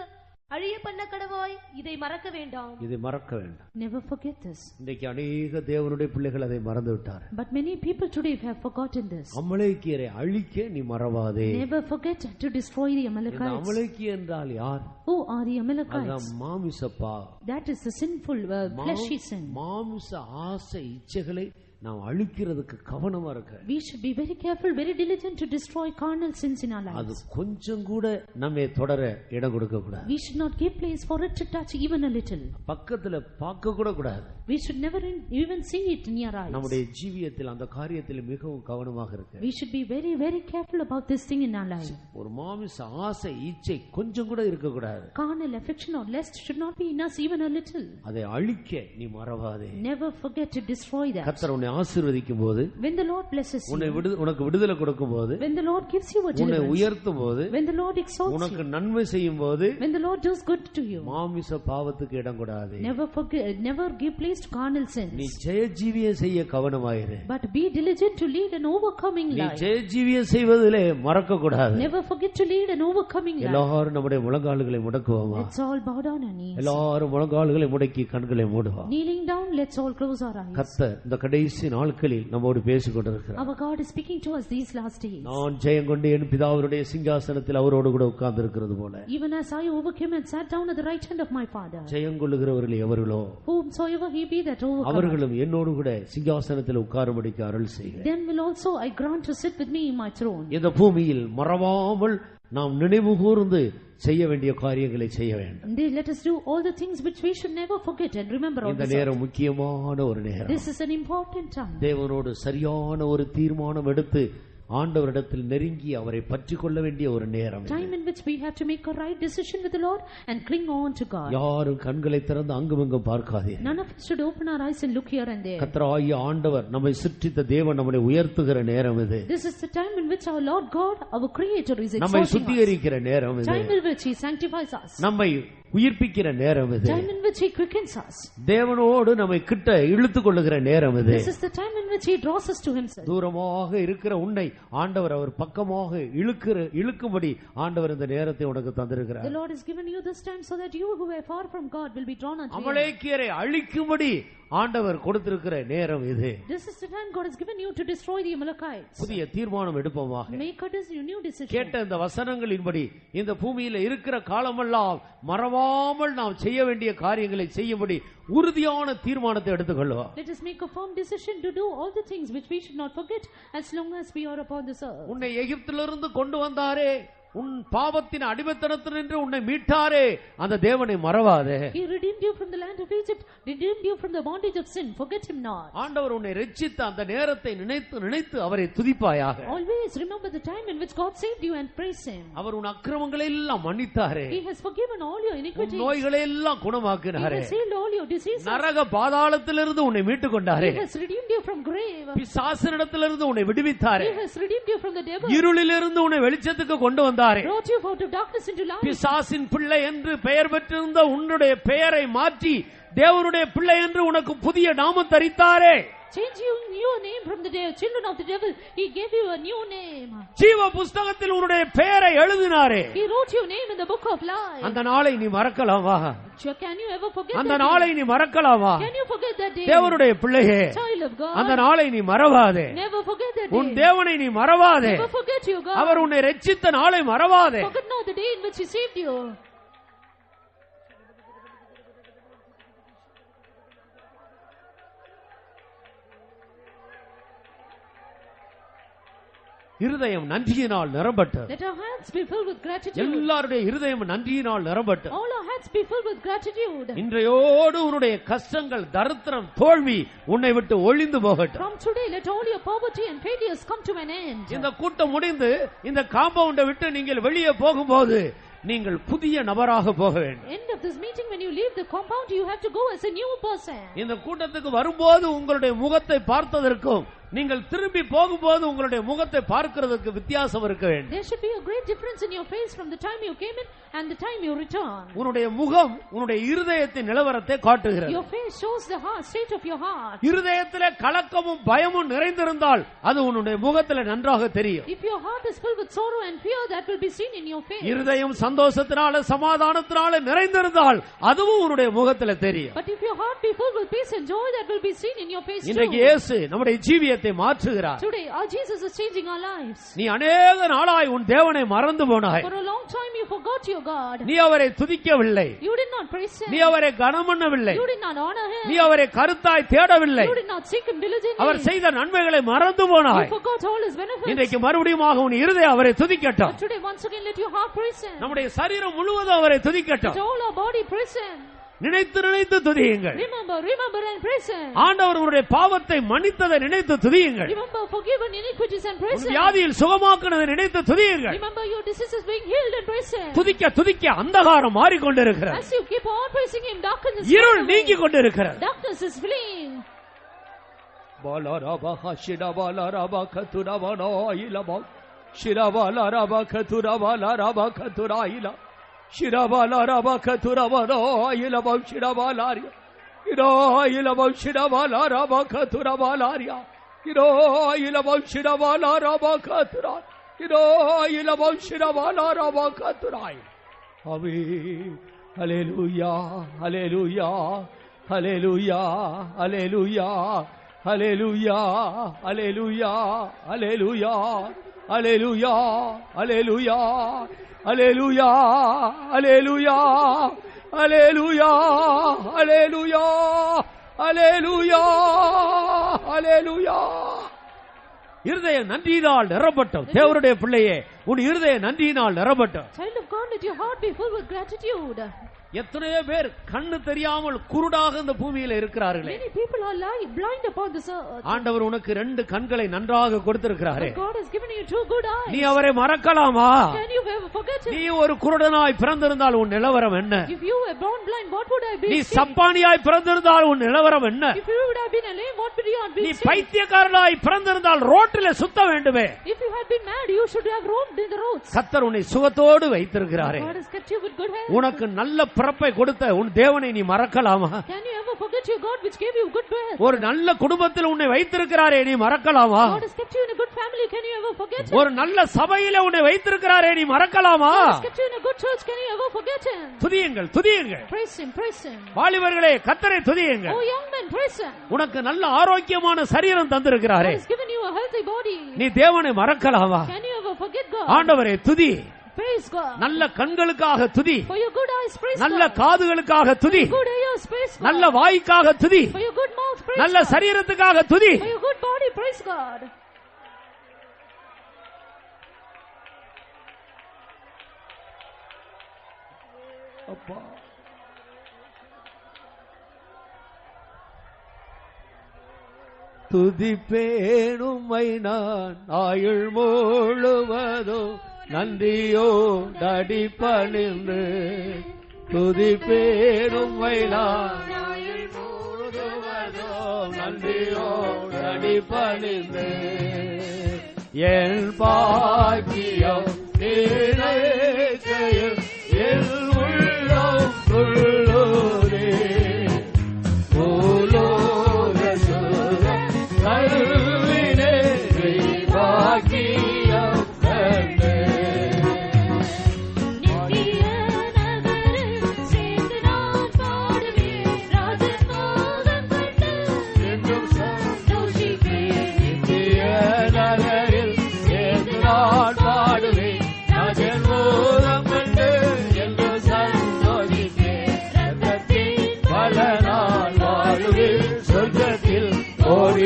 அழிய பண்ண கடவாய். இதை மறக்க வேண்டாம். இதை மறக்க வேண்டாம். Never forget this. இன்றைக்கு அநேக தேவனுடைய பிள்ளைகள் அதை மறந்து விட்டார். But many people today have forgotten this. அமலேக்கியரை அழிக்க நீ மறவாதே. Never forget to destroy the Amalekites. அமலேக்கிய என்றால் யார்? Who are the Amalekites? அதான் மாமிசப்பா. That is the sinful fleshy sin. மாமிச ஆசை இச்சைகளை நாம் அழிக்கிறதுக்கு கவனமா இருக்க. We should be very careful, very diligent to destroy carnal sins in our lives. அது கொஞ்சம் கூட நம்மை தொடர இடம் கொடுக்க கூடாது. We should not give place for it to touch even a little. பக்கத்துல பார்க்க கூட கூடாது. We should never even see it near our eyes. நம்முடைய ஜீவியத்தில் அந்த காரியத்தில் மிகவும் கவனமாக இருக்க. We should be very, very careful about this thing in our life. ஒரு மாமிச ஆசை இச்சை கொஞ்சம் கூட இருக்க கூடாது. Carnal affection or lust should not be in us even a little. அதை அழிக்க நீ மறவாதே. Never forget to destroy that. கர்த்தர் உன்னை ஆசீர்வதிக்கும் போது, when the Lord blesses you, உனக்கு விடுதலை கொடுக்கும் போது, when the Lord gives you a உன்னை deliverance, உயர்த்தும் போது, when the Lord exalts உனக்கு you, நன்மை செய்யும் போது, when the Lord does good to you, மாமிச பாவத்துக்கு இடம் கொடாதே. never give place to carnal sins. நீ ஜெயஜீவியம் செய்ய கவனமாயிரு. But be diligent to lead an overcoming நீ life. ஜெயஜீவியம் செய்வதிலே மறக்க கூடாது. Never forget to lead an overcoming life. எல்லாரும் நம்முடைய முழங்கால்களை முடக்குவோமா? Let's all bow down our knees. எல்லாரும் முழங்கால்களை முடக்கி கண்களை மூடுவோம். Kneeling down, let's all close our eyes. கர்த்தர் இந்த கடைசி நாட்களில் நம்மோடு பேசிக் கொண்டிருக்கிறார். Our God is speaking to us these last days. நான் ஜெயம் கொண்டு என் பிதாவுடைய சிங்காசனத்தில் அவரோடு கூட உட்கார்ந்து இருக்கிறது போல, Even as I overcame and sat down at the right hand of my Father, Jayam கொள்ளுகிறவர்கள் எவர்களோ whomsoever he be that overcometh, அவர்களும் என்னோடு கூட சிங்காசனத்தில் உட்காரும்படிக்கு அருள் செய்க. then will also I grant to sit with me in my throne. இந்த பூமியில் மறவாமல் நாம் நினைவு கூர்ந்து செய்ய வேண்டிய காரியங்களை செய்ய வேண்டும். Indeed, let us do all the things which we should never forget and remember all இந்த this. நேரம் முக்கியமான ஒரு நேரம். This is an important time. தேவனோடு சரியான ஒரு தீர்மானம் எடுத்து ஆண்டவரிடத்தில் நெருங்கி அவரை பற்றிக் கொள்ள வேண்டிய ஒரு நேரம். Time in which we have to make a right decision with the Lord and cling on to God. யாரும் கண்களை திறந்து அங்குமிங்கும் பார்க்காதீர்கள். None of us should open our eyes and look here and there. கர்த்தராகிய ஆண்டவர் நம்மை சிருஷ்டித்த தேவன் நம்மை உயர்த்துகிற நேரம் இது. This is the time in which our Lord God, our Creator, is நம்மை exalting us. சுத்திகரிக்கிற நேரம் இது. Time in which He sanctifies us. நம்மை உயிர்ப்பிக்கிற நேரம் இது. Time in which he quickens us. தேவனோடு நம்மை கிட்ட இழுத்துக் கொள்ளுகிற நேரம் இது. This is the time in which he draws us to himself. தூரமாக இருக்கிற உன்னை ஆண்டவர் அவர் பக்கமாக இழுக்கும்படி ஆண்டவர் இந்த நேரத்தை உனக்கு தந்திருக்கிறார். The Lord has given you this time so that you who were far from God will be drawn unto him. அமலேக்கியரை அழிக்கும்படி ஆண்டவர் கொடுத்திருக்கிற நேரம் இது. This is the time God has given you to destroy the Amalekites. புதிய தீர்மானம் எடுப்போமாக. Make a new decision. கேட்ட இந்த வசனங்களின்படி இந்த பூமியில இருக்கிற காலமெல்லாம் மறவாமல் நாம் செய்ய வேண்டிய காரியங்களை செய்யும்படி உறுதியான தீர்மானத்தை எடுத்துக்கொள்வோம். Let us make a firm decision to do all the things which we should not forget as long as we are upon this earth. உன்னை எகிப்திலிருந்து கொண்டு வந்தாரே, உன் பாவத்தின் அடிமைத்தனத்தினின்று உன்னை மீட்டாரே, அந்த தேவனை மறவாதே. He redeemed you from the land of Egypt, redeemed you from the bondage of sin. Forget him not. ஆண்டவர் உன்னை ரட்சித்த அந்த நேரத்தை நினைத்து நினைத்து அவரை துதிப்பாயாக. Always remember the time in which God saved you and praise him. அவர் உன் அக்கிரமங்களை எல்லாம் மன்னித்தாரே. He has forgiven all your iniquities. நோய்களை எல்லாம் குணமாக்கினாரே. He has healed all your diseases. நரக பாதாளத்திலிருந்து உன்னை மீட்டுக் கொண்டாரே. He has redeemed you from grave. பிசாசினிடத்திலிருந்து உன்னை விடுவித்தாரே. He has redeemed you from the devil. இருளிலிருந்து உன்னை வெளிச்சத்துக்கு கொண்டு வந்தாரே. Brought you out of darkness into light. பிசாசின் பிள்ளை என்று பெயர் பெற்றிருந்த உன்னுடைய பெயரை மாற்றி தேவனுடைய பிள்ளை என்று உனக்கு புதிய நாமம் தரித்தாரே. Change you your name from the children of the devil. He gave you a new name. ஜீவ புஸ்தகத்தில் உன்னுடைய பெயரை எழுதினாரே. He wrote your name in the book of life. அந்த நாளை நீ மறக்கலாமா? Can you ever forget அந்த that நாளை day? நீ மறக்கலாமா? Can you forget that day? தேவனுடைய பிள்ளையே, Child of God, அந்த நாளை நீ மறவாதே. never forget that உன் day. தேவனை நீ மறவாதே. Never forget your God. அவர் உன்னை ரட்சித்த நாளை மறவாதே. Forget not the day in which he saved you. இருதயம் நன்றியினால் நிரம்பட்டது. Let our hearts be filled with gratitude. எல்லாருடைய இருதயம் நன்றியினால் நிரம்பட்டது. All our hearts be filled with gratitude. இன்றையோடு உன்னுடைய கஷ்டங்கள், தரித்திரம், தோல்வி உன்னை விட்டு ஒளிந்து போகட்டும். From today let all your poverty and failures come to an end. இந்த கூட்டம் முடிந்து இந்த காம்பவுண்டை விட்டு நீங்கள் வெளியே போகும்போது நீங்கள் புதிய நபராக போக வேண்டும். End of this meeting, when you leave the compound, you have to go as a new person. இந்த கூட்டத்துக்கு வரும்போது உங்களுடைய முகத்தை பார்த்ததற்கும் நீங்கள் திரும்பி போகும்போது உங்களுடைய முகத்தை பார்க்கிறதுக்கு வித்தியாசம் இருக்க வேண்டும். There should be a great difference in your face from the time you came in and the time you return. உன்னுடைய முகம் உன்னுடைய இருதயத்தின் நிலவரத்தை காட்டுகிறது. Your face shows the state of your heart. இருதயத்திலே கலக்கமும் பயமும் நிறைந்திருந்தால் அது உன்னுடைய முகத்திலே நன்றாக தெரியும். If your heart is filled with sorrow and fear, that will be seen in your face. இருதயம் சந்தோஷத்தினால சமாதானத்தினால நிறைந்திருந்தால் அதுவும் உன்னுடைய முகத்திலே தெரியும். But if your heart be filled with peace and joy, that will be seen in your face too. இன்றைக்கு இயேசு நம்முடைய ஜீவியத்தை மாற்றுகிறார். Today our Jesus is changing our lives. நீ अनेक நாளாய் உன் தேவனை மறந்து போனாய். For a long time you forgot your God. நீ அவரை துதிக்கவில்லை. You did not praise him. நீ அவரை கனம் பண்ணவில்லை. You did not honor him. நீ அவரை கருத்தாய் தேடவில்லை. You did not seek him diligently. அவர் செய்த நன்மைகளை மறந்து போனாய். You forgot all his benefits. இன்றைக்கு மறுபடியும் உன் இருதயம் அவரை துதிக்கட்டும். But today once again let your heart praise him. நம்முடைய சரீரம் முழுவதும் அவரை துதிக்கட்டும். Let all our body praise him. நினைத்து நினைத்து துதியுங்கள். Remember and praise him. ஆண்டவர் உங்களுடைய பாவத்தை மன்னித்ததை நினைத்து துதியுங்கள். Remember forgiven iniquities and praise him. வியாதியில் சுகமாக்குனதை நினைத்து துதியுங்கள். Remember your diseases being healed and praise him. துதிக்க துதிக்க அந்தகாரம் மாறிக்கொண்டிருக்கிறது. As you keep on praising him, darkness is இருள் நீங்கி கொண்டிருக்கிறது. Darkness is fleeing. பாலரபஹ ஷிரபாலரப கதுரவனாயிலப ஷிரபாலரப கதுரவலரப கதுராயில ஷிரபாலரப கதுரவனாயிலப ஷிரபாலாரிய இராயிலப ஷிரபாலரப கதுரவலாரிய இராயிலப ஷிரபாலரப கதுரா இராயிலப ஷிரபாலரப கதுராய். Amen. Hallelujah hallelujah hallelujah hallelujah Hallelujah, hallelujah, hallelujah, hallelujah, hallelujah, hallelujah, hallelujah, hallelujah, hallelujah, hallelujah, hallelujah. இருதயம் நன்றியினால் நிரம்பட்டும். தேவனுடைய பிள்ளையே, உன் இருதயம் நன்றியினால் நிரம்பட்டும். Child of God, let your heart be filled with gratitude. எத்தனையோ பேர் கண்ணு தெரியாமல் குருடாக இந்த பூமியில இருக்கிறார்களே. Many people are blind upon this earth. ஆண்டவர் உனக்கு 2 கண்களை நன்றாக கொடுத்திருக்கிறாரே. God has given you 2 good eyes. நீ அவரை மறக்கலாமா? Can you ever forget him? நீ ஒரு குருடனாய் பிறந்திருந்தால் உன் நிலவரம் என்ன? If you were born blind, what would I be? நீ சப்பானியாய் பிறந்திருந்தால் உன் நிலவரம் என்ன? If you would have been lame, what would you have been? நீ பைத்தியக்காரனாய் பிறந்திருந்தால் ரோட்டிலே சுத்த வேண்டுமே. If you had been mad, you should have roamed in the roads. கர்த்தர் உன்னை சுகத்தோடு வைத்திருக்கிறாரே. God has kept you with good health. உனக்கு நல்ல பிறப்பை கொடுத்த உன் தேவனை நீ மறக்கலாமா? Can you ever forget your God which gave you good birth? ஒரு நல்ல குடும்பத்தில் உன்னை வைத்திருக்கிறாரே, நீ மறக்கலாமா? God has kept you in a good family, can you ever forget him? ஒரு நல்ல சபையிலே உன்னை வைத்திருக்கிறாரே, நீ மறக்கலாமா? God has kept you in a good church, can you ever forget him? துதியுங்கள், துதியுங்கள். Praise him, praise him. வாலிபர்களே, கர்த்தரை துதியுங்கள். Oh young men, praise him. உனக்கு நல்ல ஆரோக்கியமான சரீரம் தந்திருக்கிறாரே, God has given you a healthy body. நீ தேவனை மறக்கலாமா? Can you ever forget God? ஆண்டவரே துதி. Praise God. நல்ல கண்களுக்காக துதி. For your good eyes, praise நல்ல God. காதுகளுக்காக துதி. For your good ears, praise God. நல்ல வாய்க்காக துதி. For your good mouth, praise நல்ல God. சரீரத்துக்காக துதி. For your good body, praise God. அப்பா துதிப்பேன் உம்மை நான் ஆயுள் முழுவதும் நன்றியோடு அடிபணிந்து துதிப்பேன் உம்மை நான் ஆயுள் முழுவதும் நன்றியோடு அடிபணிந்து என் பாக்கியம் நினைக்கையில் என் உள்ளம் துள்ளுதே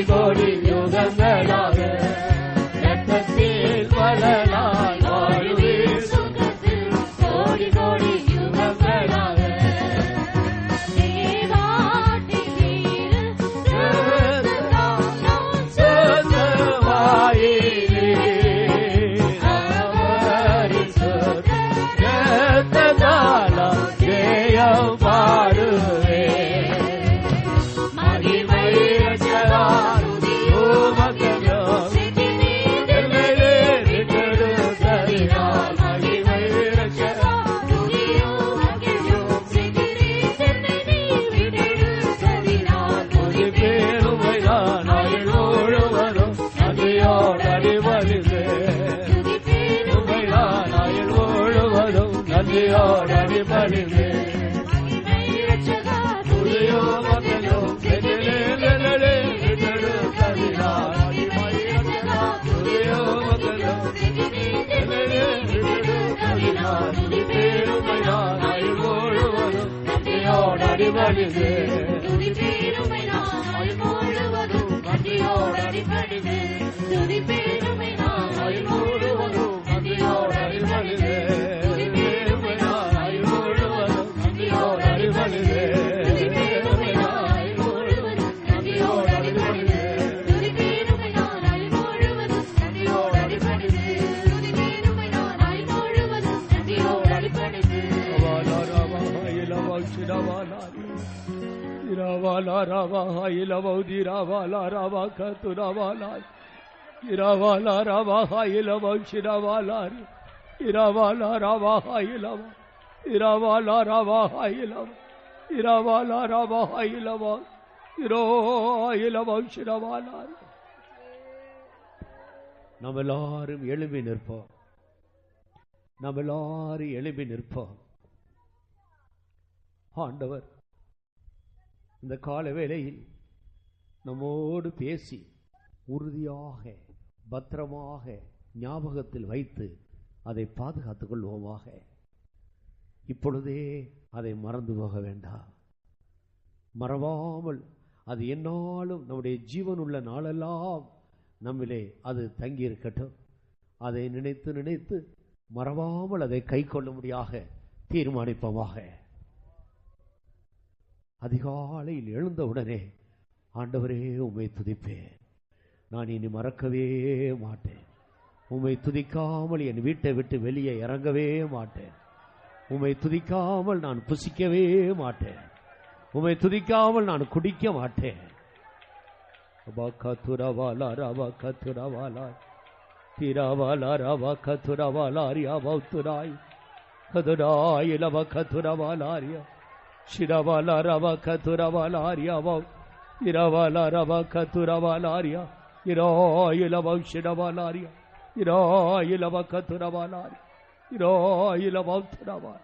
கோடி யுகங்களாக ரத்தத்தில் பலனாய் வாழ்வே சுகத்தில் கோடி கோடி யுகங்களாக ஜெயம் பாடுவே நாம் எல்லாரும் எழுப்பி நிற்போம். நாம் எல்லாரும் எழுப்பி நிற்போம். ஆண்டவர் இந்த கால வேளையில் நம்மோடு பேசி உறுதியாக பத்திரமாக ஞாபகத்தில் வைத்து அதை பாதுகாத்துக் கொள்வோமாக. இப்பொழுதே அதை மறந்து போக வேண்டாம். மறவாமல் அது என்னாலும் நம்முடைய ஜீவன் உள்ள நாளெல்லாம் நம்மிலே அது தங்கி இருக்கட்டும். அதை நினைத்து நினைத்து மறவாமல் அதை கை கொள்ளும்படியாக தீர்மானிப்போமாக. அதிகாலையில் எழுந்தவுடனே ஆண்டவரே உம்மை துதிப்பேன், நான் இனி மறக்கவே மாட்டேன். உம்மை துதிக்காமல் என் வீட்டை விட்டு வெளியே இறங்கவே மாட்டேன். உம்மை துதிக்காமல் நான் புசிக்கவே மாட்டேன். உம்மை துதிக்காமல் நான் குடிக்க மாட்டேன். திரவலரவ கதுரவலாரியா பௌத்துராய் கதுராய் லவ கதுரவலாரியா சிரவலரவ கதுரவலாரியா பௌ இரவலரவ கதுரவலாரியா இரோயிலவ சிரவலாரியா இரோயிலவ கதுரவலாரியா இரோயிலவ பௌத்துரவா.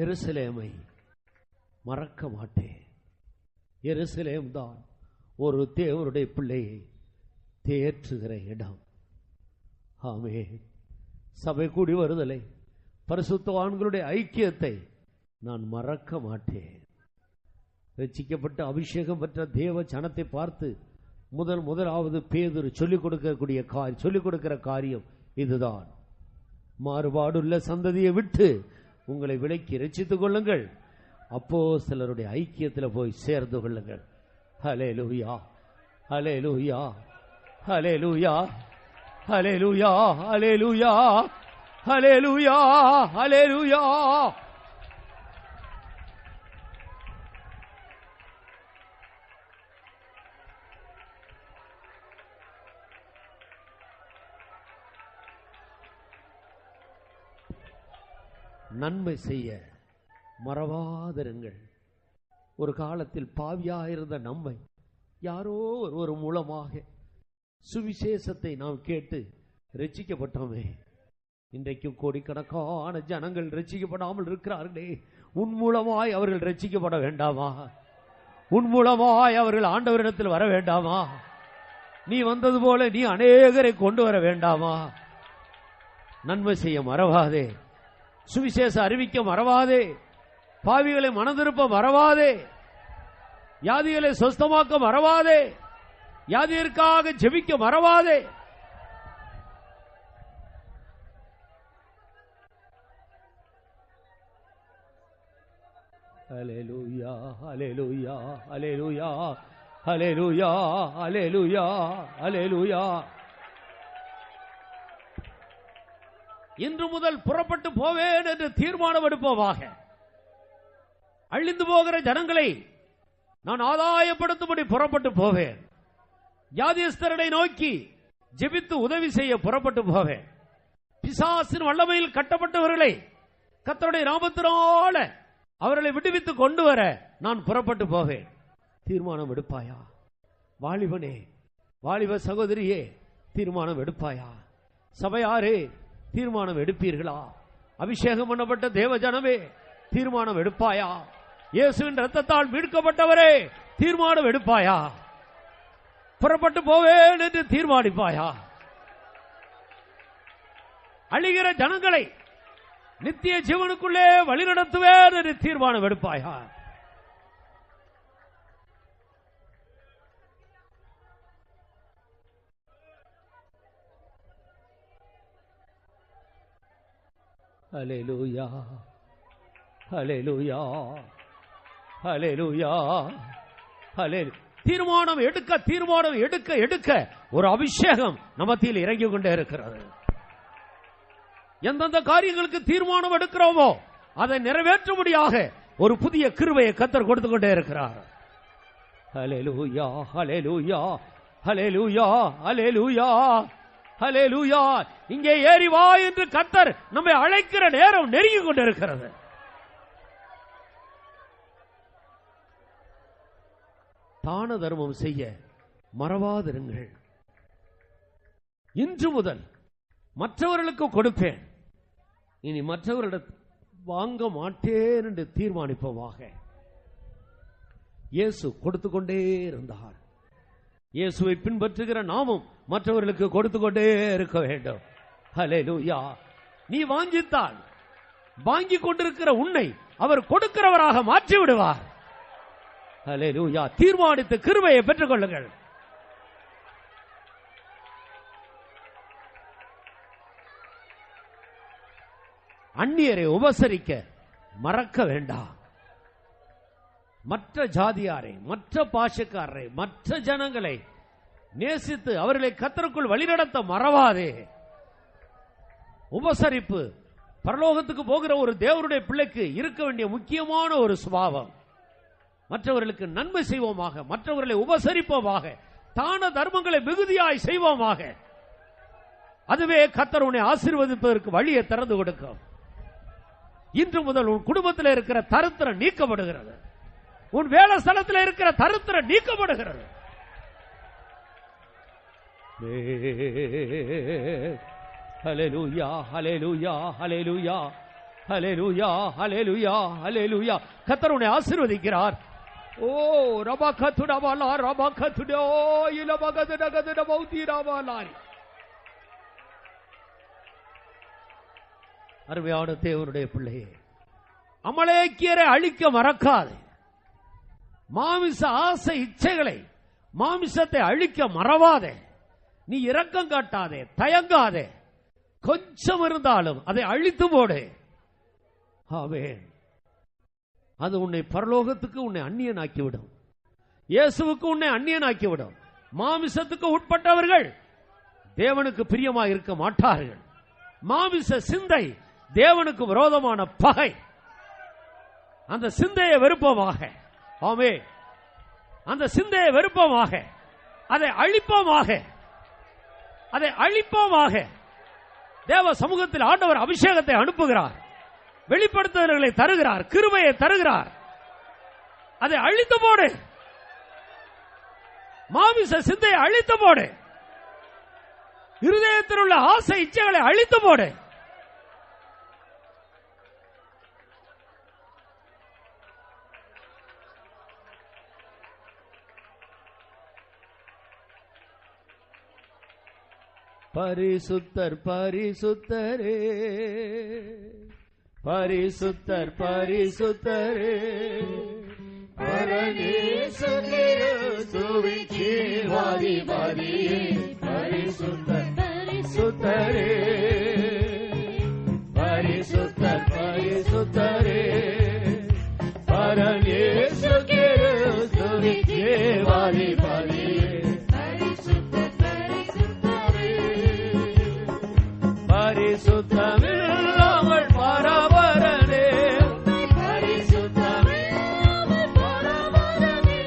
எருசலேமை மறக்க மாட்டேன். எருசலேம் தான் ஒரு தேவனுடைய பிள்ளையை தேற்றுகிற இடம். ஆமென். சபை கூடி வருதலை, பரிசுத்தவான்களுடைய ஐக்கியத்தை நான் மறக்க மாட்டேன். ரட்சிக்கப்பட்ட அபிஷேகம் பெற்ற தேவ ஜனத்தை பார்த்து முதலாவது பேதுரு சொல்லிக் கொடுக்கிற காரியம் இதுதான். மாறுபாடுள்ள சந்ததியை விட்டு உங்களை விலக்கி ரட்சித்துக் கொள்ளுங்கள், அப்போஸ்தலருடைய ஐக்கியத்தில் போய் சேர்ந்து கொள்ளுங்கள். ஹல்லேலூயா, ஹல்லேலூயா, ஹல்லேலூயா, ஹல்லேலூயா, ஹல்லேலூயா, ஹல்லேலூயா, ஹல்லேலூயா. நன்மை செய்ய மறவாதிருங்கள். ஒரு காலத்தில் பாவியாயிருந்த நம்மை யாரோ ஒரு மூலமாக சுவிசேஷத்தை நாம் கேட்டு ரட்சிக்கப்பட்டோமே. இன்றைக்கும் கோடிக்கணக்கான ஜனங்கள் ரட்சிக்கப்படாமல் இருக்கிறார்களே. உன் மூலமாய் அவர்கள் ரட்சிக்கப்பட வேண்டாமா? உன் மூலமாய் அவர்கள் ஆண்டவரிடத்தில் வர வேண்டாமா? நீ வந்தது போல நீ அநேகரை கொண்டு வர வேண்டாமா? நன்மை செய்ய மறவாதே, சுவிசேஷ அறிவிக்க மறவாதே, பாவிகளை மனதிருப்ப மறவாதே, வியாதிகளை சொஸ்தமாக்க மறவாதே, வியாதியருக்காக ஜெபிக்க மறவாதே. ஹல்லேலூயா, ஹல்லேலூயா, ஹல்லேலூயா, ஹல்லேலூயா, ஹல்லேலூயா, ஹல்லேலூயா. இன்று முதல் புறப்பட்டு போவேன் என்று தீர்மானம் எடுப்போமாக. அழிந்து போகிற ஜனங்களை நான் ஆதாயப்படுத்தும்படி புறப்பட்டு போவேன். வியாதியஸ்தரை நோக்கி ஜெபித்து உதவி செய்ய புறப்பட்டு போவேன். பிசாசின் வல்லமையில் கட்டப்பட்டவர்களை கர்த்தருடைய நாமத்தினால அவர்களை விடுவித்து கொண்டு வர நான் புறப்பட்டு போவேன். தீர்மானம் எடுப்பாயா? வாலிபனே, வாலிப சகோதரியே, தீர்மானம் எடுப்பாயா? சபையாரே, தீர்மானம் எடுப்பீர்களா? அபிஷேகம் பண்ணப்பட்ட தேவ ஜனமே, தீர்மானம் எடுப்பாயா? இயேசுவின் இரத்தத்தால் மீட்கப்பட்டவரே, தீர்மானம் எடுப்பாயா? புறப்பட்டு போவேன் என்று தீர்மானிப்பாயா? அழிகிற ஜனங்களை நித்திய ஜீவனுக்குள்ளே வழிநடத்துவேன் என்று தீர்மானம் எடுப்பாயா? ஹல்லேலூயா, ஹல்லேலூயா, ஹல்லேலூயா, ஹல்லேலூயா. தீர்மானம் எடுக்க தீர்மானம் எடுக்க எடுக்க ஒரு அபிஷேகம் நமத்தில் இறங்கி கொண்டே இருக்கிறது. எந்தெந்த காரியங்களுக்கு தீர்மானம் எடுக்கிறோமோ அதை நிறைவேற்றும்படியாக ஒரு புதிய கிருபையை கர்த்தர் கொடுத்து கொண்டே இருக்கிறார். ஹல்லேலூயா, ஹல்லேலூயா, ஹல்லேலூயா, ஹல்லேலூயா, ஹல்லேலூயா. இங்கே ஏறி வா என்று கர்த்தர் நம்மை அழைக்கிற நேரம் நெருங்கி கொண்டிருக்கிறது. தான தர்மம் செய்ய மறவாதிருங்கள். இன்று முதல் மற்றவர்களுக்கு கொடுப்பேன், இனி மற்றவர்களிடம் வாங்க மாட்டேன் என்று தீர்மானிப்போமாக. இயேசு கொடுத்து கொண்டே இருந்தார். இயேசுவை பின்பற்றுகிற நாமும் மற்றவர்களுக்கு கொடுத்து கொண்டே இருக்க வேண்டும். ஹல்லேலூயா. நீ வாங்கித்தால் வாங்கிக் கொண்டிருக்கிற உன்னை அவர் கொடுக்கிறவராக மாற்றி விடுவார். ஹல்லேலூயா. தீர்மானித்து கிருபையை பெற்றுக் கொள்ளுங்கள். அந்நியரை உபசரிக்க மறக்க வேண்டாம். மற்ற ஜாதியாரை, மற்ற பாஷக்காரரை, மற்ற ஜனங்களை நேசித்து அவர்களை கர்த்தருக்குள் வழிநடத்த மறவாதே. உபசரிப்பு பரலோகத்துக்கு போகிற ஒரு தேவனுடைய பிள்ளைக்கு இருக்க வேண்டிய முக்கியமான ஒரு சுபாவம். மற்றவர்களுக்கு நன்மை செய்வோமாக, மற்றவர்களை உபசரிப்போமாக, தான தர்மங்களை மிகுதியாய் செய்வோமாக. அதுவே கர்த்தர் உன்னை ஆசீர்வதிப்பதற்கு வழியை திறந்து கொடுக்கும். இன்று முதல் உன் குடும்பத்தில் இருக்கிற தரித்திரம் நீக்கப்படுகிறது. உன் வேலை ஸ்தலத்தில் இருக்கிற தரித்திரம் நீக்கப்படுகிறது. ஹல்லேலூயா, ஹல்லேலூயா, ஹல்லேலூயா, ஹல்லேலூயா, ஹல்லேலூயா, ஹல்லேலூயா. கர்த்தர் உன்னை ஆசீர்வதிக்கிறார். ஓ ரபகதுடவலா ரபகதுடோ இலபகதுடகதுட பௌதிரவலாரி. அருமையான தேவனுடைய பிள்ளையே, அமலேக்கியரை அழிக்க மறக்காதே. மாமிச ஆசை இச்சைகளை, மாமிசத்தை அழிக்க மறவாதே. நீ இரக்கம் காட்டாதே, தயங்காதே. கொஞ்சம் இருந்தாலும் அதை அழித்து போடு. ஆமென். அது உன்னை பரலோகத்துக்கு உன்னை அந்நியனாக்கிவிடும். இயேசுவுக்கு உன்னை அந்நியனாக்கிவிடும். மாமிசத்துக்கு உட்பட்டவர்கள் தேவனுக்கு பிரியமாக இருக்க மாட்டார்கள். மாமிச சிந்தை தேவனுக்கு விரோதமான பகை. அந்த சிந்தையை வெறுப்போமாக. ஆமென். அந்த சிந்தையை வெறுப்போமாக. அதை அழிப்போமாக. அதை அழிப்போமாக. தேவ சமூகத்தில் ஆண்டவர் அபிஷேகத்தை அனுப்புகிறார். வெளிப்படுத்துதல்களை தருகிறார். கிருபையை தருகிறார். அதை அழித்து போடு. மாமிச சிந்தையை அழித்து போடு. இருதயத்தில் உள்ள ஆசை இச்சைகளை அழித்து போடு. பரிசுத்தர் பரிசுத்தரே, பரிசுத்தர் பரிசுத்தரே, பரமேசுவே ஜீவாதிபதியே, பரிசுத்தர் பரிசுத்தரே, பரிசுத்தர் பரிசுத்தரே, பரமேசுவே ஜீவாதிபதியே, பரிசுத்தமில்லாமல் பரபரனே, பரிசுத்தமில்லாமல் பரபரனே,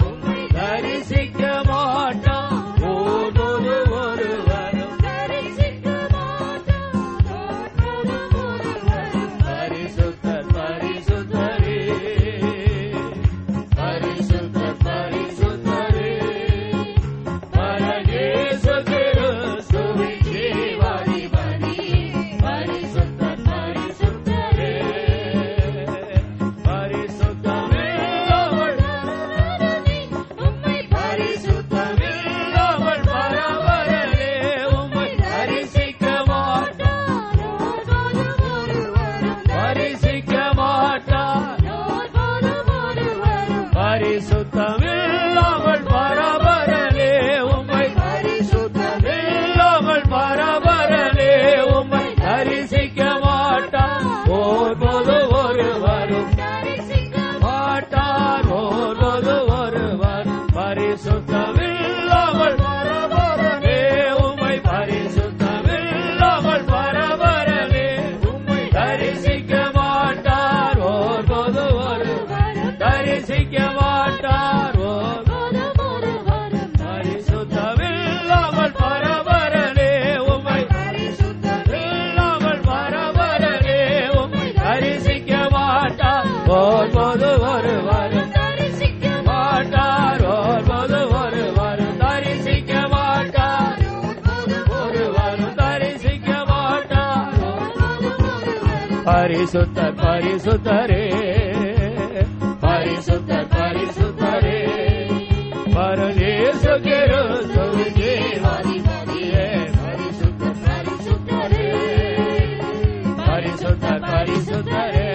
உம்மை தரிசிக்க மாட்டான் ஒருவரும், தரிசிக்க மாட்டான் ஒருவரும். பரிசுத்தர் பரிசுத்தரே, பரிசுத்தர் பரிசுத்தரே, பரமேசு கிறிஸ்துவே ஜீவாதிபதி, பரிசுத்தர் பரிசுத்தரே, பரிசுத்தமில்லாமல் உம்மை பரிசுத்தமில்லாமல் பரபரனே, உம்மை தரிசிக்க மாட்டான் ஒருவரும், தரிசிக்க மாட்டான் ஒருவரும். பரிசுத்தமில்லாமல் பரபரனே, உம்மை பரிசுத்தமில்லாமல் பரபரனே, உம்மை தரிசிக்க மாட்டான் ஒருபோது ஒருவரும், தரிசிக்க மாட்டான் ஒருபோது ஒருவரும். பரிசுத்தமில்லாமல் பரபரனே, உம்மை பரிசுத்தமில்லாமல் பரபரனே, உம்மை தரிசிக்க மாட்டார் ஒருபோது ஒருவரும், தரிசிக்க மாட்டார் ஒருபோது ஒருவரும். பரிசுத்தமில்லாமல் பரபரனே, உம்மை பரிசுத்தமில்லாமல் பரபரனே, உம்மை தரிசிக்க மாட்டார் ஒருபோது ஒருவரும், தரிசிக்க மாட்டார் ஒருபோது ஒருவரும், தரிசிக்க மாட்டார் ஒருவரும், தரிசிக்க மாட்டார் ஒருவரும். பரிசுத்தர் பரிசுத்தரே, பரிசுத்தர் பரிசுத்தரே, பரமேசு கிறிஸ்துவே ஜீவாதிபதியே, பரிசுத்தர் பரிசுத்தரே, பரிசுத்தர் பரிசுத்தரே,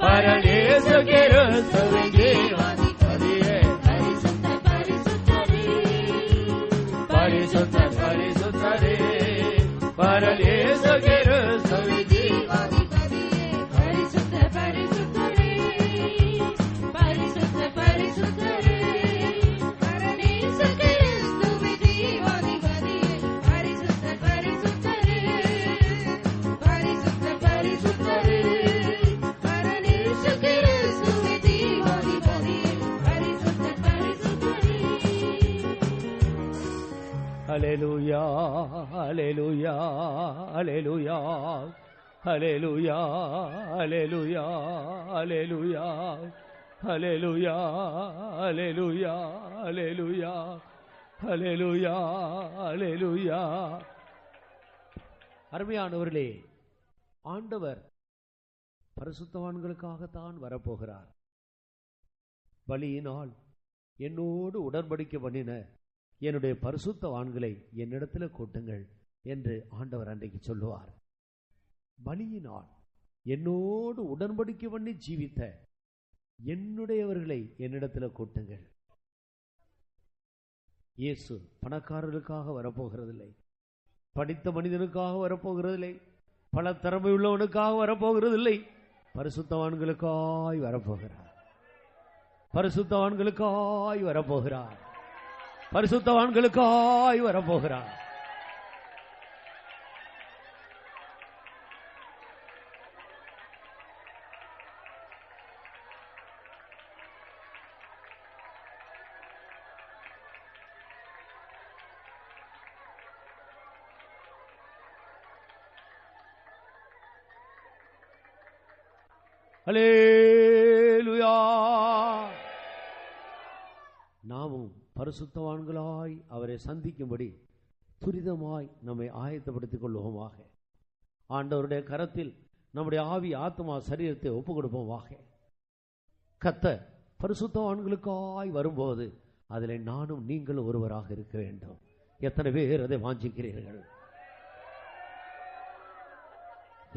பரமேசு கிறிஸ்துவே ஜீவாதிபதியே, பரிசுத்தர் பரிசுத்தரே, பரிசுத்தர் பரிசுத்தரே, பரமேசு கிறிஸ்துவே ஜீவாதிபதியே, பரிசுத்தர் பரிசுத்தரே, பரிசுத்தர் பரிசுத்தரே, பரமேசு கிறிஸ்துவே ஜீவாதிபதியே, பரிசுத்தர் பரிசுத்தரே, பரிசுத்தர் பரிசுத்தரே, பரமேசு கிறிஸ்துவே ஜீவாதிபதியே, பரிசுத்தர் பரிசுத்தரே. ஹல்லேலூயா ஹல்லேலூயா ஹல்லேலூயா ஹல்லேலூயா ஹல்லேலூயா ஹல்லேலூயா ஹல்லேலூயா ஹல்லேலூயா ஹல்லேலூயா ஹல்லேலூயா. அருமையானவர்களே, ஆண்டவர் பரிசுத்தவான்களுக்காகத்தான் வரப்போகிறார். பலியினால் என்னோடு உடன்படிக்கை பண்ணின என்னுடைய பரிசுத்தவான்களை என்னிடத்தில் கூட்டுங்கள் என்று ஆண்டவர் அன்றைக்கு சொல்லுவார். பலியினால் என்னோடு உடன்படிக்கை பண்ணி ஜீவித்த என்னுடையவர்களை என்னிடத்தில் கூட்டுங்கள். இயேசு பணக்காரர்களுக்காக வரப்போகிறதில்லை, படித்த மனிதனுக்காக வரப்போகிறதில்லை, பல திறமை உள்ளவனுக்காக வரப்போகிறதில்லை. பரிசுத்தவான்களுக்காய் வரப்போகிறார். பரிசுத்தவான்களுக்காய் வரப்போகிறார். பரிசுத்தவான்களுக்காய் வரப்போகிறார். ஹல்லேலூயா. நாமும் பரிசுத்தவான்களாய் அவரை சந்திக்கும்படி துரிதமாய் நம்மை ஆயத்தப்படுத்திக் கொள்வோமாக. ஆண்டவருடைய கரத்தில் நம்முடைய ஆவி, ஆத்மா, சரீரத்தை ஒப்புக் கொடுப்போமாக. கர்த்தர் பரிசுத்தவான்களுக்காய் வரும்போது அதில் நானும் நீங்களும் ஒருவராக இருக்க வேண்டும். எத்தனை பேர் அதை வாஞ்சிக்கிறீர்கள்?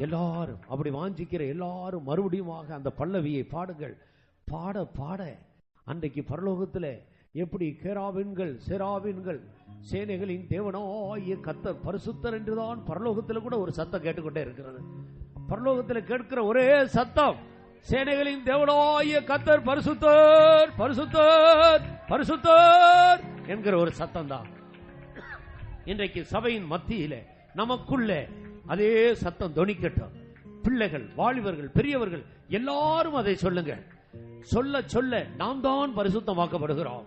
எல்லாரும் அப்படி வாஞ்சிக்கிற எல்லாரும் மறுபடியுமாக அந்த பல்லவியை பாடுங்கள். பாட பாட அன்றைக்கு பரலோகத்தில் எப்படி கேராவின்கள் செராவின்கள் சேனைகளின் தேவனாகிய கர்த்தர் பரிசுத்தர் என்றுதான் பரலோகத்தில் கூட ஒரு சத்தம் கேட்டுக்கொண்டே இருக்கிறது. பரலோகத்தில் கேட்கிற ஒரே சத்தம் சேனைகளின் தேவனாகிய கர்த்தர் பரிசுத்தர் பரிசுத்தர் பரிசுத்தர் என்கிற ஒரு சத்தம் தான். இன்றைக்கு சபையின் மத்தியிலே நமக்குள்ளே அதே சத்தம் தொனிக்கட்டும். பிள்ளைகள், வாலிபர்கள், பெரியவர்கள் எல்லாரும் அதை சொல்லுங்க. சொல்ல சொல்ல நாம் தான் பரிசுத்தமாக்கப்படுகிறோம்.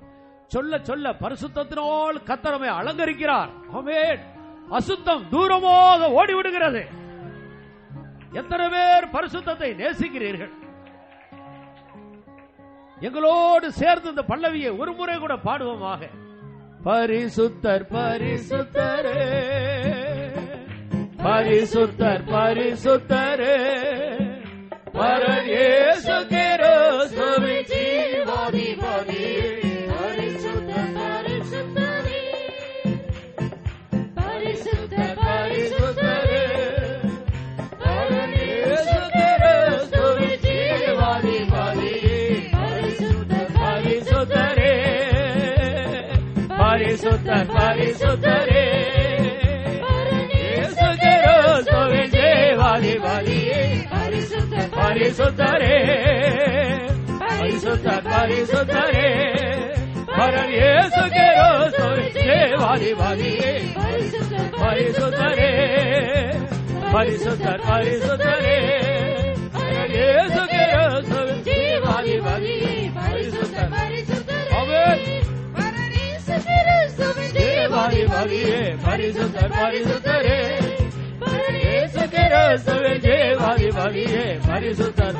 சொல்ல சொல்ல பரிசுத்தத்தினால் கர்த்தரை அலங்கரிக்கிறார். ஆமென். அசுத்தம் தூரமாக ஓடிவிடுகிறது. எத்தனை பேர் பரிசுத்தத்தை நேசிக்கிறீர்கள்? எங்களோடு சேர்ந்து இந்த பல்லவியை ஒரு முறை கூட பாடுவோமாக. பரிசுத்தர் பரிசுத்தரே பரிசுத்தர் பரிசுத்தரே பரர் இயேசு கிறிஸ்துவே ஜீவாதிபதி பரிசுத்தர் பரிசுத்தரே பரிசுத்தர் பரிசுத்தரே பரர் இயேசு கிறிஸ்துவே ஜீவாதிபதி பரிசுத்தர் பரிசுத்தரே பரிசுத்தர் பரிசுத்தரே பரிசுத்தர் பரிசுத்தரே பரிசுத்தர் பரிசுத்தரே பரர் இயேசு கிறிஸ்துவே ஜீவாதிபதி பரிசுத்தரே பரிசுத்தர் பரிசுத்தரே பரர் இயேசு கிறிஸ்துவே ஜீவாதிபதி பரிசுத்தர் ஆமென். பரர் இயேசு கிறிஸ்துவே ஜீவாதிபதி பரிசுத்தர் பரிசுத்தரே இயேசு கிறிஸ்துவே ஜீவாதிபதி பரிசுத்தர்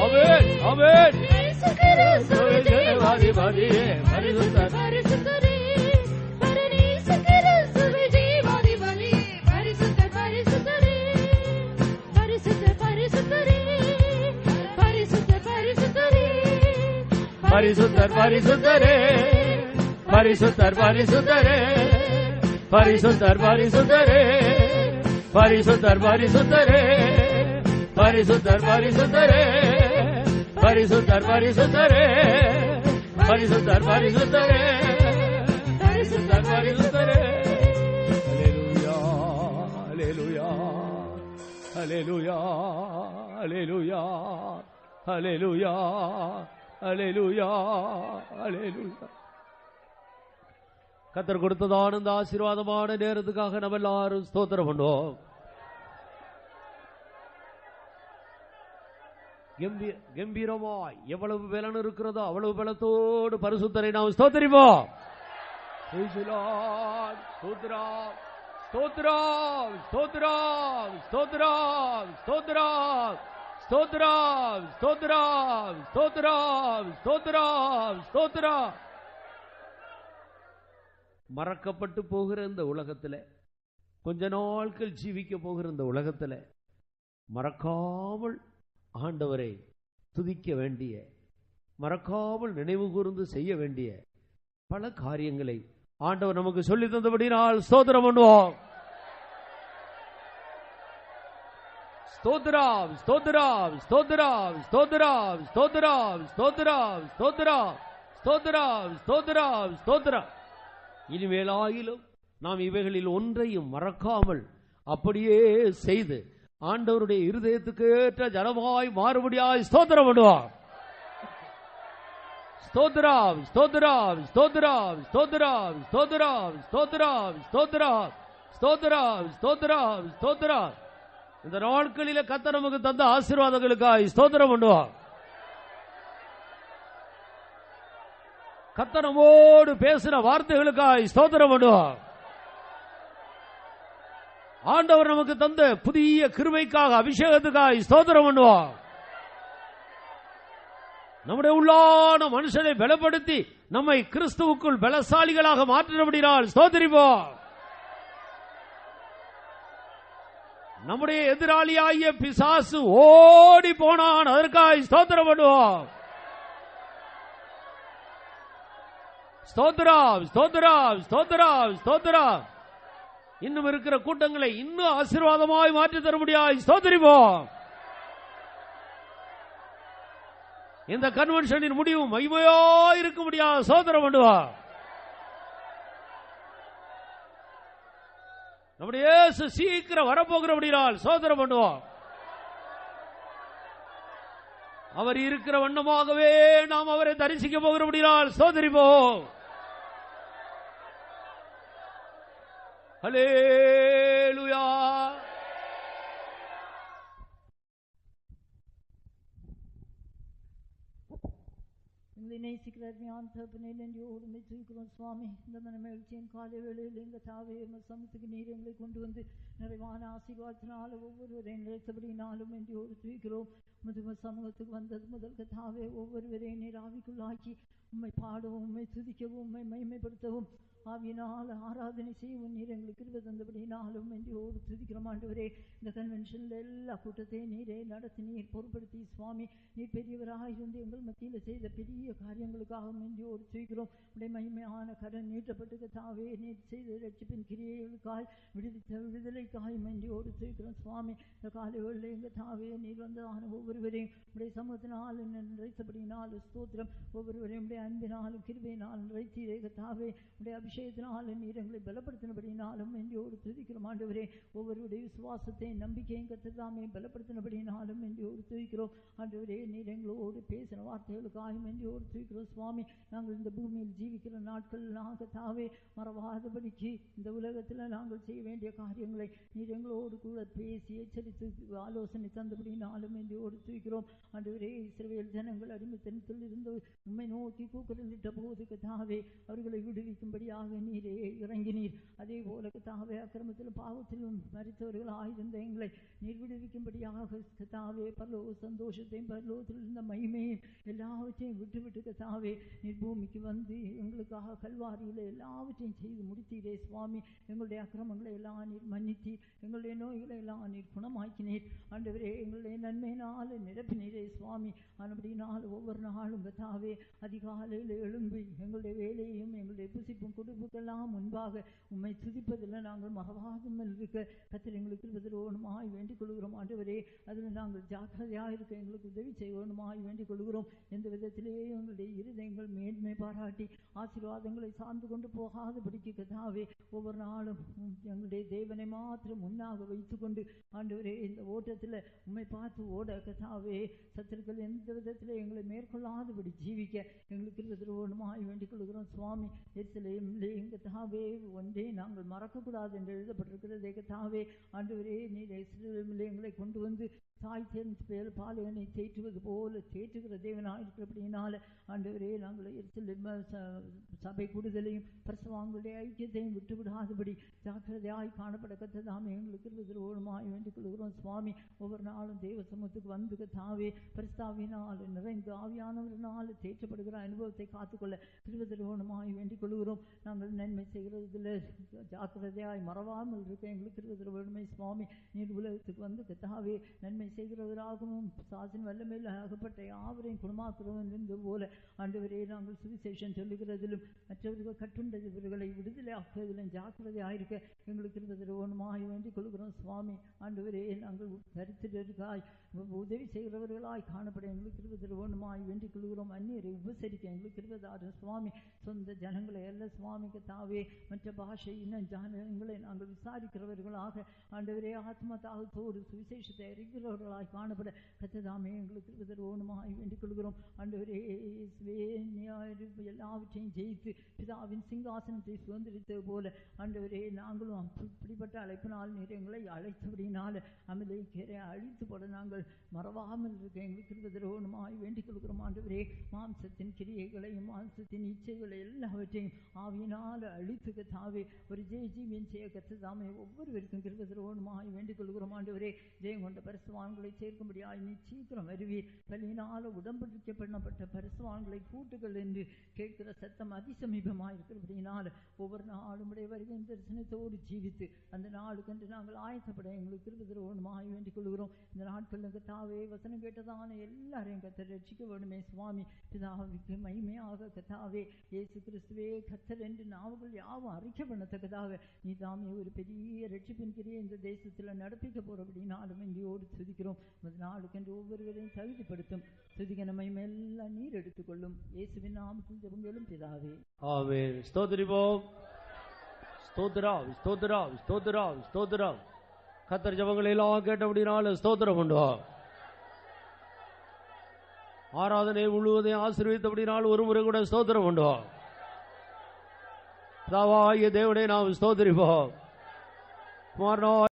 ஆமென் ஆமென். இயேசு கிறிஸ்துவே ஜீவாதிபதி பரிசுத்தர் பரிசுத்தரே பரர் இயேசு கிறிஸ்துவே ஜீவாதிபதி பரிசுத்தர் பரிசுத்தரே பரிசுத்தர் பரிசுத்தரே பரிசுத்தர் பரிசுத்தரே பரிசுத்தர் பரிசுத்தரே பரிசுத்தர் பரிசுத்தரே பரிசுத்தர் பரிசுத்தரே பரிசுத்தர் பரிசுத்தரே பரிசுத்தர் பரிசுத்தரே பரிசுத்தர் பரிசுத்தரே பரிசுத்தர் பரிசுத்தரே பரிசுத்தர் பரிசுத்தரே. ஹல்லேலூயா ஹல்லேலூயா ஹல்லேலூயா ஹல்லேலூயா ஹல்லேலூயா ஹல்லேலூயா. கர்த்தர் கொடுத்ததான இந்த ஆசீர்வாதமான நேரத்துக்காக நம்ம எல்லாரும் ஸ்தோத்திரம் பண்ணுவோம். கம்பீரமாய் எவ்வளவு பலன் இருக்கிறதோ அவ்வளவு பலத்தோடு பரிசுத்தரை நாம் ஸ்தோத்திரிப்போம். ஸ்தோத்திரம் ஸ்தோத்திரம் ஸ்தோத்திரம் ஸ்தோத்திரம் ஸ்தோத்திரம் ஸ்தோத்திரம் ஸ்தோத்திரம் ஸ்தோத்திரம் ஸ்தோத்திரம். மறக்கப்பட்டு போகிற இந்த உலகத்தில், கொஞ்ச நாட்கள் ஜீவிக்க போகிற இந்த உலகத்தில் மறக்காமல் ஆண்டவரை துதிக்க வேண்டிய, மறக்காமல் நினைவு கூர்ந்து செய்ய வேண்டிய பல காரியங்களை ஆண்டவர் நமக்கு சொல்லி தந்தபடினால் ஸ்தோத்திரம் பண்ணுவோம். ஸ்தோத்திரம் ஸ்தோத்திரம் ஸ்தோத்திரம் ஸ்தோத்திரம் ஸ்தோத்திரம் ஸ்தோத்திரம் ஸ்தோத்திரம் ஸ்தோத்திரம் ஸ்தோத்திரம் ஸ்தோத்திரம். இனிமேலாயிலும் நாம் இவைகளில் ஒன்றையும் மறக்காமல் அப்படியே செய்து ஆண்டவருடைய இருதயத்துக்கு ஏற்ற ஜனமாய் மாறுபடியாய் ஸ்தோத்திரம் பண்ணுவோம். ஸ்தோத்திரம் ஸ்தோத்திரம் ஸ்தோத்திரம் ஸ்தோத்திரம் ஸ்தோத்திரம் ஸ்தோத்திரம் ஸ்தோத்திரம் ஸ்தோத்திரம் ஸ்தோத்திரம் ஸ்தோத்திரம். இந்த நாட்களில கர்த்தர் நமக்கு தந்த ஆசீர்வாதங்களுக்காய் ஸ்தோத்திரம் பண்ணுவோம். கர்த்தர் நம்மோடு பேசின வார்த்தைகளுக்காய் ஸ்தோத்திரம் பண்ணுவோம். ஆண்டவர் நமக்கு தந்த புதிய கிருபைக்காக, அபிஷேகத்துக்காய் ஸ்தோத்திரம் பண்ணுவோம். நம்முடைய உள்ளான மனுஷனை பலப்படுத்தி நம்மை கிறிஸ்துவுக்குள் பலசாலிகளாக மாற்றினபடினால் ஸ்தோத்திரிப்போம். நம்முடைய எதிராளியாகிய பிசாசு ஓடி போனான், அதற்காய் ஸ்தோத்திரம் பண்ணுவோம். ஸ்தோத்திரம் ஸ்தோத்திரம் ஸ்தோத்திரம் ஸ்தோத்திரம். இன்னும் இருக்கிற கூட்டங்களை இன்னும் ஆசீர்வாதமாய் மாற்றி தரும்படியாய் ஸ்தோத்திரிப்போம். இந்த கன்வென்ஷனின் முடிவு மகிமையாய் இருக்கும்படியாக ஸ்தோத்திரம் பண்ணுவோம். நம்முடைய இயேசு சீக்கிரம் வரப்போகிறபடியால் ஸ்தோத்திரம் பண்ணுவோம். அவர் இருக்கிற வண்ணமாகவே நாம் அவரை தரிசிக்க போகிறபடியால் ஸ்தோத்திரிப்போம். ஹல்லேலூயா. நேசிக்கிற அருமையான தகப்பனே, நன்றியோடு துதிக்கிறோம் சுவாமி. இந்த மனமகிழ்ச்சியின் காலை வேளையில் எங்கள் தாவே சமத்துக்கு நீர் எங்களை கொண்டு வந்து நிறைவான ஆசீர்வாதத்தினால ஒவ்வொருவரையும் நினைத்தபடினாலும் நன்றியோடு துதிக்கிறோம். முதும சமூகத்துக்கு வந்தது முதல் தாவே ஒவ்வொருவரையும் நீர் ஆவிக்குள்ளாக்கி உம்மை பாடவும், உம்மை துதிக்கவும், உம்மை மகிமைப்படுத்தவும், ஆவியினால் ஆராதனை செய்யவும் நீர் எங்களுக்கு கிருபை தந்தபடினாலும் நன்றியோடு துதிக்கிறோம். ஆண்டவரே, இந்த கன்வென்ஷனில் எல்லா கூட்டத்தையும் நீரே நடத்தி நீர் பொறுப்படுத்தி சுவாமி, நீர் பெரியவராக இருந்து எங்கள் மத்தியில் செய்த பெரிய காரியங்களுக்காக நன்றியோடு துதிக்கிறோம். உடைய மகிமையான கடன் நீட்டப்பட்டு தாவே நீர் செய்த ரட்சிப்பின் கிரியைகளுக்காய் விடுதலைக்காய் நன்றியோடு துதிக்கிறோம் சுவாமி. இந்த காலைகளில் எங்கள் தாவே நீர் வந்ததான ஒவ்வொருவரையும் உடைய சமூகத்தினால் நிறைத்தபடினாலும் ஸ்தோத்திரம். ஒவ்வொருவரையும் உடைய அன்பினாலும் கிருபையினாலும் நிறைத்தீரே தாவே. உடைய அபிஷேகத்தினாலும் நீர் எங்களை பலப்படுத்தினபடினாலும் நன்றியோடு துதிக்கிறோம். ஆண்டவரே, ஒவ்வொருடைய விசுவாசத்தையும் நம்பிக்கையும் கர்த்ததாமே பலப்படுத்தினபடினாலும் நன்றியோடு துதிக்கிறோம். ஆண்டவரே, நீர் எங்களோடு பேசின வார்த்தைகளுக்காக நன்றியோடு துதிக்கிறோம் சுவாமி. நாங்கள் இந்த பூமியில் ஜீவிக்கிற நாட்கள் நாங்கள் தாவே மறவாதபடிக்கு இந்த உலகத்தில் நாங்கள் செய்ய வேண்டிய காரியங்களை நீர் எங்களோடு கூட பேசி எச்சரித்து ஆலோசனை தந்தபடினாலும் நன்றியோடு துதிக்கிறோம். ஆண்டவரே, இஸ்ரவேல் ஜனங்கள் அடிமைத்தனத்தில் இருந்து உம்மை நோக்கி கூக்குரலிட்ட போது கர்த்தாவே அவர்களை விடுவிக்கும்படியாக நீரே இறங்கினீர். அதே போல கர்த்தாவே அக்கிரமத்திலும் பாவத்திலும் மரித்தவர்களாயிருந்த எங்களை நீர் விடுவிக்கும்படியாக கர்த்தாவே பரலோக சந்தோஷத்தையும் பரலோகத்தில் இருந்த மகிமையும் எல்லாவற்றையும் விட்டு கர்த்தாவே நீர் பூமிக்கு வந்து எங்களுக்காக கல்வாரியில் எல்லாவற்றையும் செய்து முடித்தீரே சுவாமி. எங்களுடைய அக்கிரமங்களை எல்லாம் நீர் மன்னித்தீர், எங்களுடைய நோய்களை எல்லாம் நீர் குணமாக்கினீர். ஆண்டவரே, எங்களுடைய நன்மையினால் நிரப்பினீரே சுவாமி. அப்படினால் ஒவ்வொரு நாளும் கர்த்தாவே அதிகாலையில் எழும்பி எங்களுடைய வேலையையும் எங்களுடைய புசிப்பும் குடும்பக்கெல்லாம் முன்பாக உம்மை துதிப்பதில் நாங்கள் மகவாதமல் இருக்க கர்த்தர் எங்களுக்கு பதிலோனுமாய் வேண்டிக் கொள்கிறோம். ஆண்டவரே, அதில் நாங்கள் ஜாக்கிரதையாக இருக்க எங்களுக்கு உதவி செய்வோனுமாய் வேண்டிக் கொள்கிறோம். எந்த விதத்திலேயே எங்களுடைய இருதயங்கள் மேன்மை பாராட்டி ஆசீர்வாதங்களை சார்ந்து கொண்டு போகாதபடிக்கு கர்த்தாவே ஒவ்வொரு நாளும் எங்களுடைய தேவனை மாத்திரம் முன்னாக வைத்துக்கொண்டு ஆண்டவரே இந்த ஓட்டத்தில் உம்மை பார்த்து ஓட கர்த்தாவே சத்துருக்கள் எந்த விதத்தில் எங்களை மேற்கொள்ளாதபடி ஜீவிக்க எங்களுக்கு பதிலோனுமாய் வேண்டிக் கொள்கிறோம் சுவாமி. எருசலேமிலே எங்கள் தாவே ஒன்றே நாங்கள் மறக்கக்கூடாது என்று எழுதப்பட்டிருக்கிறது. சொல்லுகிறதே கர்த்தாவே. ஆண்டவரே நீர் எருசலேமிலே எங்களை கொண்டு வந்து தாய் தேர்ந்து பாலையனை தேற்றுவது போல தேற்றுகிற தேவனாக இருக்கிறபடினால ஆண்டவரே நாங்கள் எருசலேம் சபை கூடுதலையும் பரிசுத்தவான்களுடைய ஐக்கியத்தையும் விட்டுவிடாதபடி ஜாக்கிரதையாய் காணப்பட கர்த்தாவே எங்களுக்கு இருவதோடுமாய் வேண்டிக் கொள்கிறோம் சுவாமி. ஒவ்வொரு நாளும் தேவ சமூகத்துக்கு வந்து கர்த்தாவே பரிசுத்தாவினால் நிறைந்து ஆவியானவரினால் தேற்றப்படுகிற அனுபவத்தை காத்துக்கொள்ள இருவதோடுமாய் வேண்டிக் கொள்கிறோம். நாங்கள் நன்மை செய்கிறதில் ஜாக்கிரதையாய் மறவாமல் இருக்க எங்களுக்கு இருவதோடுமை சுவாமி. நீர் உலகத்துக்கு வந்து கர்த்தாவே நன்மை செய்கிறவராகவும் சாசின் வல்லமையில் ஆகப்பட்ட யாவரையும் குணமாக்குறவன் என்பது போல ஆண்டவரே நாங்கள் சுவிசேஷம் சொல்லுகிறதிலும் மற்றவர்கள் கட்டுண்டவர்களை விடுதலை ஆக்குவதிலும் ஜாக்கிரதையாயிருக்க எங்களுக்கு இருவதோடுமாய் வேண்டிக் கொள்கிறோம் சுவாமி. ஆண்டவரே நாங்கள் தரித்திரர்களாய் உதவி செய்கிறவர்களாய் காணப்பட எங்களுக்கு இருவதோடுமாய் வேண்டிக் கொள்கிறோம். அந்நியரை உபசரிக்க எங்களுக்கு இருவதாறு சுவாமி. சொந்த ஜனங்களை அல்ல சுவாமிக்கு தாவே மற்ற பாஷை இன்னும் ஜனங்களை நாங்கள் விசாரிக்கிறவர்களாக ஆண்டவரே ஆத்ம தாகத்தோடு சுவிசேஷத்தை அறிகிறவர்களாய் காணப்பட கர்த்தாவே எங்களுக்கு இருவதோடுமாய் வேண்டிக் கொள்கிறோம். ஆண்டவரே எல்லாவற்றையும் ஜெயித்து பிதாவின் சிங்காசனத்தை சுதந்திரித்தது போல ஆண்டவரே நாங்களும் இப்படிப்பட்ட அழைப்பினால் நீர் எங்களை அழைத்தபடினால அமலேக்கரை அழித்து போட நாங்கள் மறவாமல் இருக்க எங்களுக்கு இருவதோடுமாய் வேண்டிக் கொள்கிறோம். ஆண்டவரே மாம்சத்தின் கிரியைகளையும் மாம்சத்தின் இச்சைகளை எல்லாவற்றையும் ஆவியினால் அழித்து கர்த்தாவே ஒரு ஜீவியம் செய்ய கர்த்தாவே ஒவ்வொருவருக்கும் இருவதோடுமாய் வேண்டிக் கொள்கிறோம். ஆண்டவரே ஜெயம் கொண்ட பரிசுத்தவான்களை சேர்க்கும்படியாய் நீ சீக்கிரம் வருவீர். பலியினால் உடன்படிக்கை பண்ணப்பட்ட பரிசுத்தவான்களை கூட்டுகள் என்று கேட்கிற சத்தம் அதிசமீபமாக இருக்கிறபடினால் ஒவ்வொரு நாளும் வருகிற தரிசனத்தோடு ஜீவித்து அந்த நாளுக்கென்று நாங்கள் ஆயத்தப்பட எங்களுக்கு இருவதோடுமாய் வேண்டிக் கொள்கிறோம். இந்த நாட்கள் கர்த்தாவே வசனம் கேட்டதான எல்லாரையும் கர்த்தர் ரட்சிக்க வேண்டுமே சுவாமி. பிதாவுக்கு மகிமையாக கர்த்தாவே இயேசு கிறிஸ்துவே கர்த்தர் என்று நாவுகள் யாவும் அறிக்கை பண்ணத்தக்கதாக நீ தாமே ஒரு பெரிய ரட்சிப்பின் கிரியை இந்த தேசத்தில் நடப்பிக்க போறபடினாலும் இங்கேயோடு துதிக்கிறோம். நாளுக்கென்று ஒவ்வொருவரையும் தகுதிப்படுத்தும் துதிக்க நம்மை எல்லாம் நீர் எடுத்துக்கொள்ளும். இயேசுவின் நாமத்தில் ஜெபங்களும் பிதாவே ஆமென். ஸ்தோத்திரிப்போம். ஸ்தோத்திரம் ஸ்தோத்திரம் ஸ்தோத்திரம் ஸ்தோத்திரம். கர்த்தர் ஜெபங்களை எல்லாம் கேட்டபடினால ஸ்தோத்திரம் கொண்டோம். ஆராதனை முழுவதையும் ஆசீர்வதித்தபடினால் ஒரு முறை கூட ஸ்தோத்திரம் கொண்டோம். பிதாவாகிய தேவனை நாம் ஸ்தோத்திரிப்போம். குமாரனாகிய